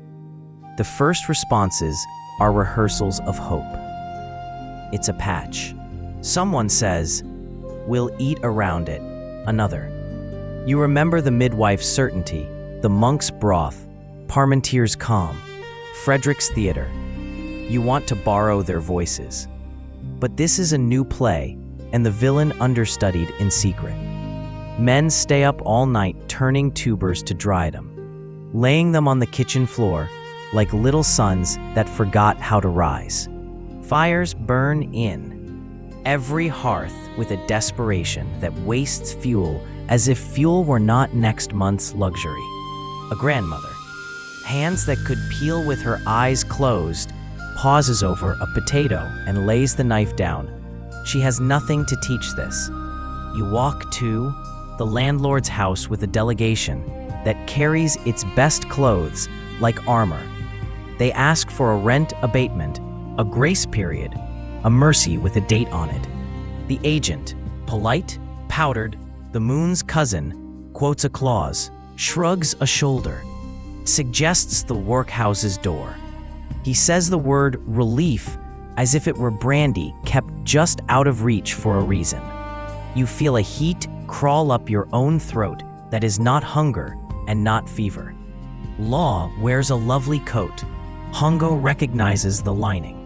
The first responses are rehearsals of hope. It's a patch. Someone says, "We'll eat around it." Another. You remember the midwife's certainty, the monk's broth, Parmentir's calm, Frederick's theater. You want to borrow their voices. But this is a new play, and the villain understudied in secret. Men stay up all night turning tubers to dry them, laying them on the kitchen floor like little sons that forgot how to rise. Fires burn in every hearth with a desperation that wastes fuel as if fuel were not next month's luxury. A grandmother, hands that could peel with her eyes closed, pauses over a potato and lays the knife down. She has nothing to teach this. You walk to the landlord's house with a delegation that carries its best clothes like armor. They ask for a rent abatement, a grace period, a mercy with a date on it. The agent, polite, powdered, the moon's cousin, quotes a clause, shrugs a shoulder, suggests the workhouse's door. He says the word relief as if it were brandy kept just out of reach for a reason. You feel a heat crawl up your own throat that is not hunger and not fever. Law wears a lovely coat. Hongo recognizes the lining.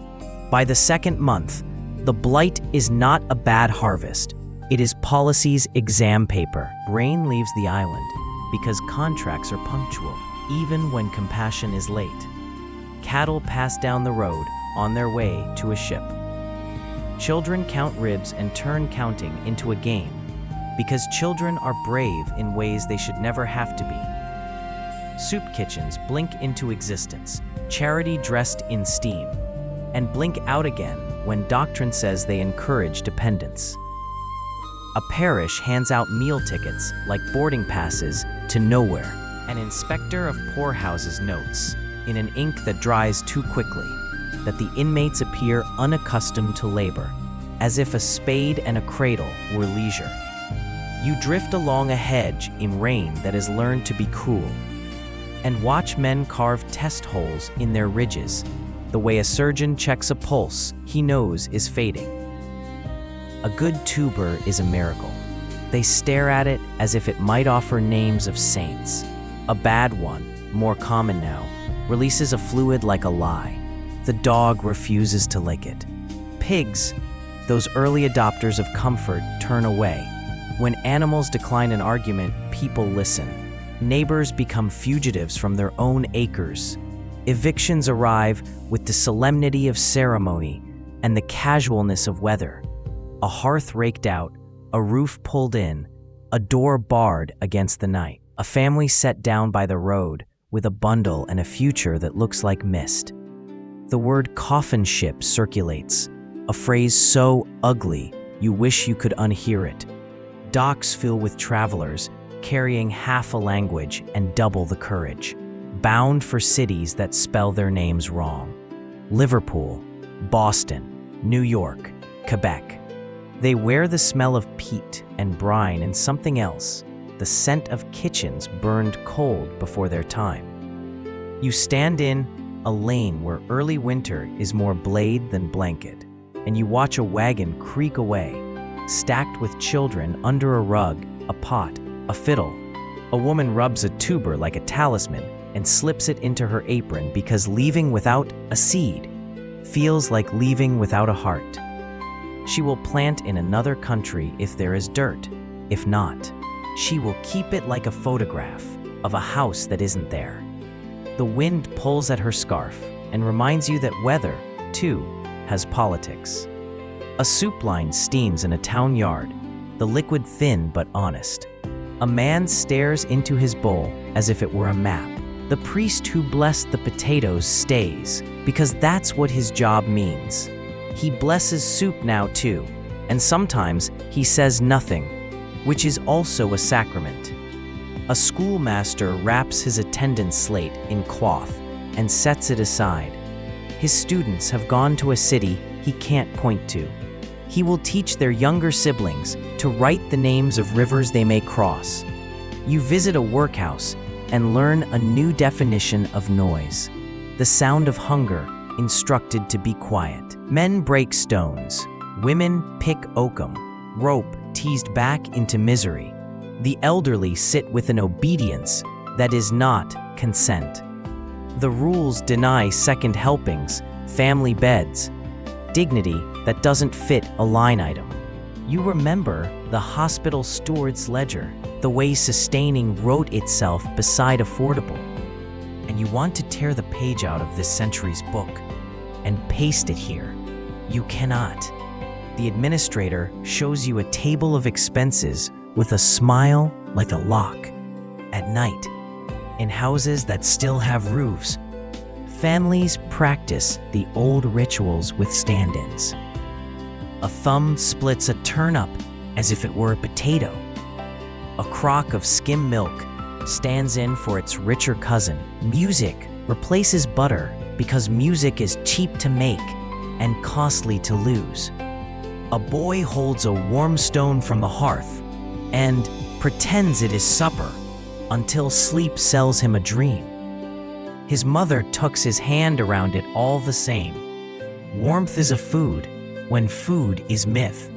By the second month, the blight is not a bad harvest. It is policy's exam paper. Rain leaves the island because contracts are punctual, even when compassion is late. Cattle pass down the road on their way to a ship. Children count ribs and turn counting into a game because children are brave in ways they should never have to be. Soup kitchens blink into existence, charity dressed in steam, and blink out again when doctrine says they encourage dependence. A parish hands out meal tickets like boarding passes to nowhere. An inspector of poorhouses notes, in an ink that dries too quickly, that the inmates appear unaccustomed to labor, as if a spade and a cradle were leisure. You drift along a hedge in rain that has learned to be cool, and watch men carve test holes in their ridges, the way a surgeon checks a pulse he knows is fading. A good tuber is a miracle. They stare at it as if it might offer names of saints. A bad one, more common now, releases a fluid like a lie. The dog refuses to lick it. Pigs, those early adopters of comfort, turn away. When animals decline an argument, people listen. Neighbors become fugitives from their own acres. Evictions arrive with the solemnity of ceremony and the casualness of weather. A hearth raked out, a roof pulled in, a door barred against the night. A family set down by the road with a bundle and a future that looks like mist. The word coffin ship circulates, a phrase so ugly you wish you could unhear it. Docks fill with travelers carrying half a language and double the courage, bound for cities that spell their names wrong. Liverpool, Boston, New York, Quebec. They wear the smell of peat and brine and something else, the scent of kitchens burned cold before their time. You stand in a lane where early winter is more blade than blanket, and you watch a wagon creak away, stacked with children under a rug, a pot, a fiddle. A woman rubs a tuber like a talisman and slips it into her apron because leaving without a seed feels like leaving without a heart. She will plant in another country if there is dirt. If not, she will keep it like a photograph of a house that isn't there. The wind pulls at her scarf and reminds you that weather, too, has politics. A soup line steams in a town yard, the liquid thin but honest. A man stares into his bowl as if it were a map. The priest who blessed the potatoes stays, because that's what his job means. He blesses soup now too, and sometimes he says nothing, which is also a sacrament. A schoolmaster wraps his attendance slate in cloth and sets it aside. His students have gone to a city he can't point to. He will teach their younger siblings to write the names of rivers they may cross. You visit a workhouse and learn a new definition of noise. The sound of hunger, instructed to be quiet. Men break stones. Women pick oakum. Rope teased back into misery. The elderly sit with an obedience that is not consent. The rules deny second helpings, family beds, dignity that doesn't fit a line item. You remember the hospital steward's ledger, the way sustaining wrote itself beside affordable. And you want to tear the page out of this century's book and paste it here. You cannot. The administrator shows you a table of expenses with a smile like a lock. At night, in houses that still have roofs, families practice the old rituals with stand-ins. A thumb splits a turnip as if it were a potato. A crock of skim milk stands in for its richer cousin. Music replaces butter because music is cheap to make and costly to lose. A boy holds a warm stone from the hearth and pretends it is supper until sleep sells him a dream. His mother tucks his hand around it all the same. Warmth is a food when food is myth.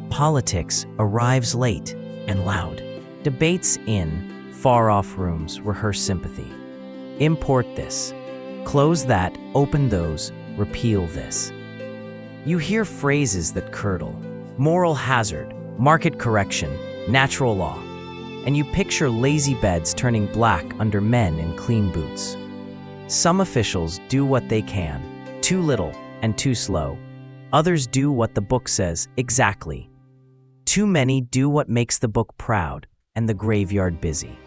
Politics arrives late and loud. Debates in far-off rooms rehearse sympathy. Import this, close that, open those, repeal this. You hear phrases that curdle: moral hazard, market correction, natural law, and you picture lazy beds turning black under men in clean boots. Some officials do what they can, too little and too slow. Others do what the book says exactly. Too many do what makes the book proud and the graveyard busy.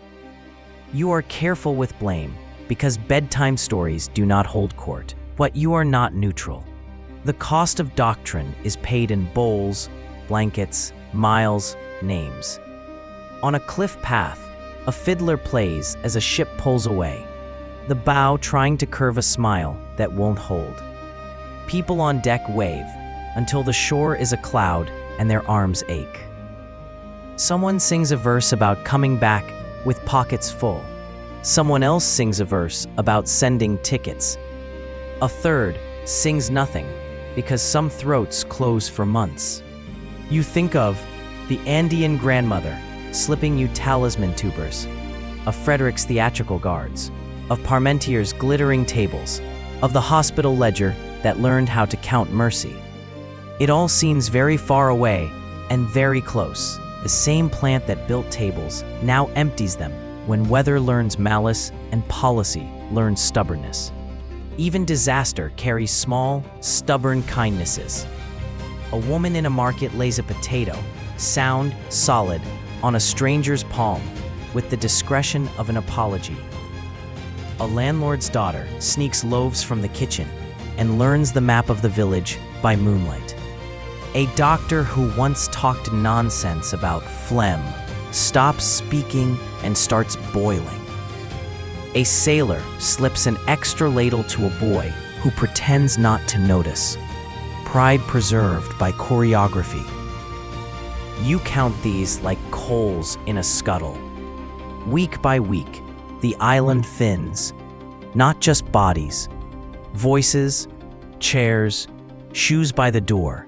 You are careful with blame because bedtime stories do not hold court, but you are not neutral. The cost of doctrine is paid in bowls, blankets, miles, names. On a cliff path, a fiddler plays as a ship pulls away, the bow trying to curve a smile that won't hold. People on deck wave until the shore is a cloud and their arms ache. Someone sings a verse about coming back with pockets full. Someone else sings a verse about sending tickets. A third sings nothing because some throats close for months. You think of the Andean grandmother slipping you talisman tubers, of Frederick's theatrical guards, of Parmentir's glittering tables, of the hospital ledger that learned how to count mercy. It all seems very far away and very close. The same plant that built tables now empties them when weather learns malice and policy learns stubbornness. Even disaster carries small, stubborn kindnesses. A woman in a market lays a potato, sound, solid, on a stranger's palm with the discretion of an apology. A landlord's daughter sneaks loaves from the kitchen and learns the map of the village by moonlight. A doctor who once talked nonsense about phlegm stops speaking and starts boiling. A sailor slips an extra ladle to a boy who pretends not to notice. Pride preserved by choreography. You count these like coals in a scuttle. Week by week, the island thins, not just bodies, voices, chairs, shoes by the door,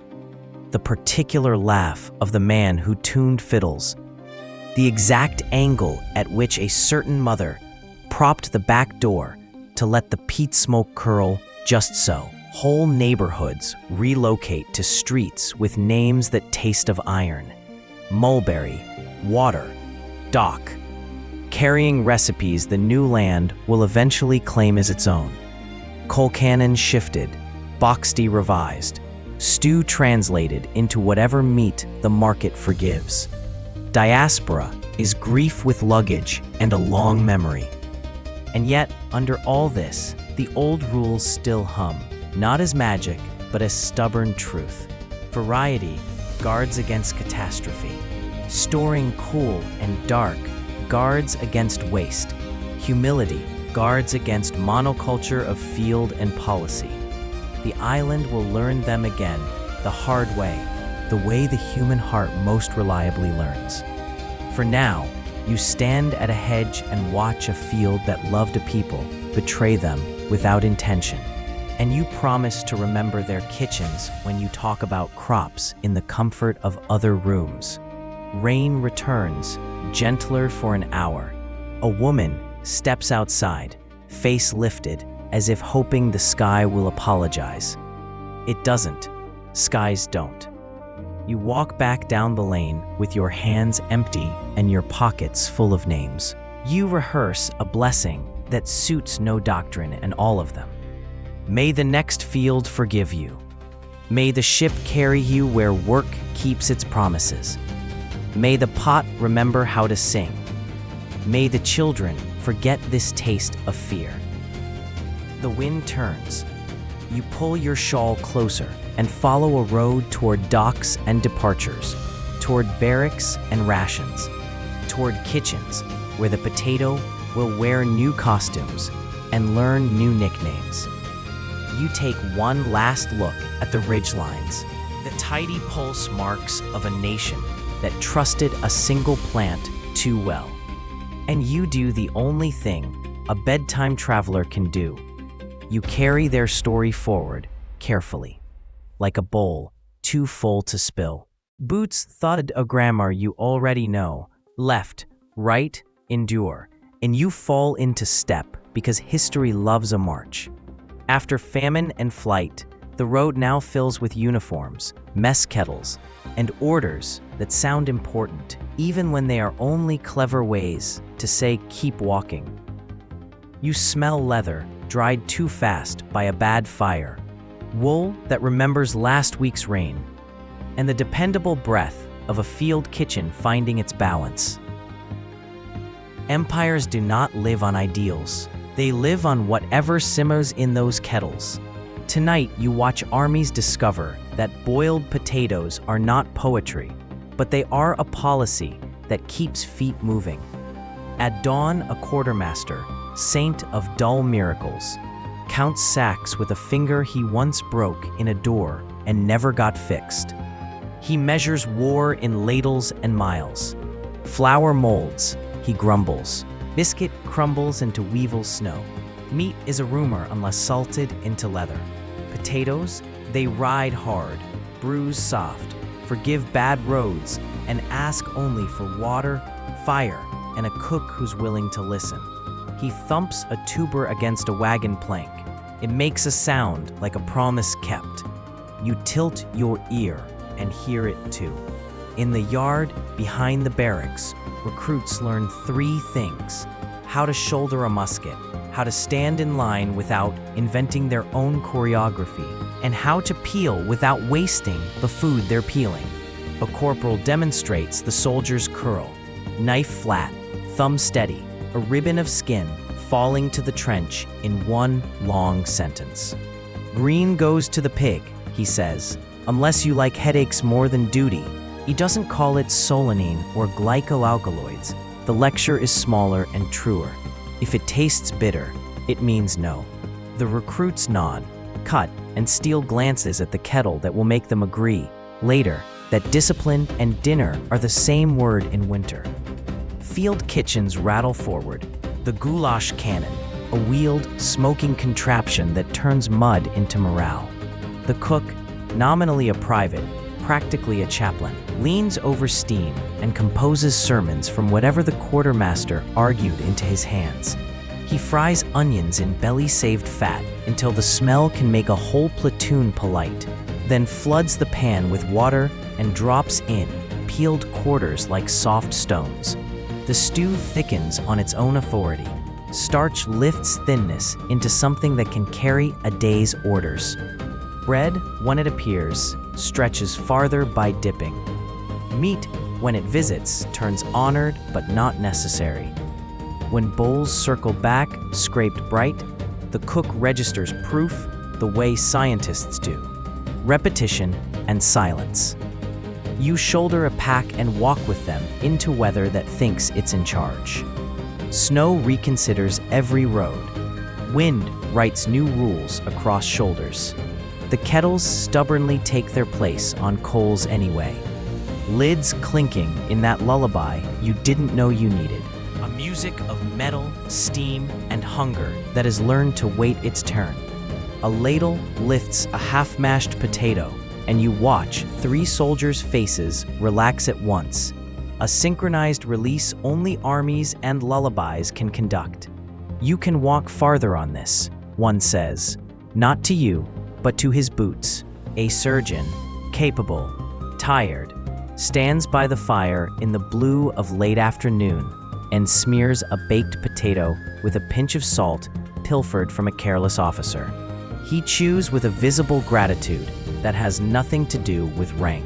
the particular laugh of the man who tuned fiddles, the exact angle at which a certain mother propped the back door to let the peat smoke curl just so. Whole neighborhoods relocate to streets with names that taste of iron. Mulberry, water, dock. Carrying recipes the new land will eventually claim as its own. Colcannon shifted, Boxty revised, stew translated into whatever meat the market forgives. Diaspora is grief with luggage and a long memory. And yet, under all this, the old rules still hum, not as magic, but as stubborn truth. Variety guards against catastrophe. Storing cool and dark guards against waste. Humility guards against monoculture of field and policy. The island will learn them again, the hard way, the way the human heart most reliably learns. For now, you stand at a hedge and watch a field that loved a people betray them without intention. And you promise to remember their kitchens when you talk about crops in the comfort of other rooms. Rain returns, gentler for an hour. A woman steps outside, face lifted, as if hoping the sky will apologize. It doesn't. Skies don't. You walk back down the lane with your hands empty and your pockets full of names. You rehearse a blessing that suits no doctrine and all of them. May the next field forgive you. May the ship carry you where work keeps its promises. May the pot remember how to sing. May the children forget this taste of fear. The wind turns. You pull your shawl closer and follow a road toward docks and departures, toward barracks and rations, toward kitchens where the potato will wear new costumes and learn new nicknames. You take one last look at the ridgelines, the tidy pulse marks of a nation that trusted a single plant too well. And you do the only thing a bedtime traveler can do. You carry their story forward carefully, like a bowl too full to spill. Boots thought a grammar you already know. Left, right, endure, and you fall into step because history loves a march. After famine and flight, the road now fills with uniforms, mess kettles, and orders that sound important, even when they are only clever ways to say keep walking. You smell leather dried too fast by a bad fire, wool that remembers last week's rain, and the dependable breath of a field kitchen finding its balance. Empires do not live on ideals. They live on whatever simmers in those kettles. Tonight, you watch armies discover that boiled potatoes are not poetry, but they are a policy that keeps feet moving. At dawn, a quartermaster, saint of dull miracles, counts sacks with a finger he once broke in a door and never got fixed. He measures war in ladles and miles. Flour molds, he grumbles. Biscuit crumbles into weevil snow. Meat is a rumor unless salted into leather. Potatoes, they ride hard, bruise soft, forgive bad roads, and ask only for water, fire, and a cook who's willing to listen. He thumps a tuber against a wagon plank. It makes a sound like a promise kept. You tilt your ear and hear it too. In the yard behind the barracks, recruits learn 3 things: how to shoulder a musket, how to stand in line without inventing their own choreography, and how to peel without wasting the food they're peeling. A corporal demonstrates the soldier's curl, knife flat, thumb steady, a ribbon of skin falling to the trench in one long sentence. Green goes to the pig, he says, unless you like headaches more than duty. He doesn't call it solanine or glycoalkaloids. The lecture is smaller and truer. If it tastes bitter, it means no. The recruits nod, cut, and steal glances at the kettle that will make them agree, later, that discipline and dinner are the same word in winter. Field kitchens rattle forward, the goulash cannon, a wheeled, smoking contraption that turns mud into morale. The cook, nominally a private, practically a chaplain, leans over steam and composes sermons from whatever the quartermaster argued into his hands. He fries onions in belly-saved fat until the smell can make a whole platoon polite, then floods the pan with water and drops in peeled quarters like soft stones. The stew thickens on its own authority. Starch lifts thinness into something that can carry a day's orders. Bread, when it appears, stretches farther by dipping. Meat, when it visits, turns honored but not necessary. When bowls circle back, scraped bright, the cook registers proof the way scientists do: repetition and silence. You shoulder a pack and walk with them into weather that thinks it's in charge. Snow reconsiders every road. Wind writes new rules across shoulders. The kettles stubbornly take their place on coals anyway. Lids clinking in that lullaby you didn't know you needed. A music of metal, steam, and hunger that has learned to wait its turn. A ladle lifts a half-mashed potato, and you watch 3 soldiers' faces relax at once. A synchronized release only armies and lullabies can conduct. You can walk farther on this, one says. Not to you, but to his boots. A surgeon, capable, tired, stands by the fire in the blue of late afternoon and smears a baked potato with a pinch of salt pilfered from a careless officer. He chews with a visible gratitude that has nothing to do with rank.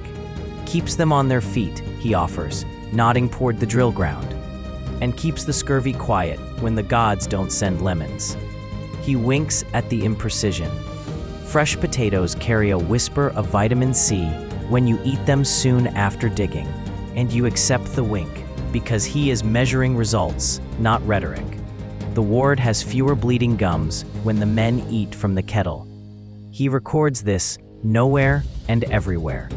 Keeps them on their feet, he offers, nodding toward the drill ground. and keeps the scurvy quiet when the gods don't send lemons. He winks at the imprecision. Fresh potatoes carry a whisper of vitamin C when you eat them soon after digging, and you accept the wink because he is measuring results, not rhetoric. The ward has fewer bleeding gums when the men eat from the kettle. He records this nowhere and everywhere.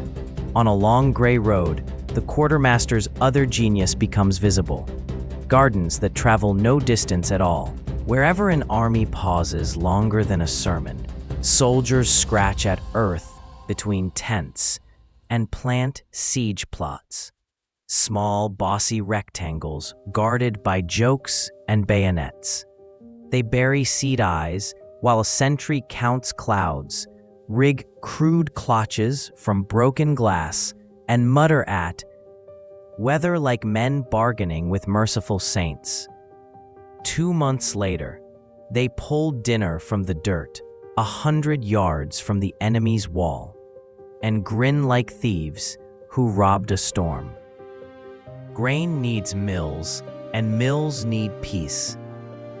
On a long gray road, the quartermaster's other genius becomes visible. Gardens that travel no distance at all. Wherever an army pauses longer than a sermon, soldiers scratch at earth between tents and plant siege plots. Small, bossy rectangles guarded by jokes and bayonets. They bury seed eyes while a sentry counts clouds, rig crude clutches from broken glass, and mutter at weather like men bargaining with merciful saints. 2 months later, they pulled dinner from the dirt 100 yards from the enemy's wall and grin like thieves who robbed a storm. Grain needs mills, and mills need peace.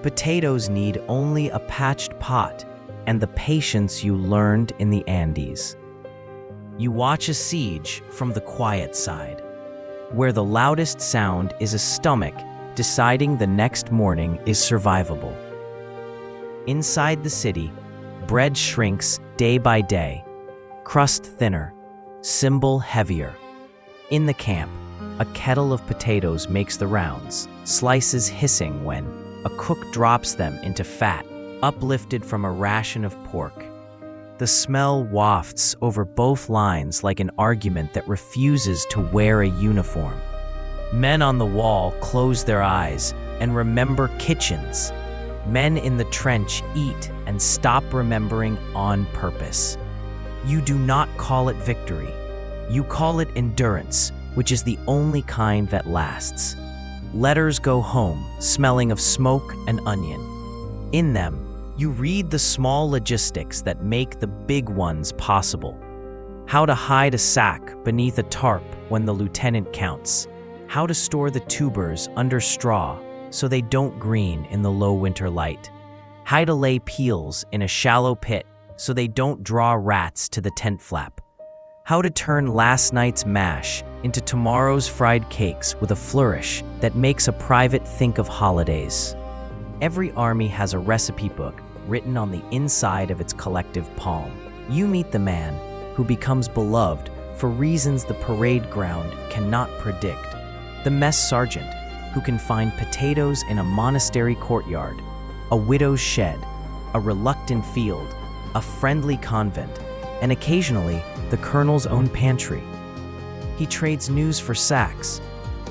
Potatoes need only a patched pot and the patience you learned in the Andes. You watch a siege from the quiet side, where the loudest sound is a stomach deciding the next morning is survivable. Inside the city, bread shrinks day by day, crust thinner, symbol heavier. In the camp, a kettle of potatoes makes the rounds, slices hissing when a cook drops them into fat, uplifted from a ration of pork. The smell wafts over both lines like an argument that refuses to wear a uniform. Men on the wall close their eyes and remember kitchens. Men in the trench eat and stop remembering on purpose. You do not call it victory. You call it endurance, which is the only kind that lasts. Letters go home, smelling of smoke and onion. In them, you read the small logistics that make the big ones possible. How to hide a sack beneath a tarp when the lieutenant counts. How to store the tubers under straw so they don't green in the low winter light. How to lay peels in a shallow pit so they don't draw rats to the tent flap. How to turn last night's mash into tomorrow's fried cakes with a flourish that makes a private think of holidays. Every army has a recipe book written on the inside of its collective palm. You meet the man who becomes beloved for reasons the parade ground cannot predict. The mess sergeant who can find potatoes in a monastery courtyard, a widow's shed, a reluctant field, a friendly convent, and occasionally the colonel's own pantry. He trades news for sacks,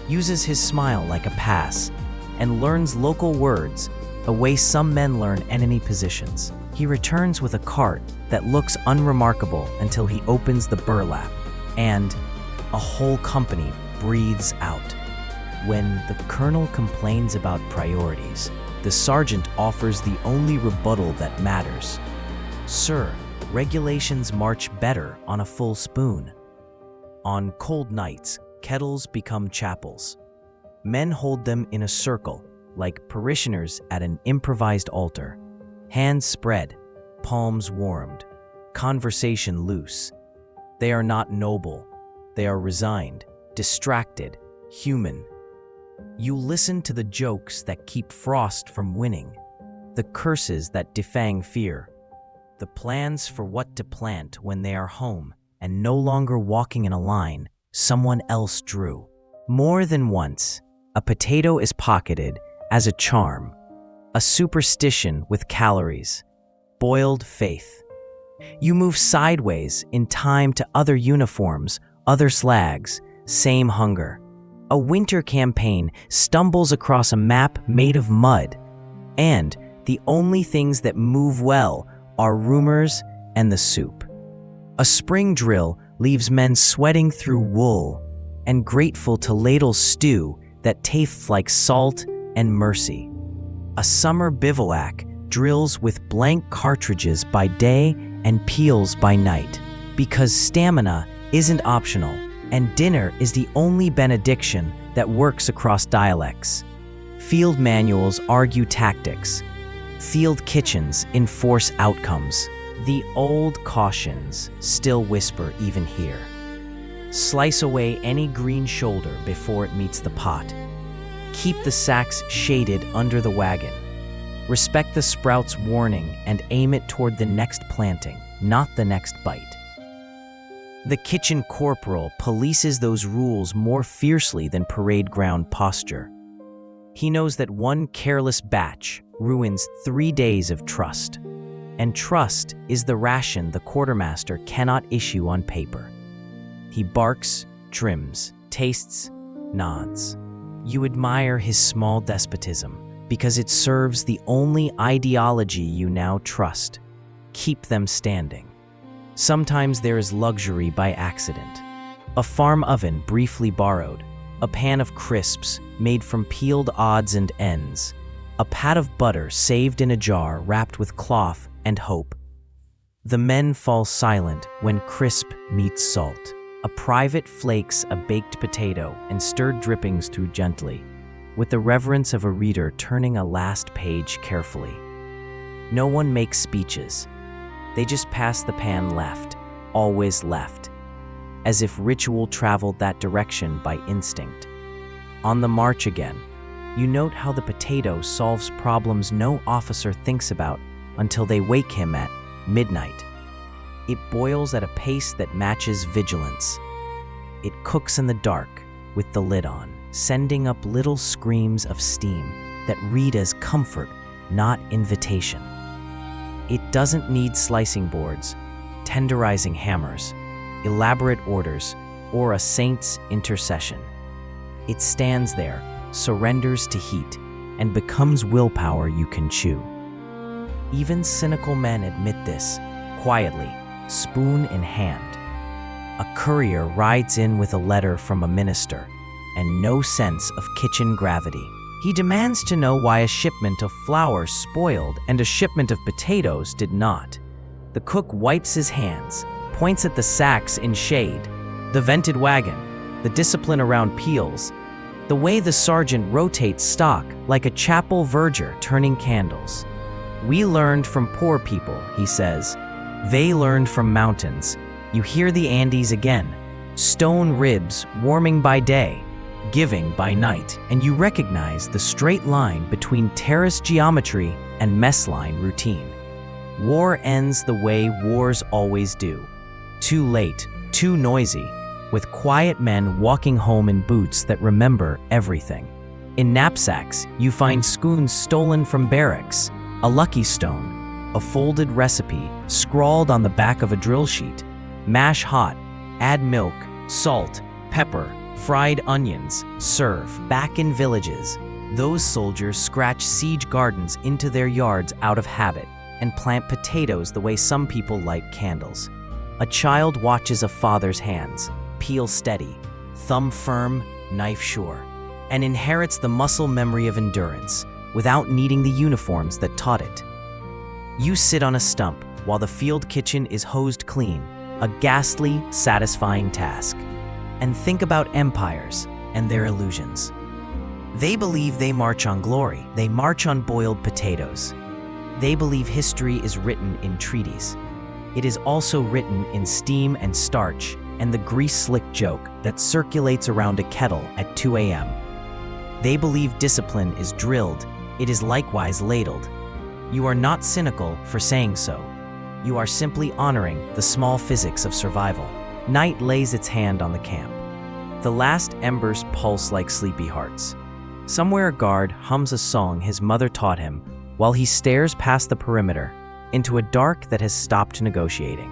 uses his smile like a pass, and learns local words the way some men learn enemy positions. He returns with a cart that looks unremarkable until he opens the burlap, and a whole company breathes out. When the colonel complains about priorities, the sergeant offers the only rebuttal that matters. Sir, regulations march better on a full spoon. On cold nights, kettles become chapels. Men hold them in a circle, like parishioners at an improvised altar. Hands spread, palms warmed, conversation loose. They are not noble. They are resigned, distracted, human. You listen to the jokes that keep frost from winning, the curses that defang fear, the plans for what to plant when they are home and no longer walking in a line someone else drew. More than once, a potato is pocketed as a charm, a superstition with calories, boiled faith. You move sideways in time to other uniforms, other slags, same hunger. A winter campaign stumbles across a map made of mud, and the only things that move well are rumors and the soup. A spring drill leaves men sweating through wool and grateful to ladle stew that tastes like salt and mercy. A summer bivouac drills with blank cartridges by day and peels by night, because stamina isn't optional and dinner is the only benediction that works across dialects. Field manuals argue tactics. Field kitchens enforce outcomes. The old cautions still whisper even here. Slice away any green shoulder before it meets the pot. Keep the sacks shaded under the wagon. Respect the sprout's warning and aim it toward the next planting, not the next bite. The kitchen corporal polices those rules more fiercely than parade ground posture. He knows that one careless batch ruins 3 days of trust, and trust is the ration the quartermaster cannot issue on paper. He barks, trims, tastes, nods. You admire his small despotism because it serves the only ideology you now trust. Keep them standing. Sometimes there is luxury by accident. A farm oven briefly borrowed, a pan of crisps made from peeled odds and ends, a pat of butter saved in a jar wrapped with cloth and hope. The men fall silent when crisp meets salt. A private flakes a baked potato and stirred drippings through gently, with the reverence of a reader turning a last page carefully. No one makes speeches. They just pass the pan left, always left, as if ritual traveled that direction by instinct. On the march again, you note how the potato solves problems no officer thinks about until they wake him at midnight. It boils at a pace that matches vigilance. It cooks in the dark with the lid on, sending up little screams of steam that read as comfort, not invitation. It doesn't need slicing boards, tenderizing hammers, elaborate orders, or a saint's intercession. It stands there, surrenders to heat, and becomes willpower you can chew. Even cynical men admit this, quietly, spoon in hand. A courier rides in with a letter from a minister, and no sense of kitchen gravity. He demands to know why a shipment of flour spoiled and a shipment of potatoes did not. The cook wipes his hands, points at the sacks in shade, the vented wagon, the discipline around peels, the way the sergeant rotates stock like a chapel verger turning candles. We learned from poor people, he says. They learned from mountains. You hear the Andes again, stone ribs warming by day, giving by night, and you recognize the straight line between terrace geometry and mess line routine. War ends the way wars always do. Too late, too noisy, with quiet men walking home in boots that remember everything. In knapsacks, you find scoons stolen from barracks, a lucky stone, a folded recipe scrawled on the back of a drill sheet. Mash hot, add milk, salt, pepper, fried onions, serve. Back in villages, those soldiers scratch siege gardens into their yards out of habit and plant potatoes the way some people light candles. A child watches a father's hands, peel steady, thumb firm, knife sure, and inherits the muscle memory of endurance without needing the uniforms that taught it. You sit on a stump while the field kitchen is hosed clean, a ghastly, satisfying task, and think about empires and their illusions. They believe they march on glory. They march on boiled potatoes. They believe history is written in treaties. It is also written in steam and starch and the grease-slick joke that circulates around a kettle at 2 a.m. They believe discipline is drilled. It is likewise ladled. You are not cynical for saying so. You are simply honoring the small physics of survival. Night lays its hand on the camp. The last embers pulse like sleepy hearts. Somewhere a guard hums a song his mother taught him while he stares past the perimeter into a dark that has stopped negotiating.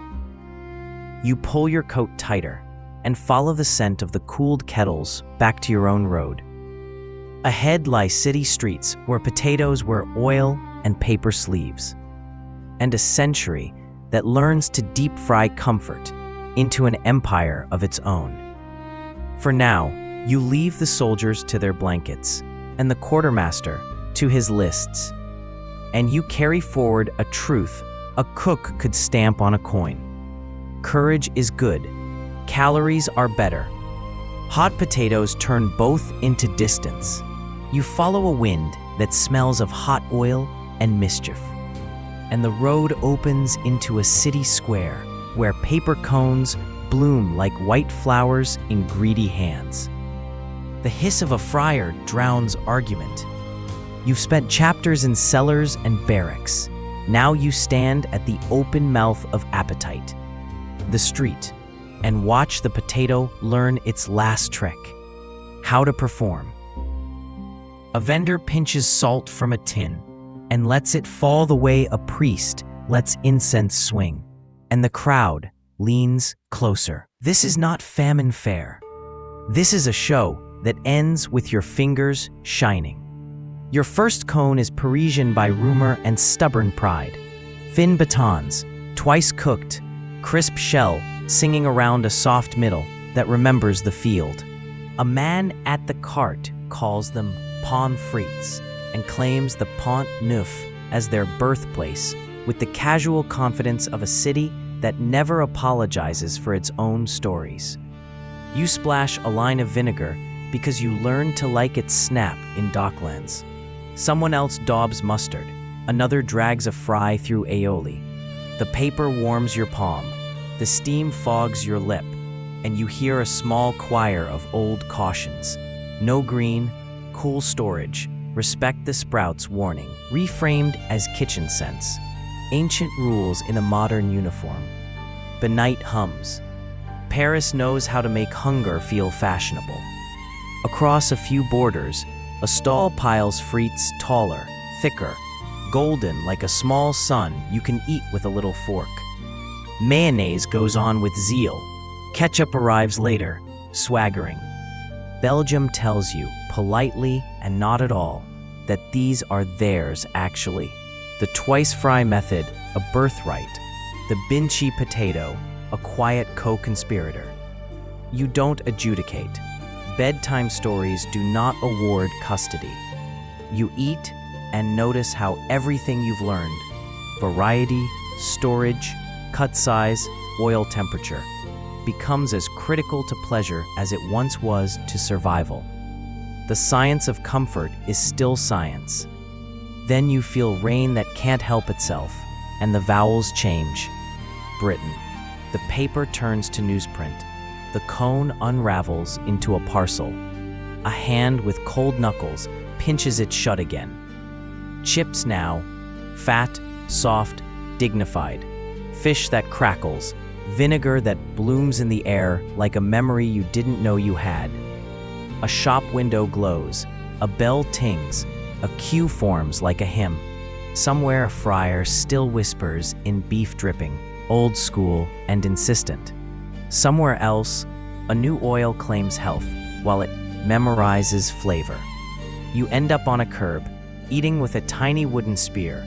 You pull your coat tighter and follow the scent of the cooled kettles back to your own road. Ahead lie city streets where potatoes wear oil and paper sleeves, and a century that learns to deep fry comfort into an empire of its own. For now, you leave the soldiers to their blankets and the quartermaster to his lists, and you carry forward a truth a cook could stamp on a coin. Courage is good. Calories are better. Hot potatoes turn both into distance. You follow a wind that smells of hot oil and mischief, and the road opens into a city square where paper cones bloom like white flowers in greedy hands. The hiss of a friar drowns argument. You've spent chapters in cellars and barracks. Now you stand at the open mouth of appetite, the street, and watch the potato learn its last trick: how to perform. A vendor pinches salt from a tin and lets it fall the way a priest lets incense swing, and the crowd leans closer. This is not famine fare. This is a show that ends with your fingers shining. Your first cone is Parisian by rumor and stubborn pride. Thin batons, twice cooked, crisp shell singing around a soft middle that remembers the field. A man at the cart calls them pommes frites and claims the Pont Neuf as their birthplace with the casual confidence of a city that never apologizes for its own stories. You splash a line of vinegar because you learned to like its snap in Docklands. Someone else daubs mustard, another drags a fry through aioli. The paper warms your palm, the steam fogs your lip, and you hear a small choir of old cautions. No green, cool storage, respect the sprouts warning, reframed as kitchen sense. Ancient rules in a modern uniform. Benight hums. Paris knows how to make hunger feel fashionable. Across a few borders, a stall piles frites taller, thicker, golden like a small sun you can eat with a little fork. Mayonnaise goes on with zeal. Ketchup arrives later, swaggering. Belgium tells you, politely and not at all, that these are theirs actually. The twice-fry method, a birthright. The Binchy potato, a quiet co-conspirator. You don't adjudicate. Bedtime stories do not award custody. You eat and notice how everything you've learned, variety, storage, cut size, oil temperature, becomes as critical to pleasure as it once was to survival. The science of comfort is still science. Then you feel rain that can't help itself, and the vowels change. Britain. The paper turns to newsprint. The cone unravels into a parcel. A hand with cold knuckles pinches it shut again. Chips now, fat, soft, dignified. Fish that crackles, vinegar that blooms in the air like a memory you didn't know you had. A shop window glows, a bell tings, a cue forms like a hymn. Somewhere a friar still whispers in beef dripping, old school and insistent. Somewhere else, a new oil claims health while it memorizes flavor. You end up on a curb, eating with a tiny wooden spear,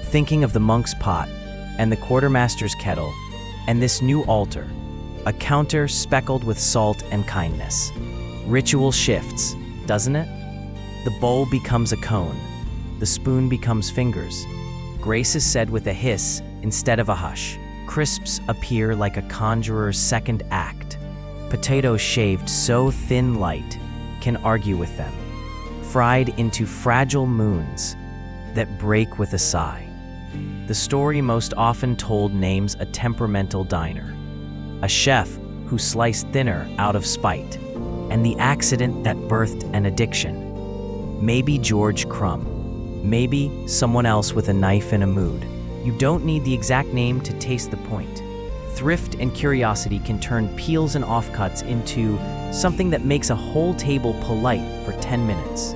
thinking of the monk's pot and the quartermaster's kettle and this new altar, a counter speckled with salt and kindness. Ritual shifts, doesn't it? The bowl becomes a cone. The spoon becomes fingers. Grace is said with a hiss instead of a hush. Crisps appear like a conjurer's second act. Potatoes shaved so thin light can argue with them. Fried into fragile moons that break with a sigh. The story most often told names a temperamental diner, a chef who sliced thinner out of spite, and the accident that birthed an addiction. Maybe George Crumb, maybe someone else with a knife in a mood. You don't need the exact name to taste the point. Thrift and curiosity can turn peels and offcuts into something that makes a whole table polite for 10 minutes.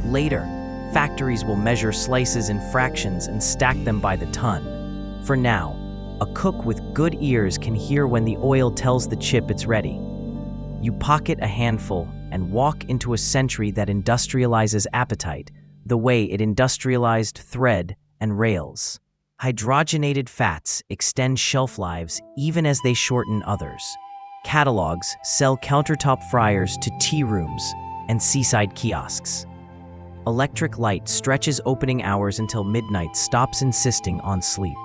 Later, factories will measure slices in fractions and stack them by the ton. For now, a cook with good ears can hear when the oil tells the chip it's ready. You pocket a handful and walk into a century that industrializes appetite the way it industrialized thread and rails. Hydrogenated fats extend shelf lives even as they shorten others. Catalogs sell countertop fryers to tea rooms and seaside kiosks. Electric light stretches opening hours until midnight stops insisting on sleep.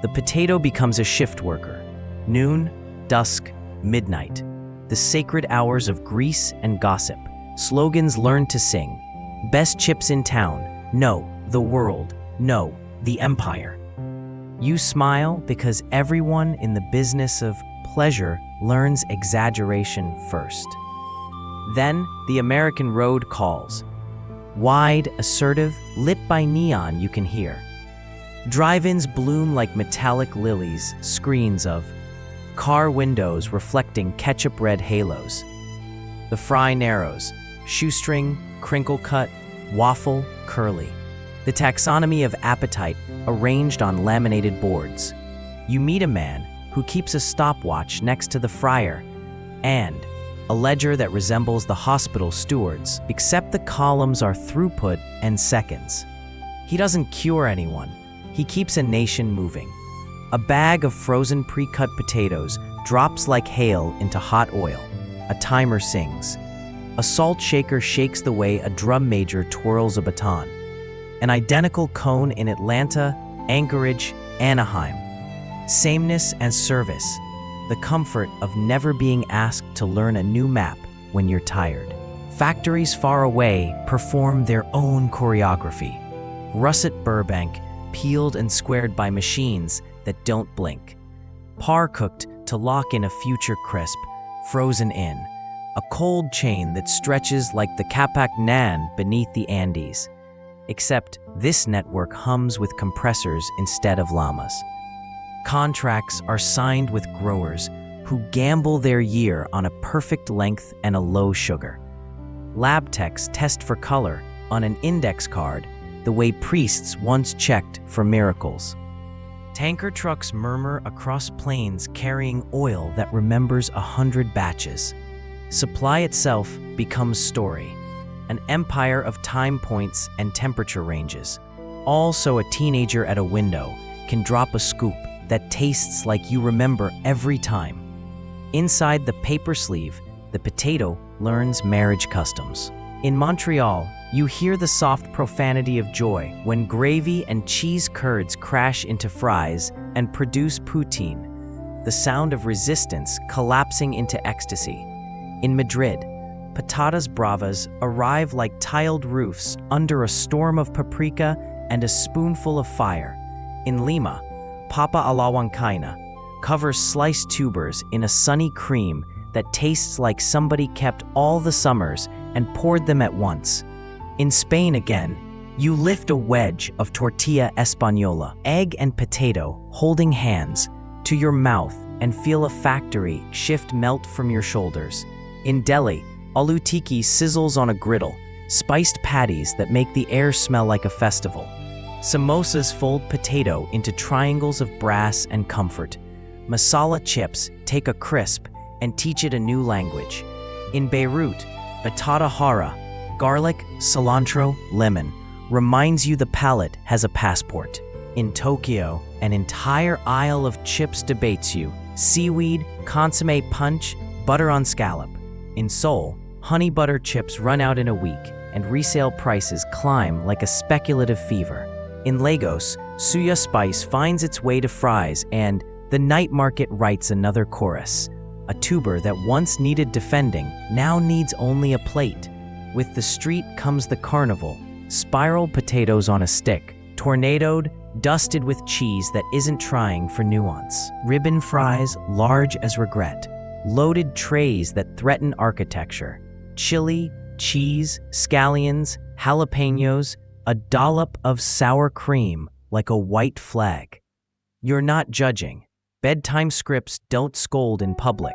The potato becomes a shift worker. Noon, dusk, midnight. The sacred hours of grease and gossip. Slogans learn to sing. Best chips in town. No, the world. No, the empire. You smile because everyone in the business of pleasure learns exaggeration first. Then the American road calls. Wide, assertive, lit by neon you can hear. Drive-ins bloom like metallic lilies, screens of car windows reflecting ketchup-red halos. The fry narrows, shoestring, crinkle-cut, waffle, curly. The taxonomy of appetite arranged on laminated boards. You meet a man who keeps a stopwatch next to the fryer and a ledger that resembles the hospital steward's, except the columns are throughput and seconds. He doesn't cure anyone. He keeps a nation moving. A bag of frozen pre-cut potatoes drops like hail into hot oil. A timer sings. A salt shaker shakes the way a drum major twirls a baton. An identical cone in Atlanta, Anchorage, Anaheim. Sameness and service. The comfort of never being asked to learn a new map when you're tired. Factories far away perform their own choreography. Russet Burbank, peeled and squared by machines that don't blink. Par cooked to lock in a future crisp, frozen in. A cold chain that stretches like the Capac Nan beneath the Andes. Except this network hums with compressors instead of llamas. Contracts are signed with growers who gamble their year on a perfect length and a low sugar. Lab techs test for color on an index card the way priests once checked for miracles. Tanker trucks murmur across plains carrying oil that remembers 100 batches. Supply itself becomes story, an empire of time points and temperature ranges. Also, a teenager at a window can drop a scoop that tastes like you remember every time. Inside the paper sleeve, the potato learns marriage customs. In Montreal, you hear the soft profanity of joy when gravy and cheese curds crash into fries and produce poutine, the sound of resistance collapsing into ecstasy. In Madrid, patatas bravas arrive like tiled roofs under a storm of paprika and a spoonful of fire. In Lima, papa a la huancaina covers sliced tubers in a sunny cream that tastes like somebody kept all the summers and poured them at once. In Spain again, you lift a wedge of tortilla española, egg and potato holding hands, to your mouth and feel a factory shift melt from your shoulders. In Delhi, aloo tikki sizzles on a griddle, spiced patties that make the air smell like a festival. Samosas fold potato into triangles of brass and comfort. Masala chips take a crisp and teach it a new language. In Beirut, batata hara, garlic, cilantro, lemon, reminds you the palate has a passport. In Tokyo, an entire aisle of chips debates you. Seaweed, consomme punch, butter on scallop. In Seoul, honey butter chips run out in a week and resale prices climb like a speculative fever. In Lagos, suya spice finds its way to fries and the night market writes another chorus. A tuber that once needed defending now needs only a plate. With the street comes the carnival, spiral potatoes on a stick, tornadoed, dusted with cheese that isn't trying for nuance. Ribbon fries large as regret, loaded trays that threaten architecture. Chili, cheese, scallions, jalapenos, a dollop of sour cream like a white flag. You're not judging. Bedtime scripts don't scold in public.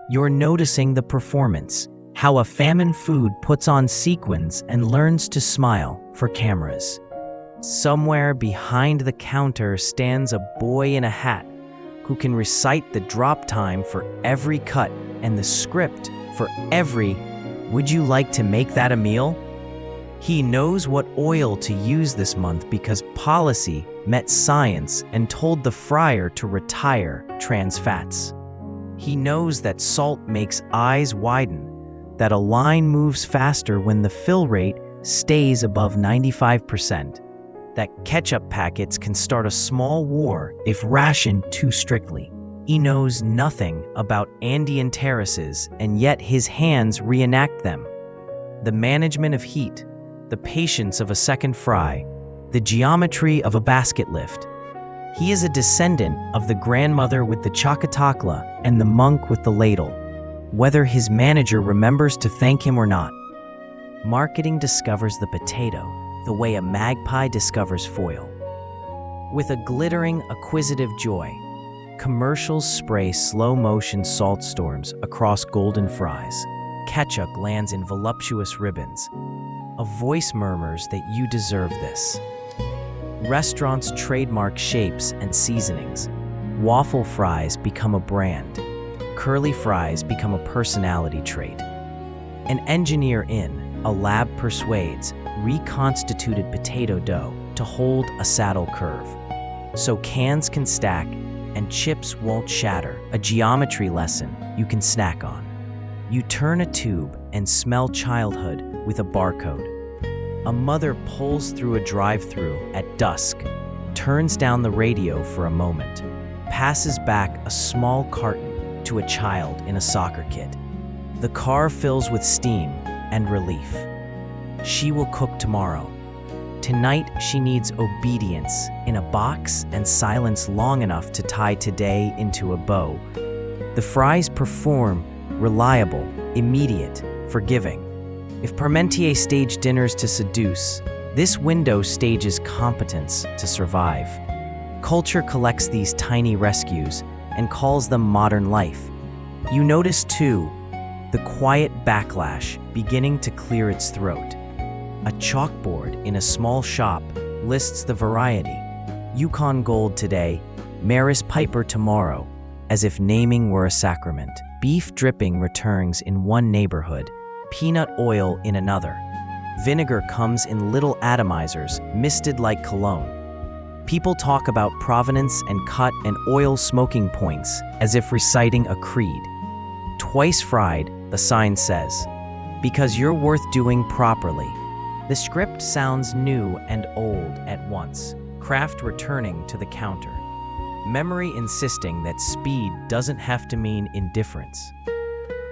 You're noticing the performance, how a famine food puts on sequins and learns to smile for cameras. Somewhere behind the counter stands a boy in a hat who can recite the drop time for every cut and the script for every, "Would you like to make that a meal?" He knows what oil to use this month because policy met science and told the fryer to retire trans fats. He knows that salt makes eyes widen, that a line moves faster when the fill rate stays above 95%, that ketchup packets can start a small war if rationed too strictly. He knows nothing about Andean terraces, and yet his hands reenact them. the management of heat, the patience of a second fry, the geometry of a basket lift. He is a descendant of the grandmother with the chakatakla and the monk with the ladle, whether his manager remembers to thank him or not. Marketing discovers the potato the way a magpie discovers foil. With a glittering, acquisitive joy, commercials spray slow-motion salt storms across golden fries. Ketchup lands in voluptuous ribbons. A voice murmurs that you deserve this. Restaurants trademark shapes and seasonings. Waffle fries become a brand. Curly fries become a personality trait. An engineer in a lab persuades reconstituted potato dough to hold a saddle curve, so cans can stack and chips won't shatter. A geometry lesson you can snack on. You turn a tube and smell childhood with a barcode. A mother pulls through a drive-thru at dusk, turns down the radio for a moment, passes back a small carton to a child in a soccer kit. The car fills with steam and relief. She will cook tomorrow. Tonight, she needs obedience in a box and silence long enough to tie today into a bow. The fries perform reliable, immediate, forgiving. If Parmentier staged dinners to seduce, this window stages competence to survive. Culture collects these tiny rescues and calls them modern life. You notice, too, the quiet backlash beginning to clear its throat. A chalkboard in a small shop lists the variety. Yukon Gold today, Maris Piper tomorrow, as if naming were a sacrament. Beef dripping returns in one neighborhood, peanut oil in another. Vinegar comes in little atomizers, misted like cologne. People talk about provenance and cut and oil smoking points as if reciting a creed. Twice fried, the sign says, because you're worth doing properly. The script sounds new and old at once, craft returning to the counter. Memory insisting that speed doesn't have to mean indifference.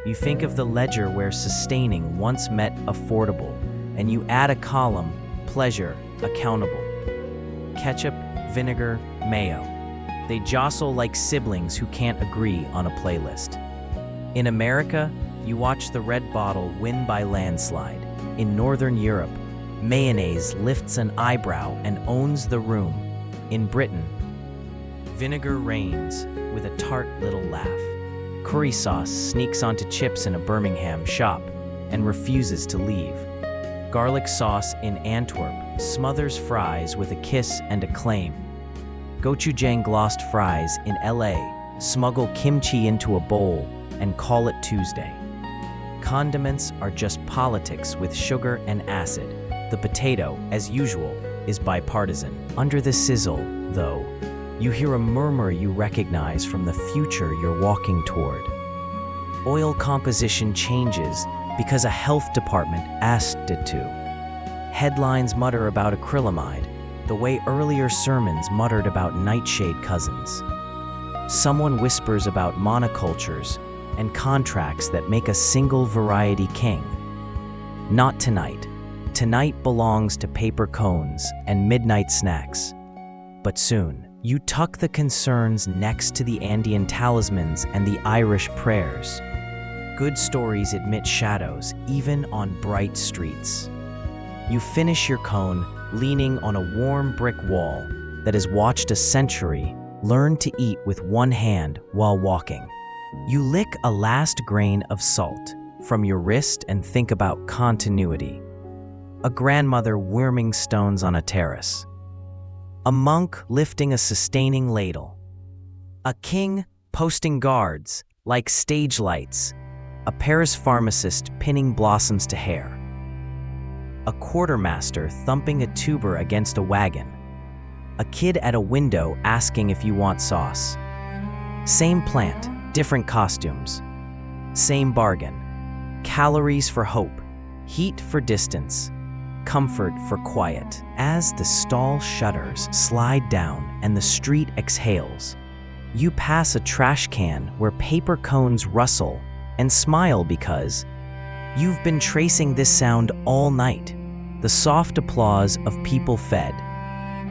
You think of the ledger where sustaining once met affordable, and you add a column, pleasure, accountable. Ketchup, vinegar, mayo. They jostle like siblings who can't agree on a playlist. In America, you watch the red bottle win by landslide. In Northern Europe, mayonnaise lifts an eyebrow and owns the room. In Britain, vinegar reigns with a tart little laugh. Curry sauce sneaks onto chips in a Birmingham shop and refuses to leave. Garlic sauce in Antwerp smothers fries with a kiss and a claim. Gochujang glossed fries in LA smuggle kimchi into a bowl and call it Tuesday. Condiments are just politics with sugar and acid. The potato, as usual, is bipartisan. Under the sizzle, though, you hear a murmur you recognize from the future you're walking toward. Oil composition changes because a health department asked it to. Headlines mutter about acrylamide, the way earlier sermons muttered about nightshade cousins. Someone whispers about monocultures and contracts that make a single variety king. Not tonight. Tonight belongs to paper cones and midnight snacks. But soon, you tuck the concerns next to the Andean talismans and the Irish prayers. Good stories admit shadows, even on bright streets. You finish your cone, leaning on a warm brick wall that has watched a century learn to eat with one hand while walking. You lick a last grain of salt from your wrist and think about continuity. A grandmother worming stones on a terrace. A monk lifting a sustaining ladle. A king posting guards like stage lights. A Paris pharmacist pinning blossoms to hair. A quartermaster thumping a tuber against a wagon. A kid at a window asking if you want sauce. Same plant, different costumes. Same bargain. Calories for hope, heat for distance, comfort for quiet. As the stall shutters slide down and the street exhales, you pass a trash can where paper cones rustle and smile because You've been tracing this sound all night, the soft applause of people fed.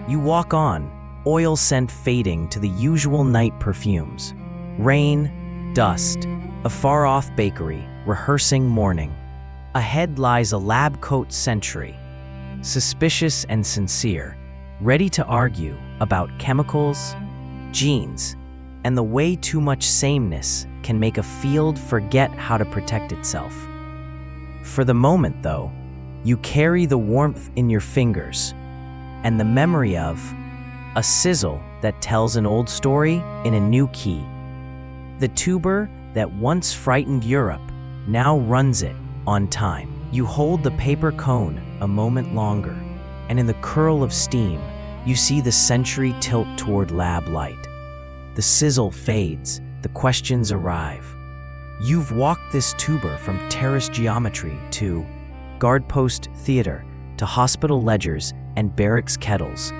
You walk on, oil scent fading to the usual night perfumes. Rain, dust, a far-off bakery, rehearsing morning. Ahead lies a lab coat sentry, suspicious and sincere, ready to argue about chemicals, genes, and the way too much sameness can make a field forget how to protect itself. For the moment, though, you carry the warmth in your fingers and the memory of a sizzle that tells an old story in a new key. The tuber that once frightened Europe now runs it on time. You hold the paper cone a moment longer, and in the curl of steam, you see the sentry tilt toward lab light. The sizzle fades, the questions arrive. You've walked this tuber from terrace geometry to guardpost theater to hospital ledgers and barracks kettles.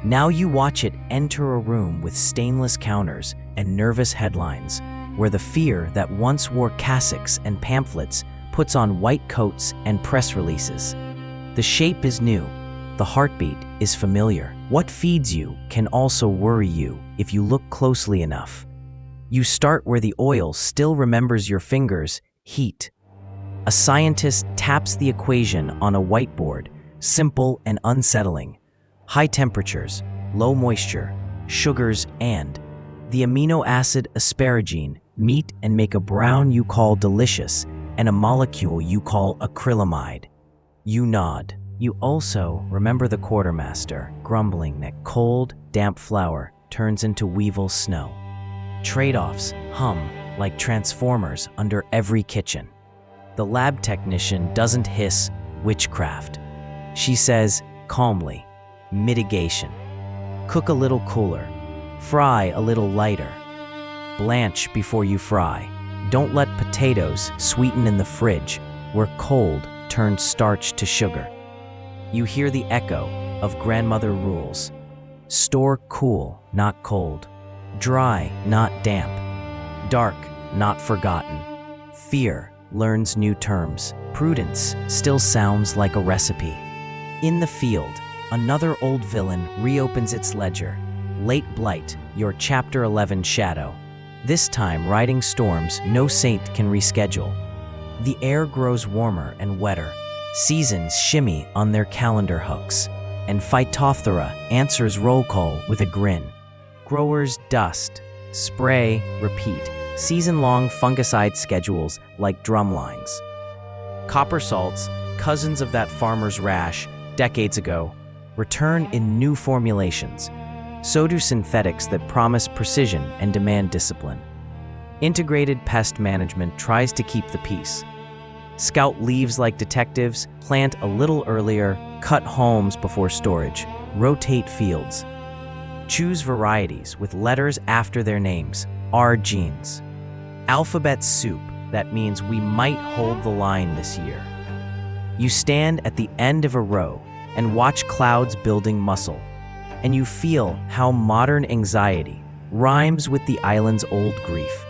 Now you watch it enter a room with stainless counters and nervous headlines, where the fear that once wore cassocks and pamphlets puts on white coats and press releases. The shape is new, the heartbeat is familiar. What feeds you can also worry you if you look closely enough. You start where the oil still remembers your fingers, heat. A scientist taps the equation on a whiteboard, simple and unsettling. High temperatures, low moisture, sugars, and the amino acid asparagine meet and make a brown you call delicious and a molecule you call acrylamide. You nod. You also remember the quartermaster grumbling that cold, damp flour turns into weevil snow. Trade-offs hum like transformers under every kitchen. The lab technician doesn't hiss witchcraft. She says calmly, mitigation. Cook a little cooler. Fry a little lighter. Blanch before you fry. Don't let potatoes sweeten in the fridge, where cold turns starch to sugar. You hear the echo of grandmother rules. Store cool, not cold. Dry, not damp. Dark, not forgotten. Fear learns new terms. Prudence still sounds like a recipe. In the field, another old villain reopens its ledger. Late Blight, your Chapter 11 shadow. This time, riding storms no saint can reschedule. The air grows warmer and wetter. Seasons shimmy on their calendar hooks, and Phytophthora answers roll call with a grin. Growers dust, spray, repeat, season-long fungicide schedules like drumlines. Copper salts, cousins of that farmer's rash decades ago, return in new formulations. So do synthetics that promise precision and demand discipline. Integrated pest management tries to keep the peace. Scout leaves like detectives, plant a little earlier, cut homes before storage, rotate fields. Choose varieties with letters after their names, our genes. Alphabet soup, that means we might hold the line this year. You stand at the end of a row and watch clouds building muscle, and you feel how modern anxiety rhymes with the island's old grief.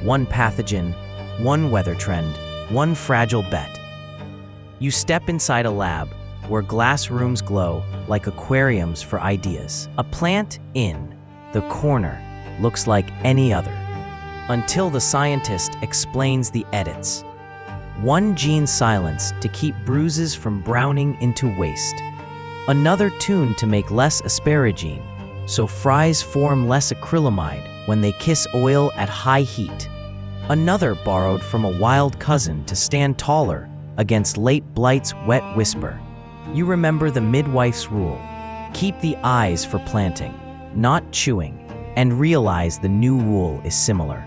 One pathogen, one weather trend, one fragile bet. You step inside a lab where glass rooms glow like aquariums for ideas. A plant in the corner looks like any other, until the scientist explains the edits. One gene silenced to keep bruises from browning into waste. Another tuned to make less asparagine, so fries form less acrylamide when they kiss oil at high heat. Another borrowed from a wild cousin to stand taller against late Blight's wet whisper. You remember the midwife's rule. Keep the eyes for planting, not chewing, and realize the new rule is similar.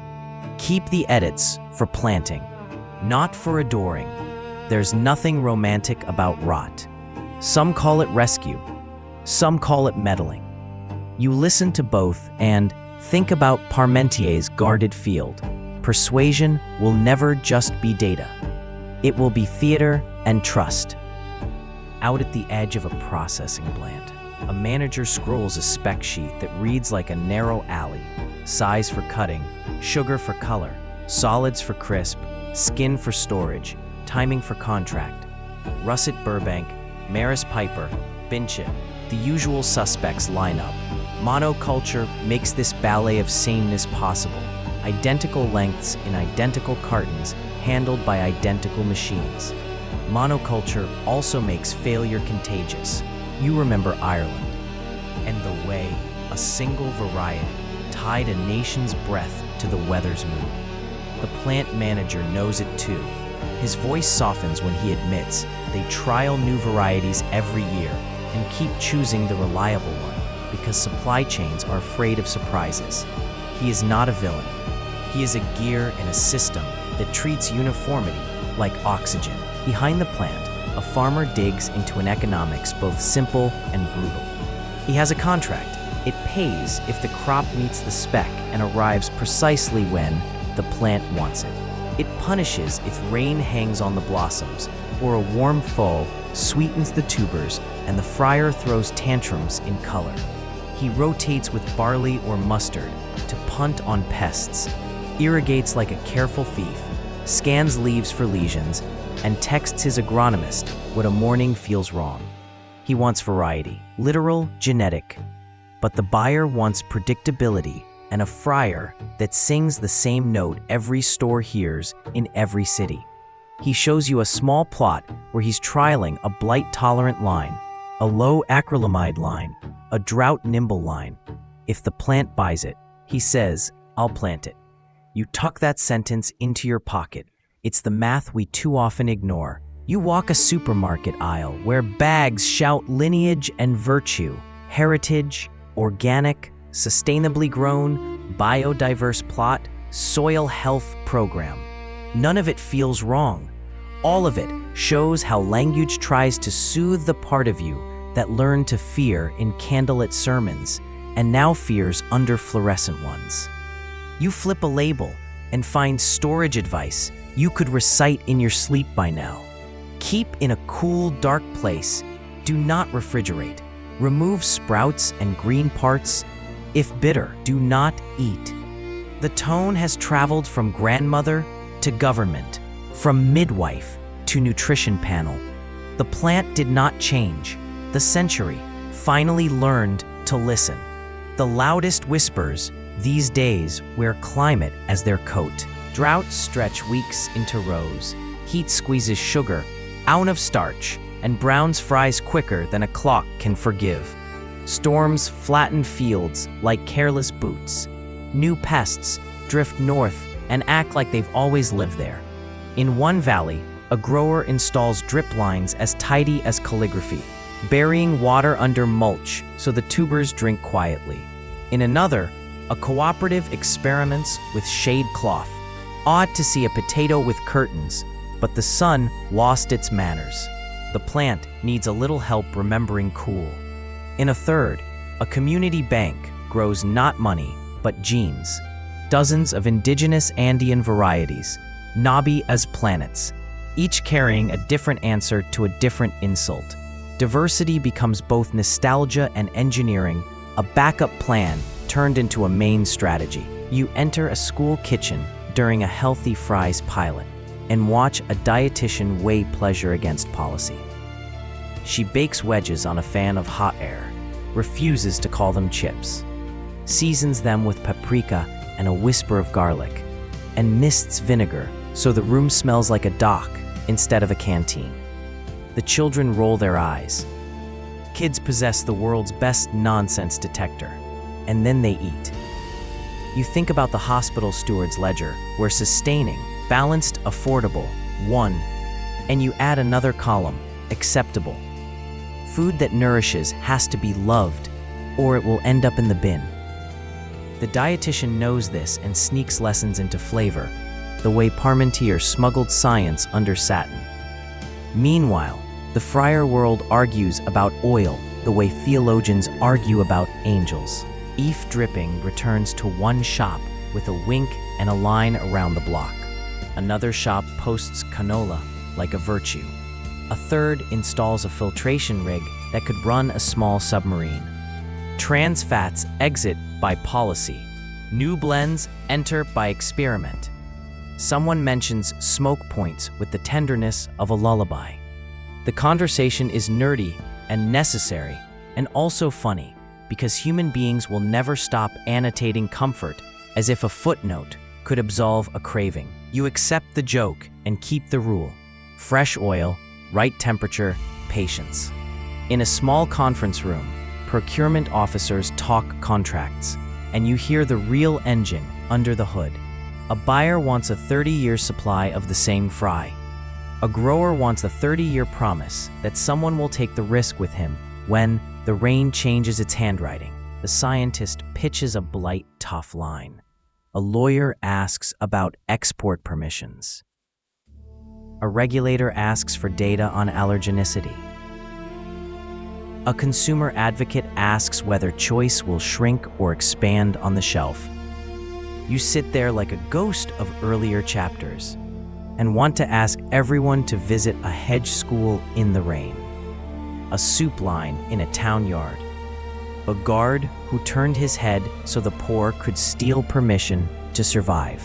Keep the edits for planting, not for adoring. There's nothing romantic about rot. Some call it rescue, some call it meddling. You listen to both and think about Parmentier's guarded field. Persuasion will never just be data. It will be theater and trust. Out at the edge of a processing plant, a manager scrolls a spec sheet that reads like a narrow alley. Size for cutting, sugar for color, solids for crisp, skin for storage, timing for contract. Russet Burbank, Maris Piper, Binchit, the usual suspects line up. Monoculture makes this ballet of sameness possible. Identical lengths in identical cartons handled by identical machines. Monoculture also makes failure contagious. You remember Ireland, and the way a single variety tied a nation's breath to the weather's mood. The plant manager knows it too. His voice softens when he admits they trial new varieties every year and keep choosing the reliable one because supply chains are afraid of surprises. He is not a villain. He is a gear in a system that treats uniformity like oxygen. Behind the plant, a farmer digs into an economics both simple and brutal. He has a contract. It pays if the crop meets the spec and arrives precisely when the plant wants it. It punishes if rain hangs on the blossoms or a warm foe sweetens the tubers and the friar throws tantrums in color. He rotates with barley or mustard to punt on pests, irrigates like a careful thief, scans leaves for lesions, and texts his agronomist when a morning feels wrong. He wants variety, literal, genetic, but the buyer wants predictability and a friar that sings the same note every store hears in every city. He shows you a small plot where he's trialing a blight-tolerant line, a low acrylamide line, a drought-nimble line. If the plant buys it, he says, "I'll plant it." You tuck that sentence into your pocket. It's the math we too often ignore. You walk a supermarket aisle where bags shout lineage and virtue, heritage, organic, sustainably grown, biodiverse plot, soil health program. None of it feels wrong. All of it shows how language tries to soothe the part of you that learned to fear in candlelit sermons and now fears under fluorescent ones. You flip a label and find storage advice you could recite in your sleep by now. Keep in a cool, dark place. Do not refrigerate. Remove sprouts and green parts. If bitter, do not eat. The tone has traveled from grandmother to government, from midwife to nutrition panel. The plant did not change. The century finally learned to listen. The loudest whispers these days wear climate as their coat. Droughts stretch weeks into rows. Heat squeezes sugar out of starch, and browns fries quicker than a clock can forgive. Storms flatten fields like careless boots. New pests drift north and act like they've always lived there. In one valley, a grower installs drip lines as tidy as calligraphy, burying water under mulch so the tubers drink quietly. In another, a cooperative experiments with shade cloth. Odd to see a potato with curtains, but the sun lost its manners. The plant needs a little help remembering cool. In a third, a community bank grows not money, but genes. Dozens of indigenous Andean varieties, knobby as planets, each carrying a different answer to a different insult. Diversity becomes both nostalgia and engineering, a backup plan turned into a main strategy. You enter a school kitchen during a healthy fries pilot and watch a dietitian weigh pleasure against policy. She bakes wedges on a fan of hot air, refuses to call them chips, seasons them with paprika and a whisper of garlic, and mists vinegar so the room smells like a dock instead of a canteen. The children roll their eyes. Kids possess the world's best nonsense detector, and then they eat. You think about the hospital steward's ledger, where sustaining, balanced, affordable, 1, and you add another column, acceptable. Food that nourishes has to be loved, or it will end up in the bin. The dietitian knows this and sneaks lessons into flavor, the way Parmentier smuggled science under satin. Meanwhile, the friar world argues about oil the way theologians argue about angels. Beef dripping returns to one shop with a wink and a line around the block. Another shop posts canola like a virtue. A third installs a filtration rig that could run a small submarine. Trans fats exit by policy. New blends enter by experiment. Someone mentions smoke points with the tenderness of a lullaby. The conversation is nerdy and necessary, and also funny, because human beings will never stop annotating comfort as if a footnote could absolve a craving. You accept the joke and keep the rule. Fresh oil, right temperature, patience. In a small conference room, procurement officers talk contracts, and you hear the real engine under the hood. A buyer wants a 30-year supply of the same fry. A grower wants a 30-year promise that someone will take the risk with him when the rain changes its handwriting. The scientist pitches a Blight tough line. A lawyer asks about export permissions. A regulator asks for data on allergenicity. A consumer advocate asks whether choice will shrink or expand on the shelf. You sit there like a ghost of earlier chapters and want to ask everyone to visit a hedge school in the rain, a soup line in a town yard, a guard who turned his head so the poor could steal permission to survive.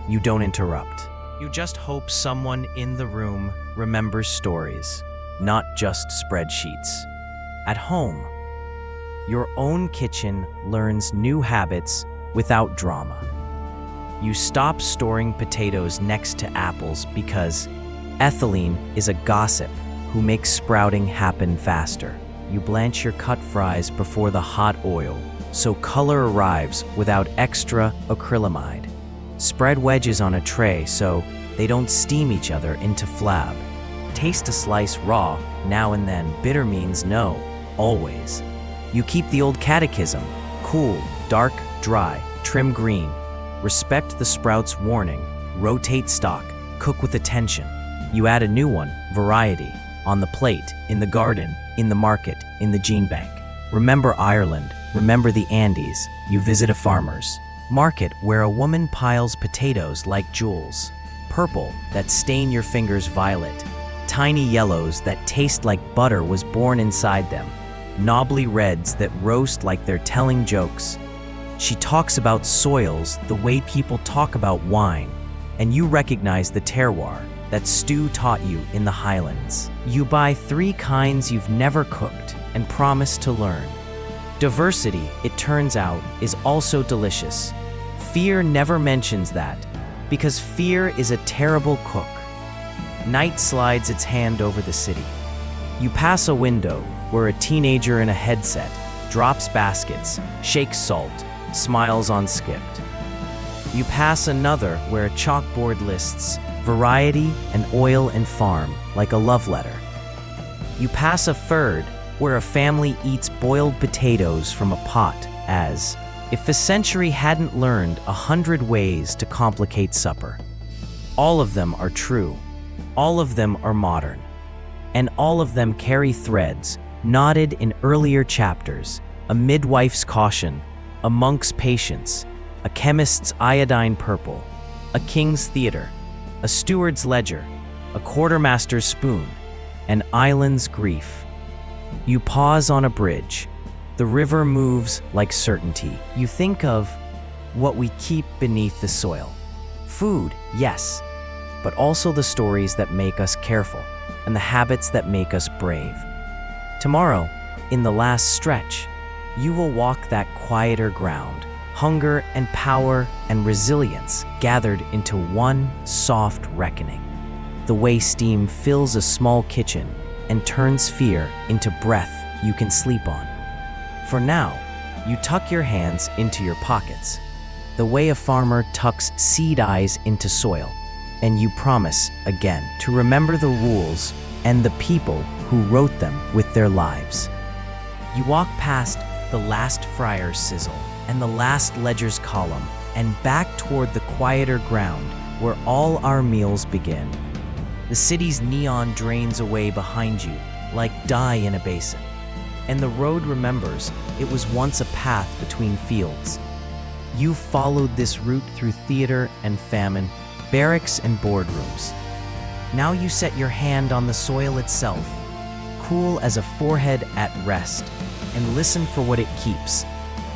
You don't interrupt. You just hope someone in the room remembers stories, not just spreadsheets. At home, your own kitchen learns new habits without drama. You stop storing potatoes next to apples because ethylene is a gossip who makes sprouting happen faster. You blanch your cut fries before the hot oil, so color arrives without extra acrylamide. Spread wedges on a tray so they don't steam each other into flab. Taste a slice raw now and then. Bitter means no, always. You keep the old catechism: cool, dark, dry, trim green. Respect the sprout's warning. Rotate stock. Cook with attention. You add a new one, variety, on the plate, in the garden, in the market, in the gene bank. Remember Ireland. Remember the Andes. You visit a farmer's market where a woman piles potatoes like jewels. Purple that stain your fingers violet. Tiny yellows that taste like butter was born inside them. Knobbly reds that roast like they're telling jokes. She talks about soils the way people talk about wine, and you recognize the terroir that Stu taught you in the Highlands. You buy 3 kinds you've never cooked and promise to learn. Diversity, it turns out, is also delicious. Fear never mentions that, because fear is a terrible cook. Night slides its hand over the city. You pass a window where a teenager in a headset drops baskets, shakes salt, smiles unskipped. You pass another where a chalkboard lists variety and oil and farm like a love letter. You pass a third where a family eats boiled potatoes from a pot as if a century hadn't learned 100 ways to complicate supper. All of them are true. All of them are modern. And all of them carry threads knotted in earlier chapters: a midwife's caution, a monk's patience, a chemist's iodine purple, a king's theater, a steward's ledger, a quartermaster's spoon, an island's grief. You pause on a bridge. The river moves like certainty. You think of what we keep beneath the soil. Food, yes, but also the stories that make us careful and the habits that make us brave. Tomorrow, in the last stretch, you will walk that quieter ground. Hunger and power and resilience gathered into one soft reckoning. The way steam fills a small kitchen and turns fear into breath you can sleep on. For now, you tuck your hands into your pockets, the way a farmer tucks seed eyes into soil, and you promise again to remember the rules and the people who wrote them with their lives. You walk past the last friar's sizzle and the last ledger's column and back toward the quieter ground where all our meals begin. The city's neon drains away behind you like dye in a basin, and the road remembers it was once a path between fields. You followed this route through theater and famine, barracks and boardrooms. Now you set your hand on the soil itself, cool as a forehead at rest, and listen for what it keeps.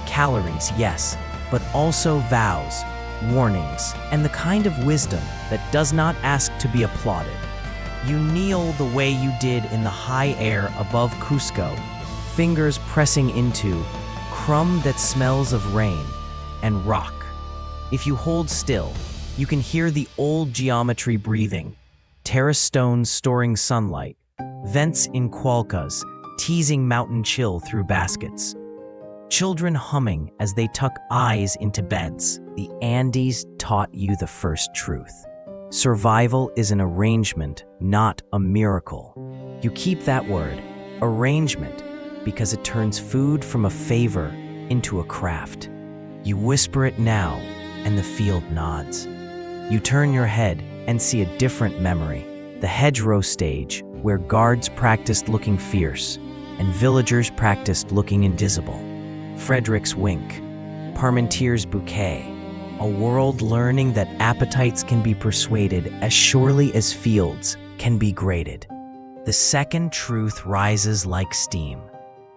Calories, yes, but also vows, warnings, and the kind of wisdom that does not ask to be applauded. You kneel the way you did in the high air above Cusco, fingers pressing into crumb that smells of rain and rock. If you hold still, you can hear the old geometry breathing, terrace stones storing sunlight, vents in qualcas teasing mountain chill through baskets. Children humming as they tuck eyes into beds. The Andes taught you the first truth. Survival is an arrangement, not a miracle. You keep that word, arrangement, because it turns food from a favor into a craft. You whisper it now, and the field nods. You turn your head and see a different memory, the hedgerow stage, where guards practiced looking fierce and villagers practiced looking invisible. Frederick's wink, Parmentier's bouquet, a world learning that appetites can be persuaded as surely as fields can be graded. The second truth rises like steam.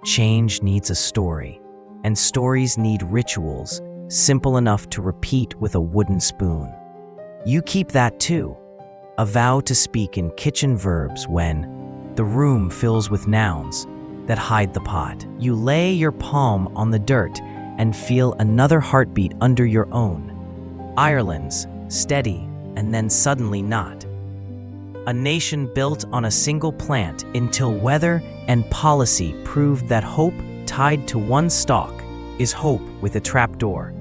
Change needs a story, and stories need rituals, simple enough to repeat with a wooden spoon. You keep that too, a vow to speak in kitchen verbs when the room fills with nouns that hide the pot. You lay your palm on the dirt and feel another heartbeat under your own. Ireland's steady and then suddenly not. A nation built on a single plant until weather and policy proved that hope tied to one stalk is hope with a trapdoor.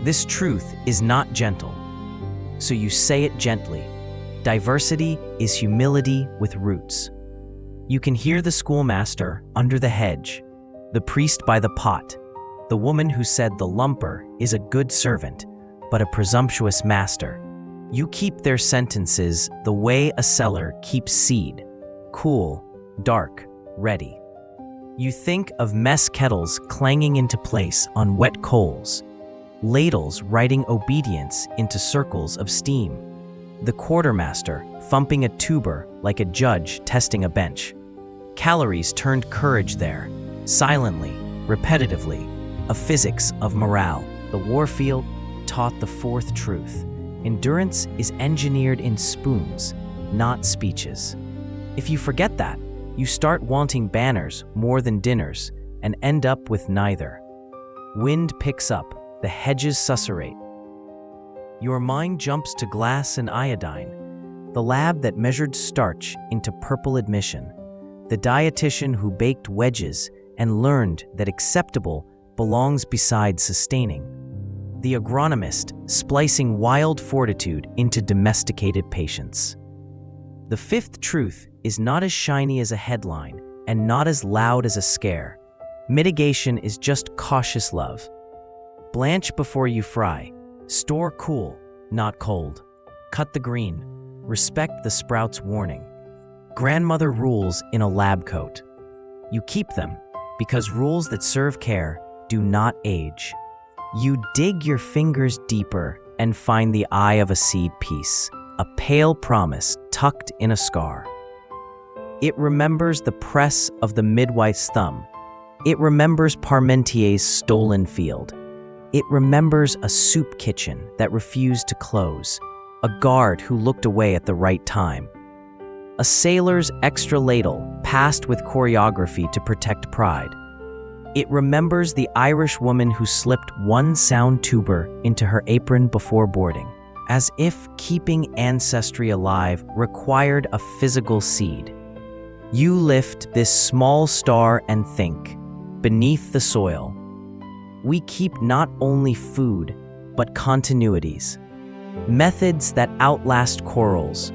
This truth is not gentle, so you say it gently. Diversity is humility with roots. You can hear the schoolmaster under the hedge, the priest by the pot, the woman who said the lumper is a good servant, but a presumptuous master. You keep their sentences the way a cellar keeps seed, cool, dark, ready. You think of mess kettles clanging into place on wet coals, ladles writing obedience into circles of steam, the quartermaster thumping a tuber like a judge testing a bench. Calories turned courage there, silently, repetitively, a physics of morale. The warfield taught the fourth truth. Endurance is engineered in spoons, not speeches. If you forget that, you start wanting banners more than dinners and end up with neither. Wind picks up, the hedges susurrate. Your mind jumps to glass and iodine, the lab that measured starch into purple admission, the dietitian who baked wedges and learned that acceptable belongs beside sustaining, the agronomist splicing wild fortitude into domesticated patience. The fifth truth is not as shiny as a headline and not as loud as a scare. Mitigation is just cautious love. Blanch before you fry. Store cool, not cold. Cut the green. Respect the sprout's warning. Grandmother rules in a lab coat. You keep them because rules that serve care do not age. You dig your fingers deeper and find the eye of a seed piece, a pale promise tucked in a scar. It remembers the press of the midwife's thumb. It remembers Parmentier's stolen field. It remembers a soup kitchen that refused to close, a guard who looked away at the right time, a sailor's extra ladle passed with choreography to protect pride. It remembers the Irish woman who slipped one sound tuber into her apron before boarding, as if keeping ancestry alive required a physical seed. You lift this small star and think, beneath the soil, we keep not only food, but continuities, methods that outlast corals,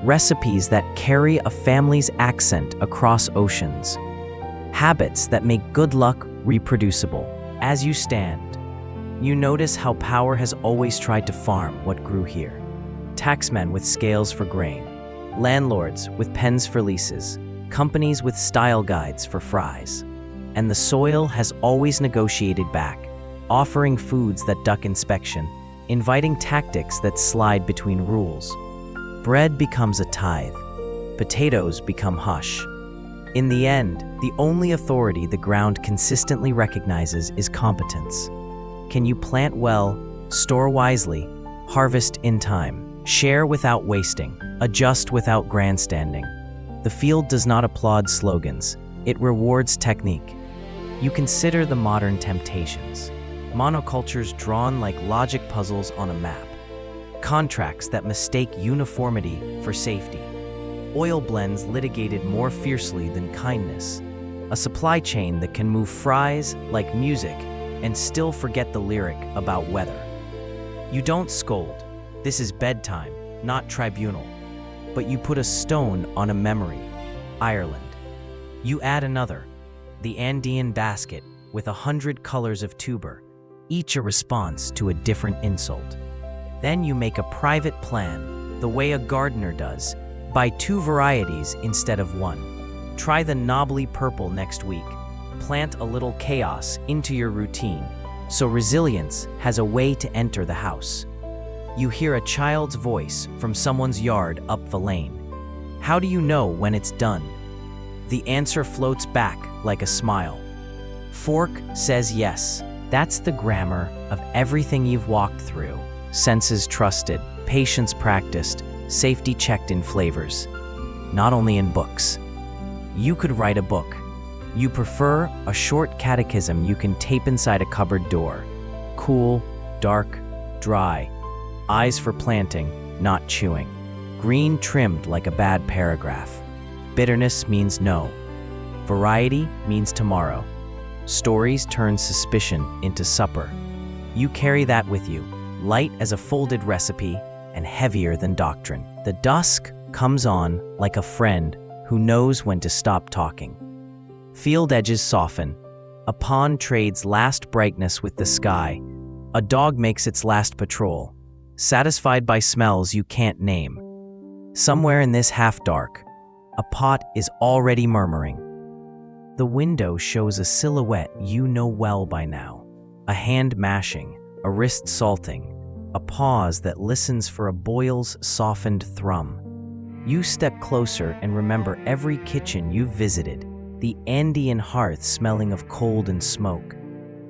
recipes that carry a family's accent across oceans, habits that make good luck reproducible. As you stand, you notice how power has always tried to farm what grew here. Taxmen with scales for grain, landlords with pens for leases, companies with style guides for fries. And the soil has always negotiated back, offering foods that duck inspection, inviting tactics that slide between rules. Bread becomes a tithe, potatoes become hush. In the end, the only authority the ground consistently recognizes is competence. Can you plant well Store wisely, harvest in time, share without wasting, adjust without grandstanding. The field does not applaud slogans, it rewards technique. You consider the modern temptations. Monocultures drawn like logic puzzles on a map. Contracts that mistake uniformity for safety. Oil blends litigated more fiercely than kindness. A supply chain that can move fries like music and still forget the lyric about weather. You don't scold. This is bedtime, not tribunal. But you put a stone on a memory. Ireland. You add another. The Andean basket with 100 colors of tuber, each a response to a different insult. Then you make a private plan, the way a gardener does. Buy 2 varieties instead of 1. Try the knobbly purple next week. Plant a little chaos into your routine, so resilience has a way to enter the house. You hear a child's voice from someone's yard up the lane. How do you know when it's done? The answer floats back like a smile. Fork says yes. That's the grammar of everything you've walked through. Senses trusted, patience practiced, safety checked in flavors. Not only in books. You could write a book. You prefer a short catechism you can tape inside a cupboard door. Cool, dark, dry. Eyes for planting, not chewing. Green trimmed like a bad paragraph. Bitterness means no. Variety means tomorrow. Stories turn suspicion into supper. You carry that with you, light as a folded recipe and heavier than doctrine. The dusk comes on like a friend who knows when to stop talking. Field edges soften. A pond trades last brightness with the sky. A dog makes its last patrol, satisfied by smells you can't name. Somewhere in this half-dark, a pot is already murmuring. The window shows a silhouette you know well by now. A hand mashing, a wrist salting, a pause that listens for a boil's softened thrum. You step closer and remember every kitchen you've visited, the Andean hearth smelling of cold and smoke,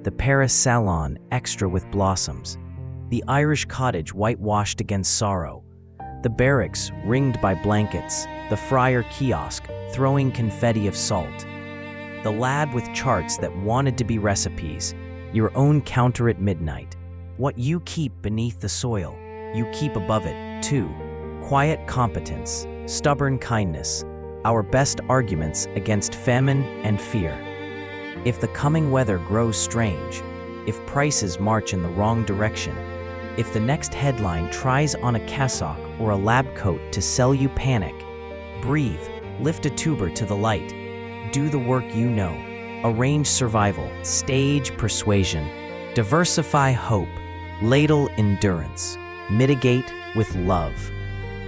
the Paris salon extra with blossoms, the Irish cottage whitewashed against sorrow, the barracks ringed by blankets, the friar kiosk throwing confetti of salt, the lab with charts that wanted to be recipes, your own counter at midnight. What you keep beneath the soil, you keep above it, too. Quiet competence, stubborn kindness, our best arguments against famine and fear. If the coming weather grows strange, if prices march in the wrong direction, if the next headline tries on a cassock or a lab coat to sell you panic, breathe, lift a tuber to the light, do the work you know, arrange survival, stage persuasion, diversify hope, ladle endurance, mitigate with love.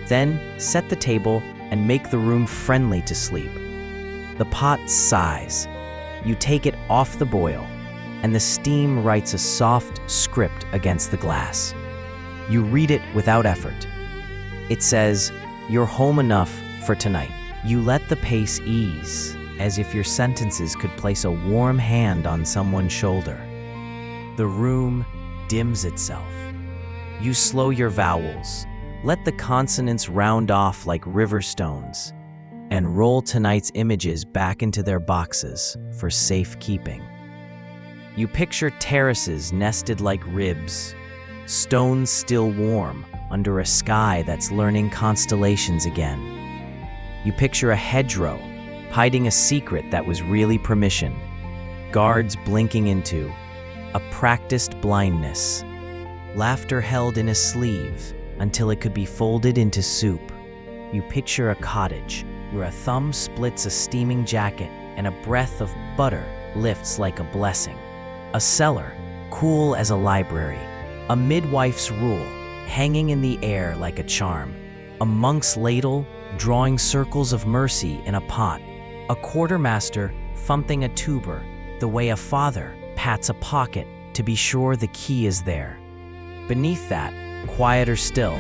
Then set the table and make the room friendly to sleep. The pot sighs. You take it off the boil, and the steam writes a soft script against the glass. You read it without effort. It says, "You're home enough for tonight." You let the pace ease, as if your sentences could place a warm hand on someone's shoulder. The room dims itself. You slow your vowels, let the consonants round off like river stones, and roll tonight's images back into their boxes for safekeeping. You picture terraces nested like ribs, stones still warm under a sky that's learning constellations again. You picture a hedgerow hiding a secret that was really permission, guards blinking into, a practiced blindness, laughter held in a sleeve until it could be folded into soup. You picture a cottage where a thumb splits a steaming jacket and a breath of butter lifts like a blessing. A cellar, cool as a library. A midwife's rule, hanging in the air like a charm. A monk's ladle, drawing circles of mercy in a pot. A quartermaster thumping a tuber, the way a father pats a pocket to be sure the key is there. Beneath that, quieter still,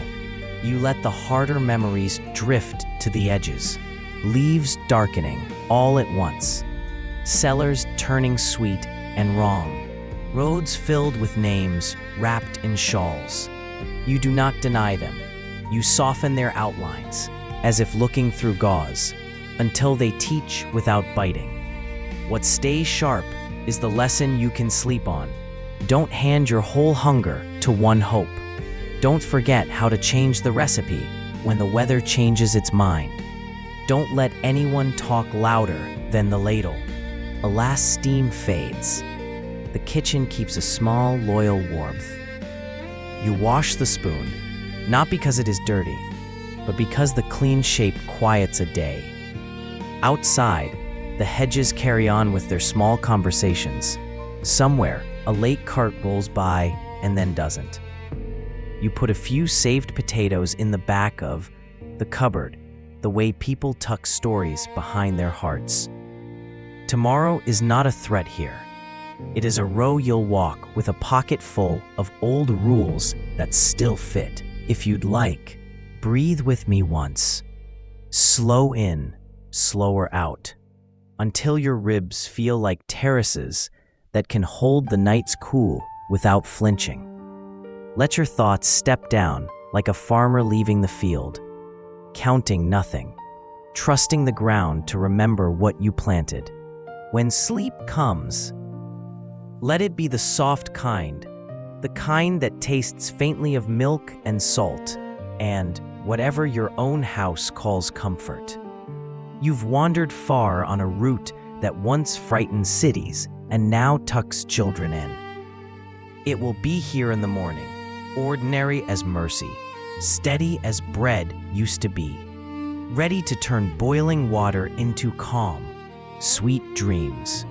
you let the harder memories drift to the edges, leaves darkening all at once, cellars turning sweet and wrong, roads filled with names wrapped in shawls. You do not deny them. You soften their outlines, as if looking through gauze, until they teach without biting. What stays sharp is the lesson you can sleep on. Don't hand your whole hunger to one hope. Don't forget how to change the recipe when the weather changes its mind. Don't let anyone talk louder than the ladle. Alas, steam fades. The kitchen keeps a small, loyal warmth. You wash the spoon, not because it is dirty, but because the clean shape quiets a day. Outside, the hedges carry on with their small conversations. Somewhere, a late cart rolls by and then doesn't. You put a few saved potatoes in the back of the cupboard, the way people tuck stories behind their hearts. Tomorrow is not a threat here. It is a row you'll walk with a pocket full of old rules that still fit. If you'd like, breathe with me once. Slow in, slower out, until your ribs feel like terraces that can hold the night's cool without flinching. Let your thoughts step down like a farmer leaving the field, counting nothing, trusting the ground to remember what you planted. When sleep comes, let it be the soft kind, the kind that tastes faintly of milk and salt, and whatever your own house calls comfort. You've wandered far on a route that once frightened cities and now tucks children in. It will be here in the morning, ordinary as mercy, steady as bread used to be, ready to turn boiling water into calm, sweet dreams.